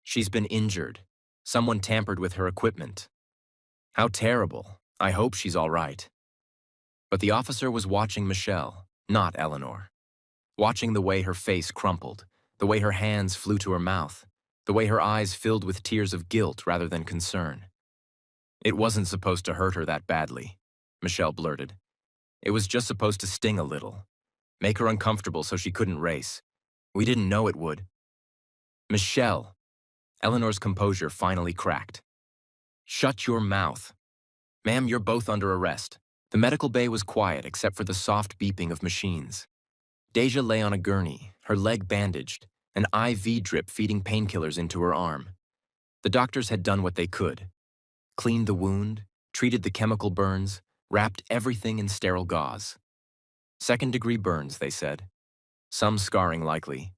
"She's been injured. Someone tampered with her equipment." "How terrible. I hope she's all right." But the officer was watching Michelle, not Eleanor. Watching the way her face crumpled, the way her hands flew to her mouth, the way her eyes filled with tears of guilt rather than concern. "It wasn't supposed to hurt her that badly," Michelle blurted. "It was just supposed to sting a little. Make her uncomfortable so she couldn't race. We didn't know it would." "Michelle!" Eleanor's composure finally cracked. "Shut your mouth. Ma'am, you're both under arrest." The medical bay was quiet except for the soft beeping of machines. Deja lay on a gurney, her leg bandaged, an IV drip feeding painkillers into her arm. The doctors had done what they could. Cleaned the wound, treated the chemical burns, wrapped everything in sterile gauze. Second-degree burns, they said. Some scarring likely.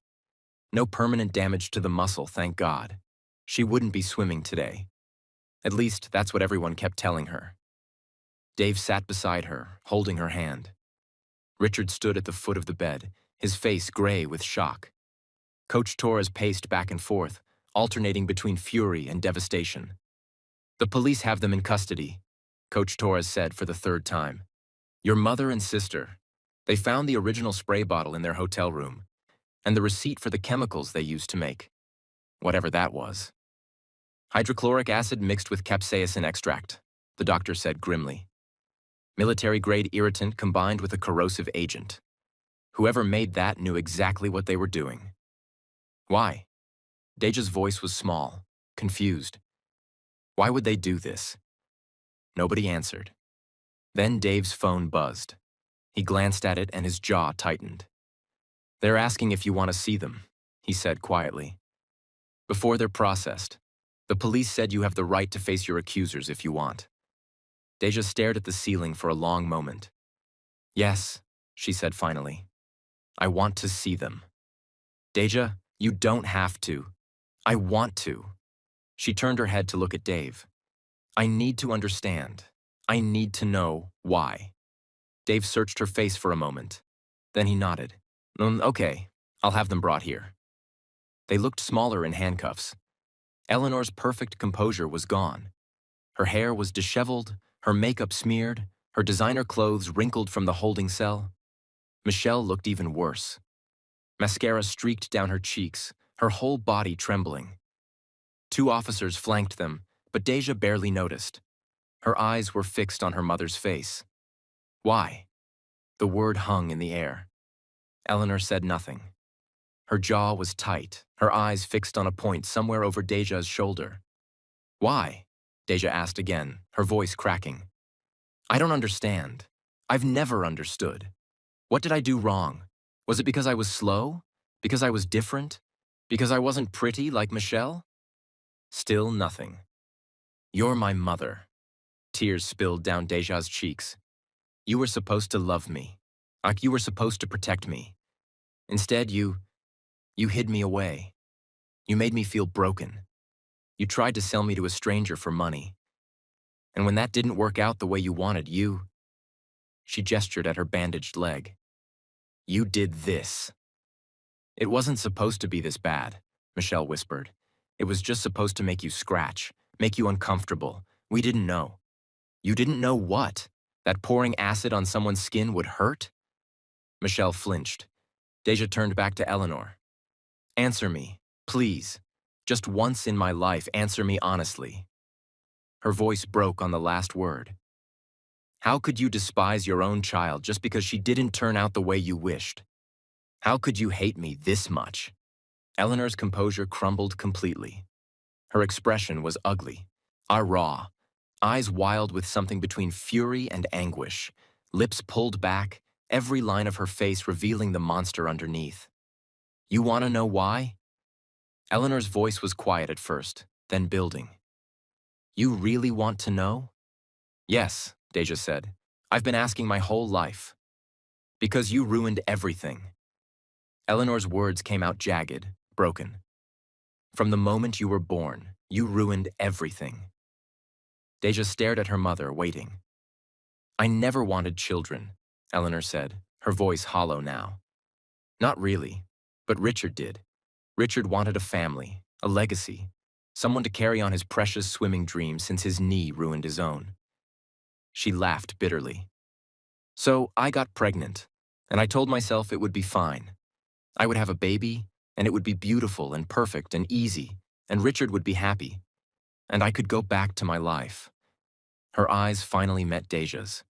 No permanent damage to the muscle, thank God. She wouldn't be swimming today. At least, that's what everyone kept telling her. Dave sat beside her, holding her hand. Richard stood at the foot of the bed, his face gray with shock. Coach Torres paced back and forth, alternating between fury and devastation. "The police have them in custody," Coach Torres said for the third time. "Your mother and sister. They found the original spray bottle in their hotel room, and the receipt for the chemicals they used to make. Whatever that was. Hydrochloric acid mixed with capsaicin extract," the doctor said grimly. "Military-grade irritant combined with a corrosive agent. Whoever made that knew exactly what they were doing." "Why?" Deja's voice was small, confused. Why would they do this? Nobody answered. Then Dave's phone buzzed. He glanced at it and his jaw tightened. "They're asking if you want to see them," he said quietly. "Before they're processed. The police said you have the right to face your accusers if you want." Deja stared at the ceiling for a long moment. "Yes," she said finally. "I want to see them." "Deja, you don't have to. I want to." She turned her head to look at Dave. "I need to understand. I need to know why." Dave searched her face for a moment. Then he nodded. Okay, I'll have them brought here." They looked smaller in handcuffs. Eleanor's perfect composure was gone. Her hair was disheveled, her makeup smeared, her designer clothes wrinkled from the holding cell. Michelle looked even worse. Mascara streaked down her cheeks, her whole body trembling. 2 officers flanked them, but Deja barely noticed. Her eyes were fixed on her mother's face. "Why?" The word hung in the air. Eleanor said nothing. Her jaw was tight, her eyes fixed on a point somewhere over Deja's shoulder. "Why?" Deja asked again, her voice cracking. "I don't understand. I've never understood. What did I do wrong? Was it because I was slow? Because I was different? Because I wasn't pretty like Michelle?" Still nothing. "You're my mother." Tears spilled down Deja's cheeks. "You were supposed to love me. Like you were supposed to protect me. Instead, you hid me away. You made me feel broken. You tried to sell me to a stranger for money. And when that didn't work out the way you wanted, She gestured at her bandaged leg. "You did this." "It wasn't supposed to be this bad," Michelle whispered. "It was just supposed to make you scratch, make you uncomfortable. We didn't know." "You didn't know what? That pouring acid on someone's skin would hurt?" Michelle flinched. Deja turned back to Eleanor. "Answer me, please. Just once in my life, answer me honestly." Her voice broke on the last word. "How could you despise your own child just because she didn't turn out the way you wished? How could you hate me this much?" Eleanor's composure crumbled completely. Her expression was ugly, raw, eyes wild with something between fury and anguish, lips pulled back, every line of her face revealing the monster underneath. "You want to know why?" Eleanor's voice was quiet at first, then building. "You really want to know?" "Yes," Deja said. "I've been asking my whole life." "Because you ruined everything." Eleanor's words came out jagged, broken. "From the moment you were born, you ruined everything." Deja stared at her mother, waiting. "I never wanted children," Eleanor said, her voice hollow now. "Not really, but Richard did. Richard wanted a family, a legacy, someone to carry on his precious swimming dream since his knee ruined his own." She laughed bitterly. "So I got pregnant, and I told myself it would be fine. I would have a baby, and it would be beautiful and perfect and easy, and Richard would be happy. And I could go back to my life." Her eyes finally met Deja's.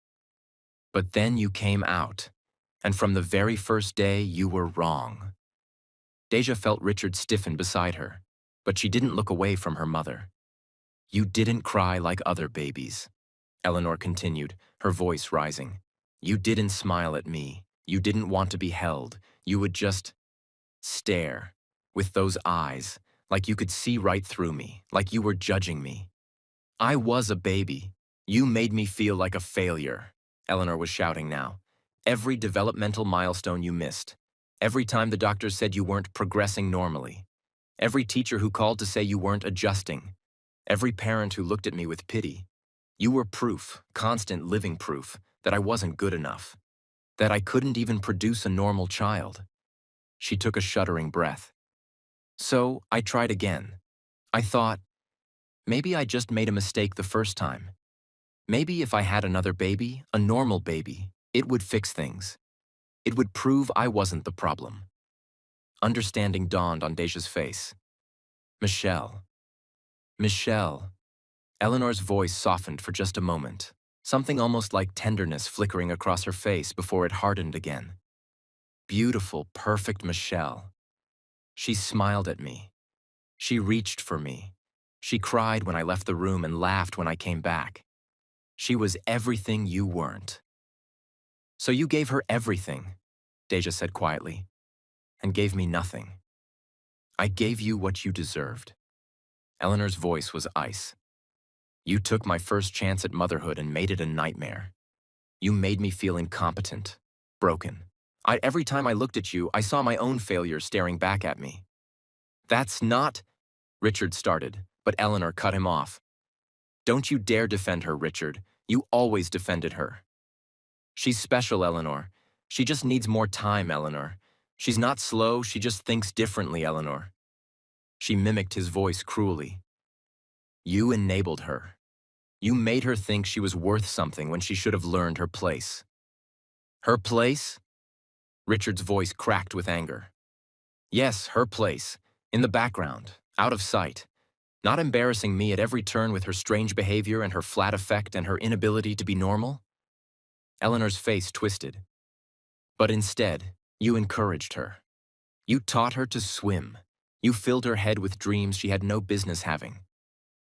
"But then you came out, and from the very first day you were wrong." Deja felt Richard stiffen beside her, but she didn't look away from her mother. "You didn't cry like other babies," Eleanor continued, her voice rising. "You didn't smile at me. You didn't want to be held. You would just stare, with those eyes, like you could see right through me, like you were judging me. I was a baby. You made me feel like a failure," Eleanor was shouting now. "Every developmental milestone you missed. Every time the doctors said you weren't progressing normally. Every teacher who called to say you weren't adjusting. Every parent who looked at me with pity. You were proof, constant living proof, that I wasn't good enough. That I couldn't even produce a normal child." She took a shuddering breath. "So I tried again. I thought, maybe I just made a mistake the first time. Maybe if I had another baby, a normal baby, it would fix things. It would prove I wasn't the problem." Understanding dawned on Deja's face. "Michelle. Michelle." Eleanor's voice softened for just a moment, something almost like tenderness flickering across her face before it hardened again. "Beautiful, perfect Michelle." She smiled at me. She reached for me. She cried when I left the room and laughed when I came back. She was everything you weren't. So you gave her everything, Deja said quietly, and gave me nothing. I gave you what you deserved. Eleanor's voice was ice. You took my first chance at motherhood and made it a nightmare. You made me feel incompetent, broken. Every time I looked at you, I saw my own failure staring back at me. That's not, Richard started, but Eleanor cut him off. Don't you dare defend her, Richard. You always defended her. She's special, Eleanor. She just needs more time, Eleanor. She's not slow, she just thinks differently, Eleanor. She mimicked his voice cruelly. You enabled her. You made her think she was worth something when she should have learned her place. Her place? Richard's voice cracked with anger. Yes, her place. In the background, out of sight. Not embarrassing me at every turn with her strange behavior and her flat effect and her inability to be normal. Eleanor's face twisted. But instead, you encouraged her. You taught her to swim. You filled her head with dreams she had no business having.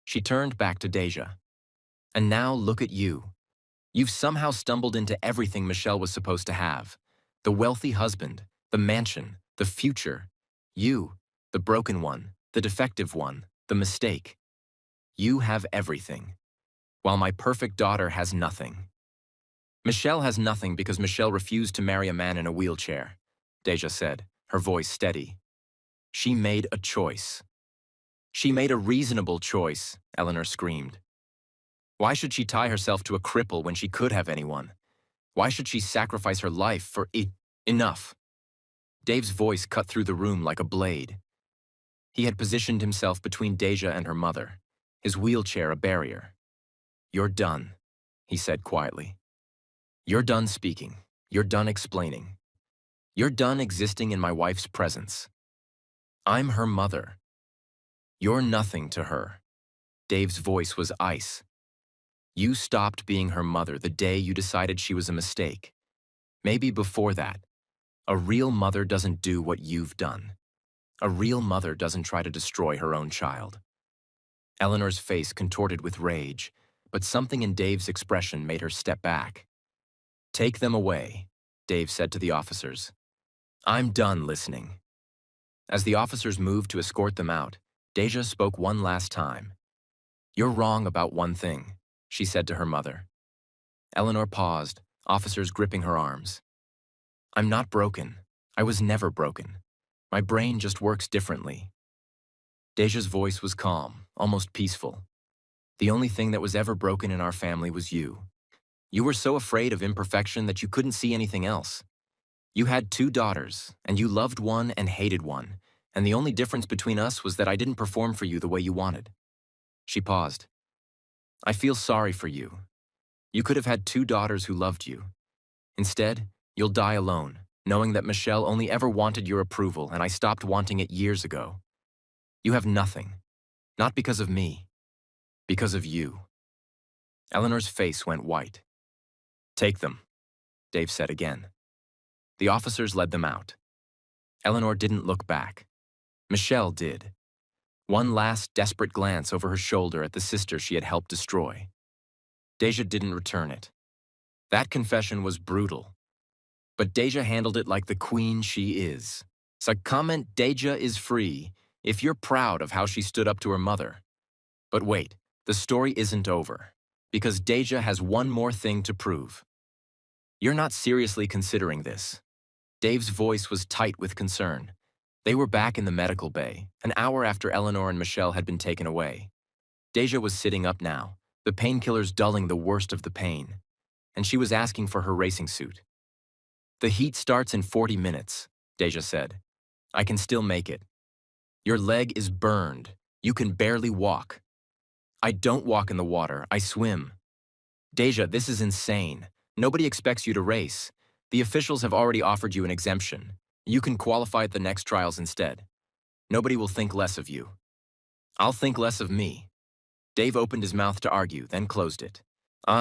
She turned back to Deja. And now look at you. You've somehow stumbled into everything Michelle was supposed to have. The wealthy husband, the mansion, the future. You, the broken one, the defective one, the mistake. You have everything, while my perfect daughter has nothing. Michelle has nothing because Michelle refused to marry a man in a wheelchair, Deja said, her voice steady. She made a choice. She made a reasonable choice, Eleanor screamed. Why should she tie herself to a cripple when she could have anyone? Why should she sacrifice her life for enough? Dave's voice cut through the room like a blade. He had positioned himself between Deja and her mother, his wheelchair a barrier. You're done, he said quietly. You're done speaking. You're done explaining. You're done existing in my wife's presence. I'm her mother. You're nothing to her. Dave's voice was ice. You stopped being her mother the day you decided she was a mistake. Maybe before that. A real mother doesn't do what you've done. A real mother doesn't try to destroy her own child. Eleanor's face contorted with rage, but something in Dave's expression made her step back. Take them away, Dave said to the officers. I'm done listening. As the officers moved to escort them out, Deja spoke one last time. You're wrong about one thing, she said to her mother. Eleanor paused, officers gripping her arms. I'm not broken. I was never broken. My brain just works differently. Deja's voice was calm, almost peaceful. The only thing that was ever broken in our family was you. You were so afraid of imperfection that you couldn't see anything else. You had 2 daughters, and you loved one and hated one, and the only difference between us was that I didn't perform for you the way you wanted. She paused. I feel sorry for you. You could have had 2 daughters who loved you. Instead, you'll die alone, knowing that Michelle only ever wanted your approval and I stopped wanting it years ago. You have nothing. Not because of me. Because of you. Eleanor's face went white. Take them, Dave said again. The officers led them out. Eleanor didn't look back. Michelle did. One last desperate glance over her shoulder at the sister she had helped destroy. Deja didn't return it. That confession was brutal. But Deja handled it like the queen she is. So comment Deja is free if you're proud of how she stood up to her mother. But wait, the story isn't over. Because Deja has one more thing to prove. You're not seriously considering this. Dave's voice was tight with concern. They were back in the medical bay, an hour after Eleanor and Michelle had been taken away. Deja was sitting up now, the painkillers dulling the worst of the pain, and she was asking for her racing suit. The heat starts in 40 minutes, Deja said. I can still make it. Your leg is burned. You can barely walk. I don't walk in the water, I swim. Deja, this is insane. Nobody expects you to race. The officials have already offered you an exemption. You can qualify at the next trials instead. Nobody will think less of you. I'll think less of me. Dave opened his mouth to argue, then closed it.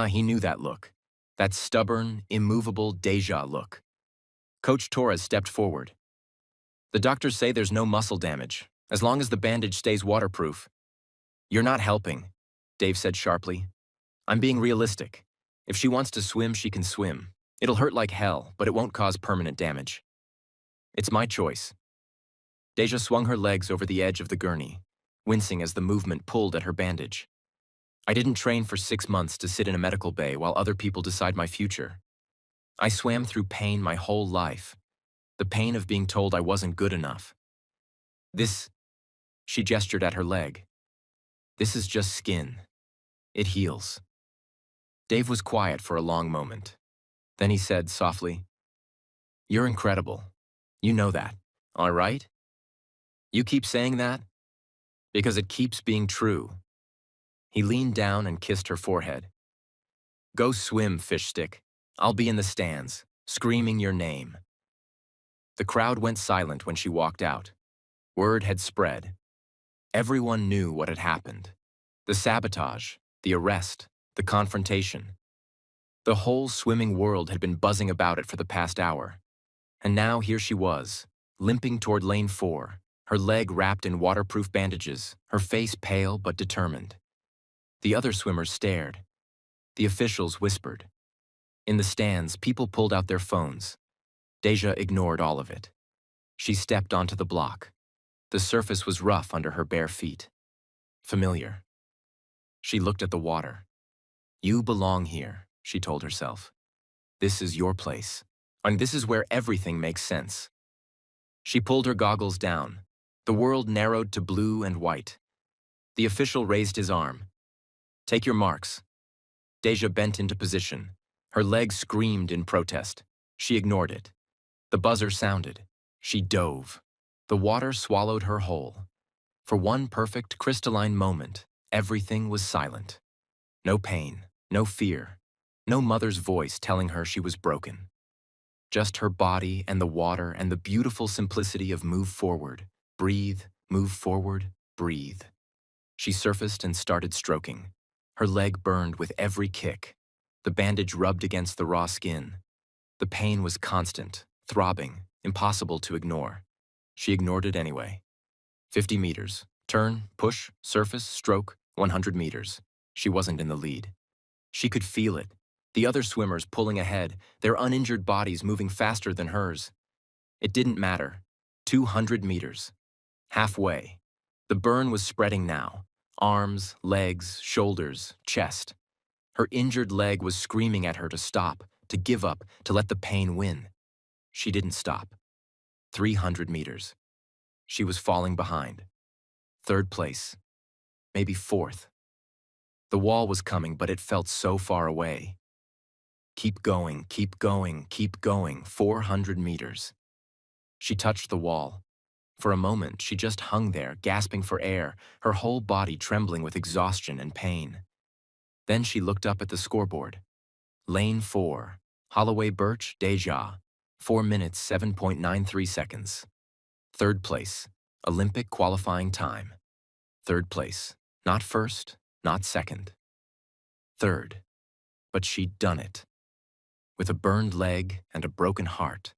He knew that look. That stubborn, immovable Deja look. Coach Torres stepped forward. The doctors say there's no muscle damage, as long as the bandage stays waterproof. You're not helping, Dave said sharply. I'm being realistic. If she wants to swim, she can swim. It'll hurt like hell, but it won't cause permanent damage. It's my choice. Deja swung her legs over the edge of the gurney, wincing as the movement pulled at her bandage. I didn't train for 6 months to sit in a medical bay while other people decide my future. I swam through pain my whole life. The pain of being told I wasn't good enough. This, she gestured at her leg. This is just skin. It heals. Dave was quiet for a long moment. Then he said softly, "You're incredible. You know that, all right? You keep saying that because it keeps being true." He leaned down and kissed her forehead. "Go swim, fish stick. I'll be in the stands, screaming your name." The crowd went silent when she walked out. Word had spread. Everyone knew what had happened. The sabotage, the arrest, the confrontation. The whole swimming world had been buzzing about it for the past hour. And now here she was, limping toward lane 4, her leg wrapped in waterproof bandages, her face pale but determined. The other swimmers stared. The officials whispered. In the stands, people pulled out their phones. Deja ignored all of it. She stepped onto the block. The surface was rough under her bare feet. Familiar. She looked at the water. You belong here, she told herself. This is your place, and this is where everything makes sense. She pulled her goggles down. The world narrowed to blue and white. The official raised his arm. Take your marks. Deja bent into position. Her legs screamed in protest. She ignored it. The buzzer sounded. She dove. The water swallowed her whole. For one perfect crystalline moment, everything was silent. No pain, no fear, no mother's voice telling her she was broken. Just her body and the water and the beautiful simplicity of move forward, breathe, move forward, breathe. She surfaced and started stroking. Her leg burned with every kick. The bandage rubbed against the raw skin. The pain was constant, throbbing, impossible to ignore. She ignored it anyway. 50 meters. Turn, push, surface, stroke, 100 meters. She wasn't in the lead. She could feel it. The other swimmers pulling ahead, their uninjured bodies moving faster than hers. It didn't matter. 200 meters. Halfway. The burn was spreading now. Arms, legs, shoulders, chest. Her injured leg was screaming at her to stop, to give up, to let the pain win. She didn't stop. 300 meters. She was falling behind. 3rd place. Maybe 4th. The wall was coming, but it felt so far away. Keep going, keep going, keep going, 400 meters. She touched the wall. For a moment, she just hung there, gasping for air, her whole body trembling with exhaustion and pain. Then she looked up at the scoreboard. Lane 4, Holloway Birch, Deja, 4 minutes, 7.93 seconds. 3rd place, Olympic qualifying time. 3rd place, not 1st, not 2nd. 3rd, but she'd done it. With a burned leg and a broken heart.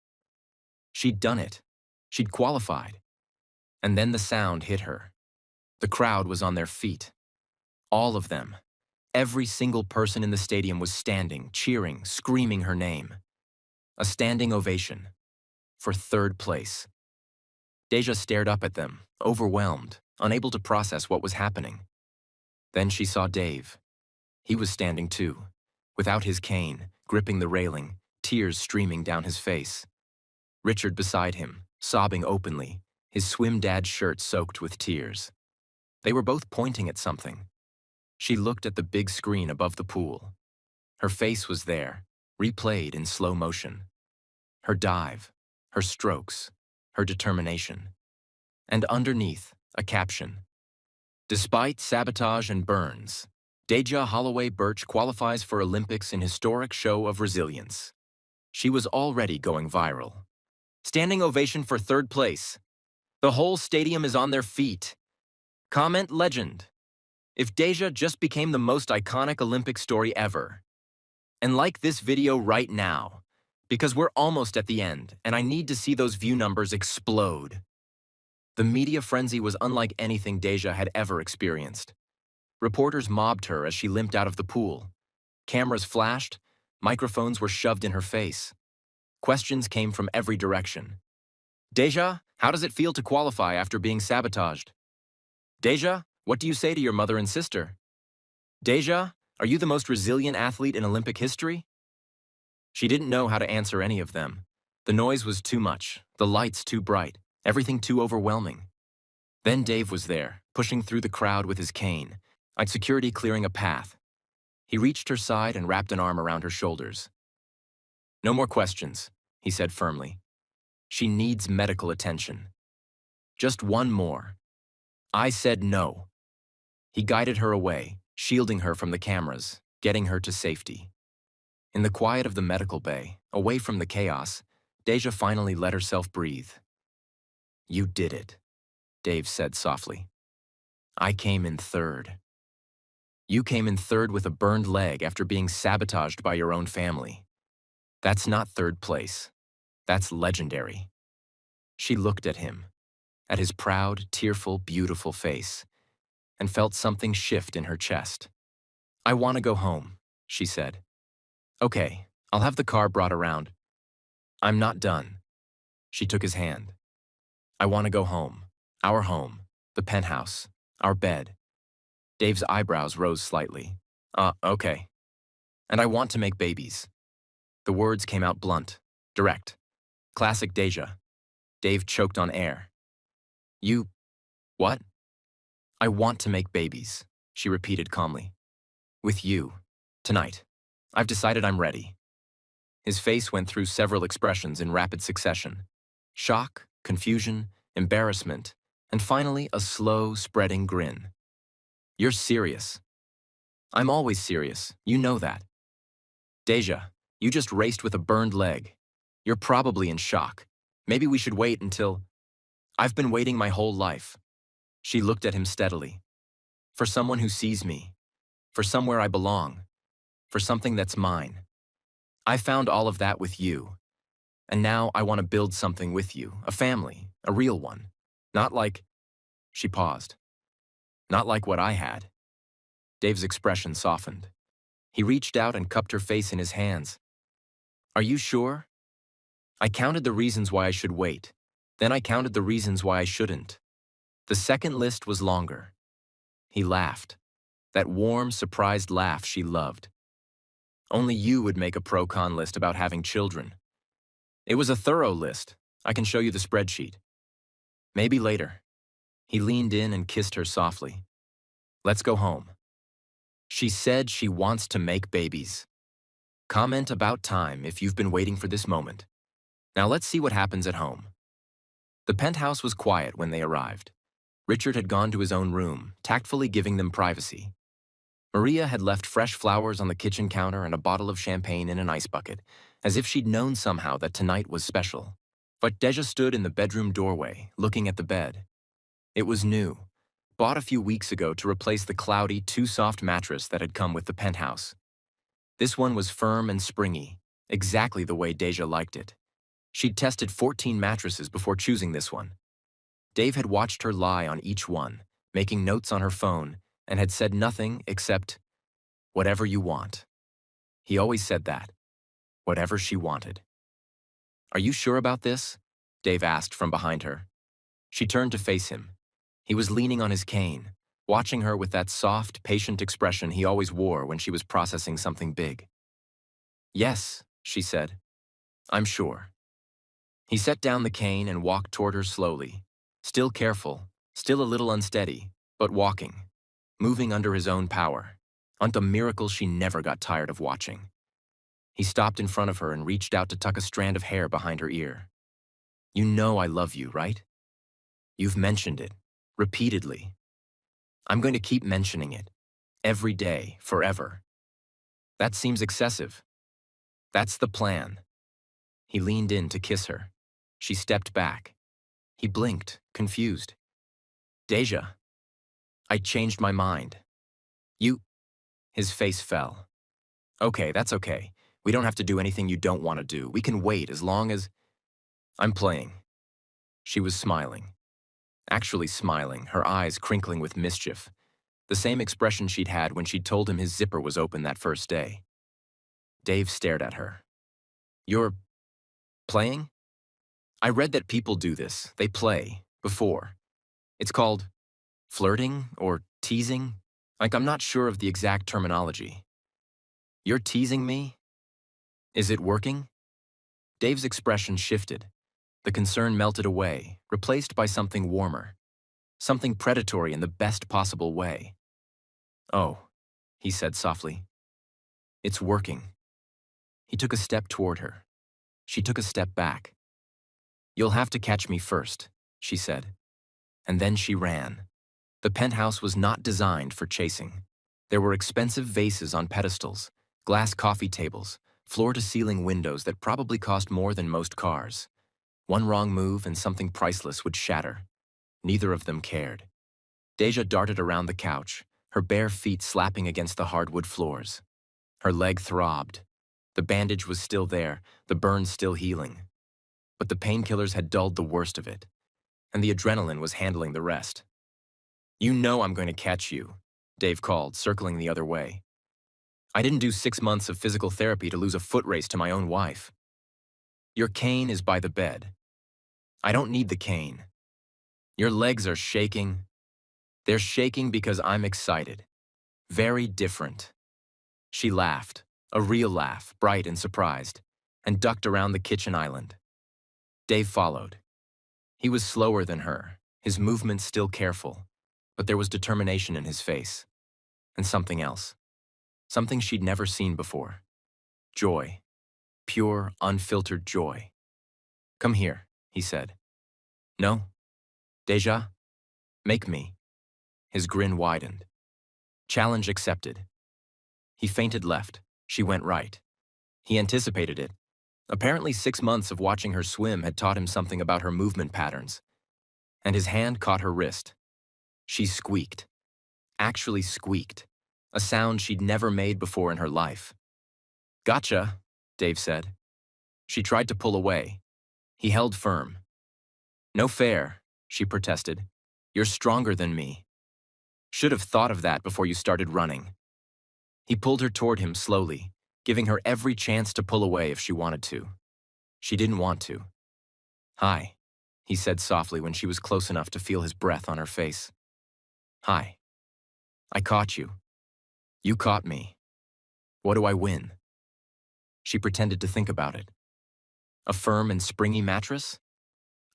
She'd done it. She'd qualified. And then the sound hit her. The crowd was on their feet. All of them. Every single person in the stadium was standing, cheering, screaming her name. A standing ovation. For 3rd place. Deja stared up at them, overwhelmed, unable to process what was happening. Then she saw Dave. He was standing too, without his cane, gripping the railing, tears streaming down his face. Richard beside him, sobbing openly, his swim dad shirt soaked with tears. They were both pointing at something. She looked at the big screen above the pool. Her face was there, replayed in slow motion. Her dive, her strokes, her determination. And underneath, a caption. Despite sabotage and burns, Deja Holloway Birch qualifies for Olympics in historic show of resilience. She was already going viral. Standing ovation for 3rd place. The whole stadium is on their feet. Comment legend. If Deja just became the most iconic Olympic story ever. And like this video right now, because we're almost at the end and I need to see those view numbers explode. The media frenzy was unlike anything Deja had ever experienced. Reporters mobbed her as she limped out of the pool. Cameras flashed, microphones were shoved in her face. Questions came from every direction. Deja, how does it feel to qualify after being sabotaged? Deja, what do you say to your mother and sister? Deja, are you the most resilient athlete in Olympic history? She didn't know how to answer any of them. The noise was too much, the lights too bright, everything too overwhelming. Then Dave was there, pushing through the crowd with his cane, like security clearing a path. He reached her side and wrapped an arm around her shoulders. No more questions, he said firmly. She needs medical attention. Just one more. I said no. He guided her away, shielding her from the cameras, getting her to safety. In the quiet of the medical bay, away from the chaos, Deja finally let herself breathe. You did it, Dave said softly. I came in third. You came in third with a burned leg after being sabotaged by your own family. That's not third place. That's legendary. She looked at him, at his proud, tearful, beautiful face, and felt something shift in her chest. I want to go home, she said. Okay, I'll have the car brought around. I'm not done. She took his hand. I want to go home. Our home. The penthouse. Our bed. Dave's eyebrows rose slightly. Okay. And I want to make babies. The words came out blunt, direct. Classic Deja. Dave choked on air. You... what? I want to make babies, she repeated calmly. With you. Tonight. I've decided I'm ready. His face went through several expressions in rapid succession. Shock, confusion, embarrassment, and finally a slow, spreading grin. You're serious. I'm always serious, you know that. Deja, you just raced with a burned leg. You're probably in shock. Maybe we should wait until... I've been waiting my whole life. She looked at him steadily. For someone who sees me. For somewhere I belong. For something that's mine. I found all of that with you. And now I want to build something with you, a family, a real one. Not like... She paused. Not like what I had. Dave's expression softened. He reached out and cupped her face in his hands. Are you sure? I counted the reasons why I should wait. Then I counted the reasons why I shouldn't. The second list was longer. He laughed. That warm, surprised laugh she loved. Only you would make a pro-con list about having children. It was a thorough list. I can show you the spreadsheet. Maybe later. He leaned in and kissed her softly. Let's go home. She said she wants to make babies. Comment about time if you've been waiting for this moment. Now let's see what happens at home. The penthouse was quiet when they arrived. Richard had gone to his own room, tactfully giving them privacy. Maria had left fresh flowers on the kitchen counter and a bottle of champagne in an ice bucket, as if she'd known somehow that tonight was special. But Deja stood in the bedroom doorway, looking at the bed. It was new, bought a few weeks ago to replace the cloudy, too-soft mattress that had come with the penthouse. This one was firm and springy, exactly the way Deja liked it. She'd tested 14 mattresses before choosing this one. Dave had watched her lie on each one, making notes on her phone, and had said nothing except, whatever you want. He always said that. Whatever she wanted. Are you sure about this? Dave asked from behind her. She turned to face him. He was leaning on his cane, watching her with that soft, patient expression he always wore when she was processing something big. Yes, she said. I'm sure. He set down the cane and walked toward her slowly, still careful, still a little unsteady, but walking, moving under his own power, on a miracle she never got tired of watching. He stopped in front of her and reached out to tuck a strand of hair behind her ear. You know I love you, right? You've mentioned it, repeatedly. I'm going to keep mentioning it, every day, forever. That seems excessive. That's the plan. He leaned in to kiss her. She stepped back. He blinked, confused. Deja. I changed my mind. You... His face fell. Okay, that's okay. We don't have to do anything you don't want to do. We can wait as long as... I'm playing. She was smiling. actually smiling, her eyes crinkling with mischief, the same expression she'd had when she'd told him his zipper was open that first day. Dave stared at her. "You're playing? I read that people do this. They play. Before. It's called flirting or teasing? Like, I'm not sure of the exact terminology. You're teasing me? Is it working?" Dave's expression shifted. The concern melted away, replaced by something warmer. Something predatory in the best possible way. "Oh," he said softly. "It's working." He took a step toward her. She took a step back. "You'll have to catch me first," she said. And then she ran. The penthouse was not designed for chasing. There were expensive vases on pedestals, glass coffee tables, floor-to-ceiling windows that probably cost more than most cars. One wrong move and something priceless would shatter. Neither of them cared. Deja darted around the couch, her bare feet slapping against the hardwood floors. Her leg throbbed. The bandage was still there, the burn still healing. But the painkillers had dulled the worst of it, and the adrenaline was handling the rest. "You know I'm going to catch you," Dave called, circling the other way. "I didn't do 6 months of physical therapy to lose a foot race to my own wife. Your cane is by the bed. I don't need the cane. Your legs are shaking. They're shaking because I'm excited. Very different." She laughed, a real laugh, bright and surprised, and ducked around the kitchen island. Dave followed. He was slower than her, his movements still careful, but there was determination in his face. And something else. Something she'd never seen before. Joy. Pure, unfiltered joy. "Come here," he said. "No? Deja? Make me." His grin widened. Challenge accepted. He feinted left. She went right. He anticipated it. Apparently 6 months of watching her swim had taught him something about her movement patterns. And his hand caught her wrist. She squeaked. Actually squeaked. A sound she'd never made before in her life. "Gotcha," Dave said. She tried to pull away. He held firm. "No fair," she protested. "You're stronger than me. Should have thought of that before you started running." He pulled her toward him slowly, giving her every chance to pull away if she wanted to. She didn't want to. "Hi," he said softly when she was close enough to feel his breath on her face. "Hi. I caught you. You caught me. What do I win?" She pretended to think about it. "A firm and springy mattress?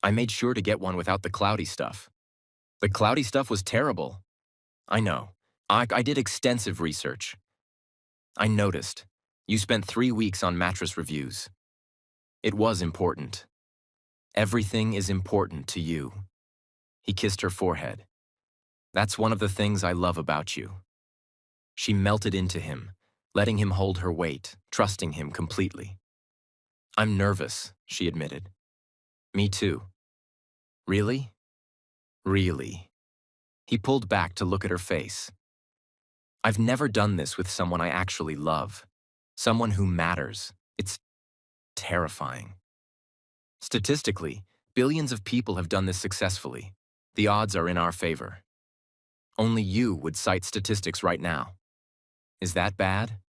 I made sure to get one without the cloudy stuff." "The cloudy stuff was terrible." "I know. I did extensive research." "I noticed. You spent 3 weeks on mattress reviews." "It was important. Everything is important to you." He kissed her forehead. "That's one of the things I love about you." She melted into him, letting him hold her weight, trusting him completely. "I'm nervous," she admitted. "Me too." "Really?" "Really." He pulled back to look at her face. "I've never done this with someone I actually love. Someone who matters. It's terrifying. Statistically, billions of people have done this successfully. The odds are in our favor. Only you would cite statistics right now. Is that bad?"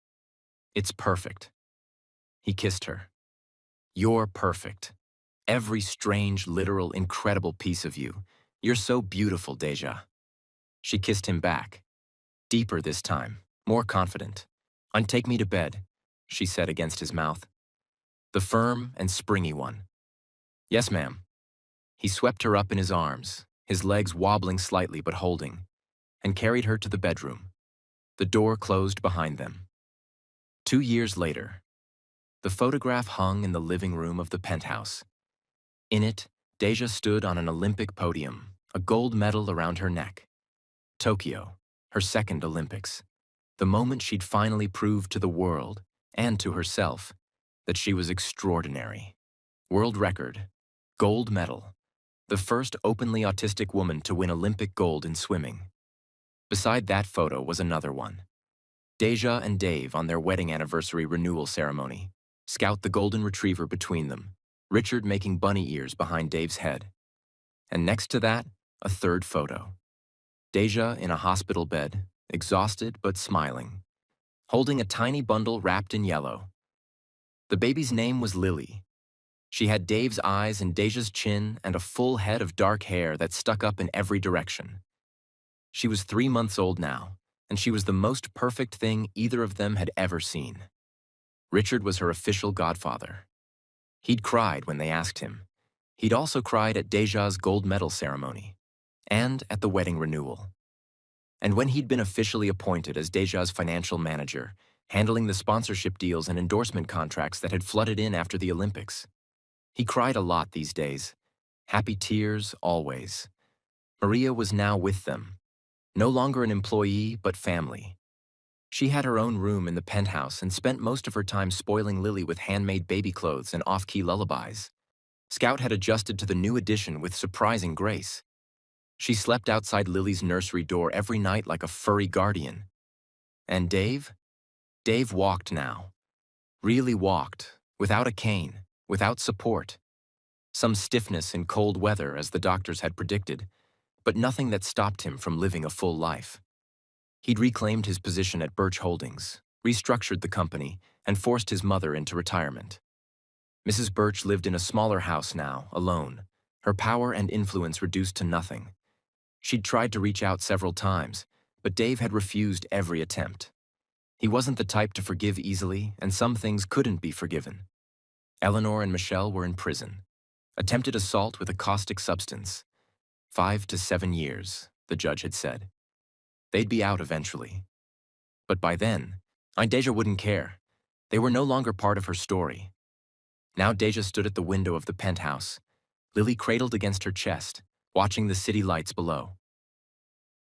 "It's perfect." He kissed her. "You're perfect. Every strange, literal, incredible piece of you. You're so beautiful, Deja." She kissed him back. Deeper this time, more confident. "Take me to bed," she said against his mouth. "The firm and springy one." "Yes, ma'am." He swept her up in his arms, his legs wobbling slightly but holding, and carried her to the bedroom. The door closed behind them. 2 years later, the photograph hung in the living room of the penthouse. In it, Deja stood on an Olympic podium, a gold medal around her neck. Tokyo, her second Olympics. The moment she'd finally proved to the world, and to herself, that she was extraordinary. World record, gold medal, the first openly autistic woman to win Olympic gold in swimming. Beside that photo was another one. Deja and Dave on their wedding anniversary renewal ceremony, Scout the golden retriever between them, Richard making bunny ears behind Dave's head. And next to that, A third photo. Deja in a hospital bed, exhausted but smiling, holding a tiny bundle wrapped in yellow. The baby's name was Lily. She had Dave's eyes and Deja's chin and a full head of dark hair that stuck up in every direction. She was 3 months old now, and she was the most perfect thing either of them had ever seen. Richard was her official godfather. He'd cried when they asked him. He'd also cried at Deja's gold medal ceremony and at the wedding renewal. And when he'd been officially appointed as Deja's financial manager, handling the sponsorship deals and endorsement contracts that had flooded in after the Olympics. He cried a lot these days. Happy tears, always. Maria was now with them. No longer an employee, but family. She had her own room in the penthouse and spent most of her time spoiling Lily with handmade baby clothes and off-key lullabies. Scout had adjusted to the new addition with surprising grace. She slept outside Lily's nursery door every night like a furry guardian. And Dave? Dave walked now. Really walked, without a cane, without support. Some stiffness in cold weather, as the doctors had predicted, but nothing that stopped him from living a full life. He'd reclaimed his position at Birch Holdings, restructured the company, and forced his mother into retirement. Mrs. Birch lived in a smaller house now, alone, her power and influence reduced to nothing. She'd tried to reach out several times, but Dave had refused every attempt. He wasn't the type to forgive easily, and some things couldn't be forgiven. Eleanor and Michelle were in prison. Attempted assault with a caustic substance. 5 to 7 years, the judge had said. They'd be out eventually. But by then, Deja wouldn't care. They were no longer part of her story. Now Deja stood at the window of the penthouse, Lily cradled against her chest, watching the city lights below.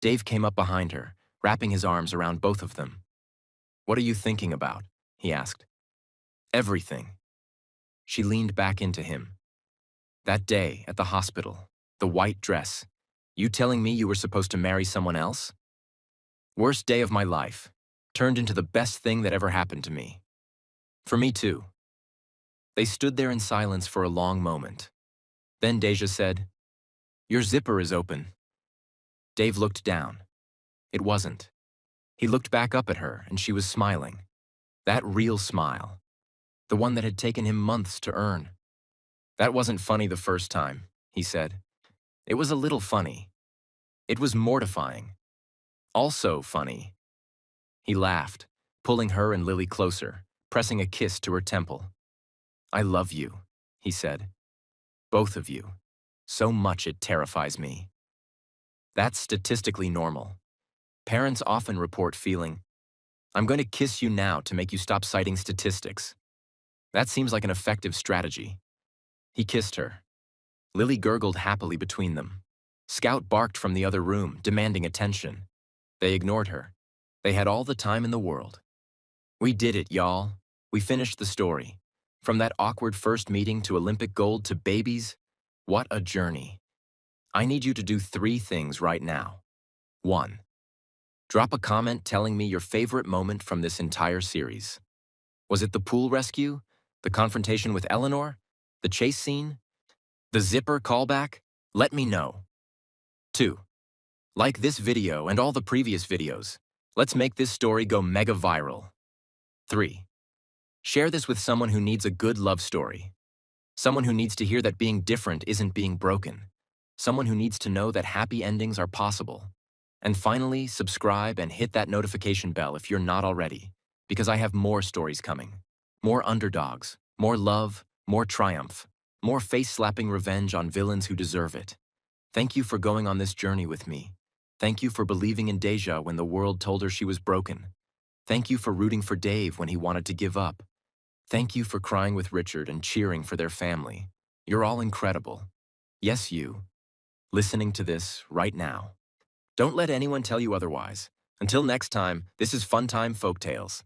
Dave came up behind her, wrapping his arms around both of them. "What are you thinking about?" he asked. "Everything." She leaned back into him. "That day at the hospital, the white dress, you telling me you were supposed to marry someone else? Worst day of my life, turned into the best thing that ever happened to me. For me too." They stood there in silence for a long moment. Then Deja said, "Your zipper is open." Dave looked down. It wasn't. He looked back up at her, and she was smiling. That real smile. The one that had taken him months to earn. "That wasn't funny the first time," he said. "It was a little funny. It was mortifying. Also funny." He laughed, pulling her and Lily closer, pressing a kiss to her temple. "I love you," he said. "Both of you. So much it terrifies me." That's statistically normal. Parents often report feeling, "I'm going to kiss you now to make you stop citing statistics." That seems like an effective strategy. He kissed her. Lily gurgled happily between them. Scout barked from the other room, demanding attention. They ignored her. They had all the time in the world. "We did it, y'all. We finished the story. From that awkward first meeting to Olympic gold to babies, what a journey. I need you to do 3 things right now. 1. Drop a comment telling me your favorite moment from this entire series. Was it the pool rescue? The confrontation with Eleanor? The chase scene? The zipper callback? Let me know. 2. Like this video and all the previous videos. Let's make this story go mega viral. 3. Share this with someone who needs a good love story. Someone who needs to hear that being different isn't being broken. Someone who needs to know that happy endings are possible. And finally, subscribe and hit that notification bell if you're not already, because I have more stories coming. More underdogs, more love, more triumph, more face-slapping revenge on villains who deserve it. Thank you for going on this journey with me. Thank you for believing in Deja when the world told her she was broken. Thank you for rooting for Dave when he wanted to give up. Thank you for crying with Richard and cheering for their family. You're all incredible. Yes, you. Listening to this right now. Don't let anyone tell you otherwise. Until next time, this is Funtime Folk Tales.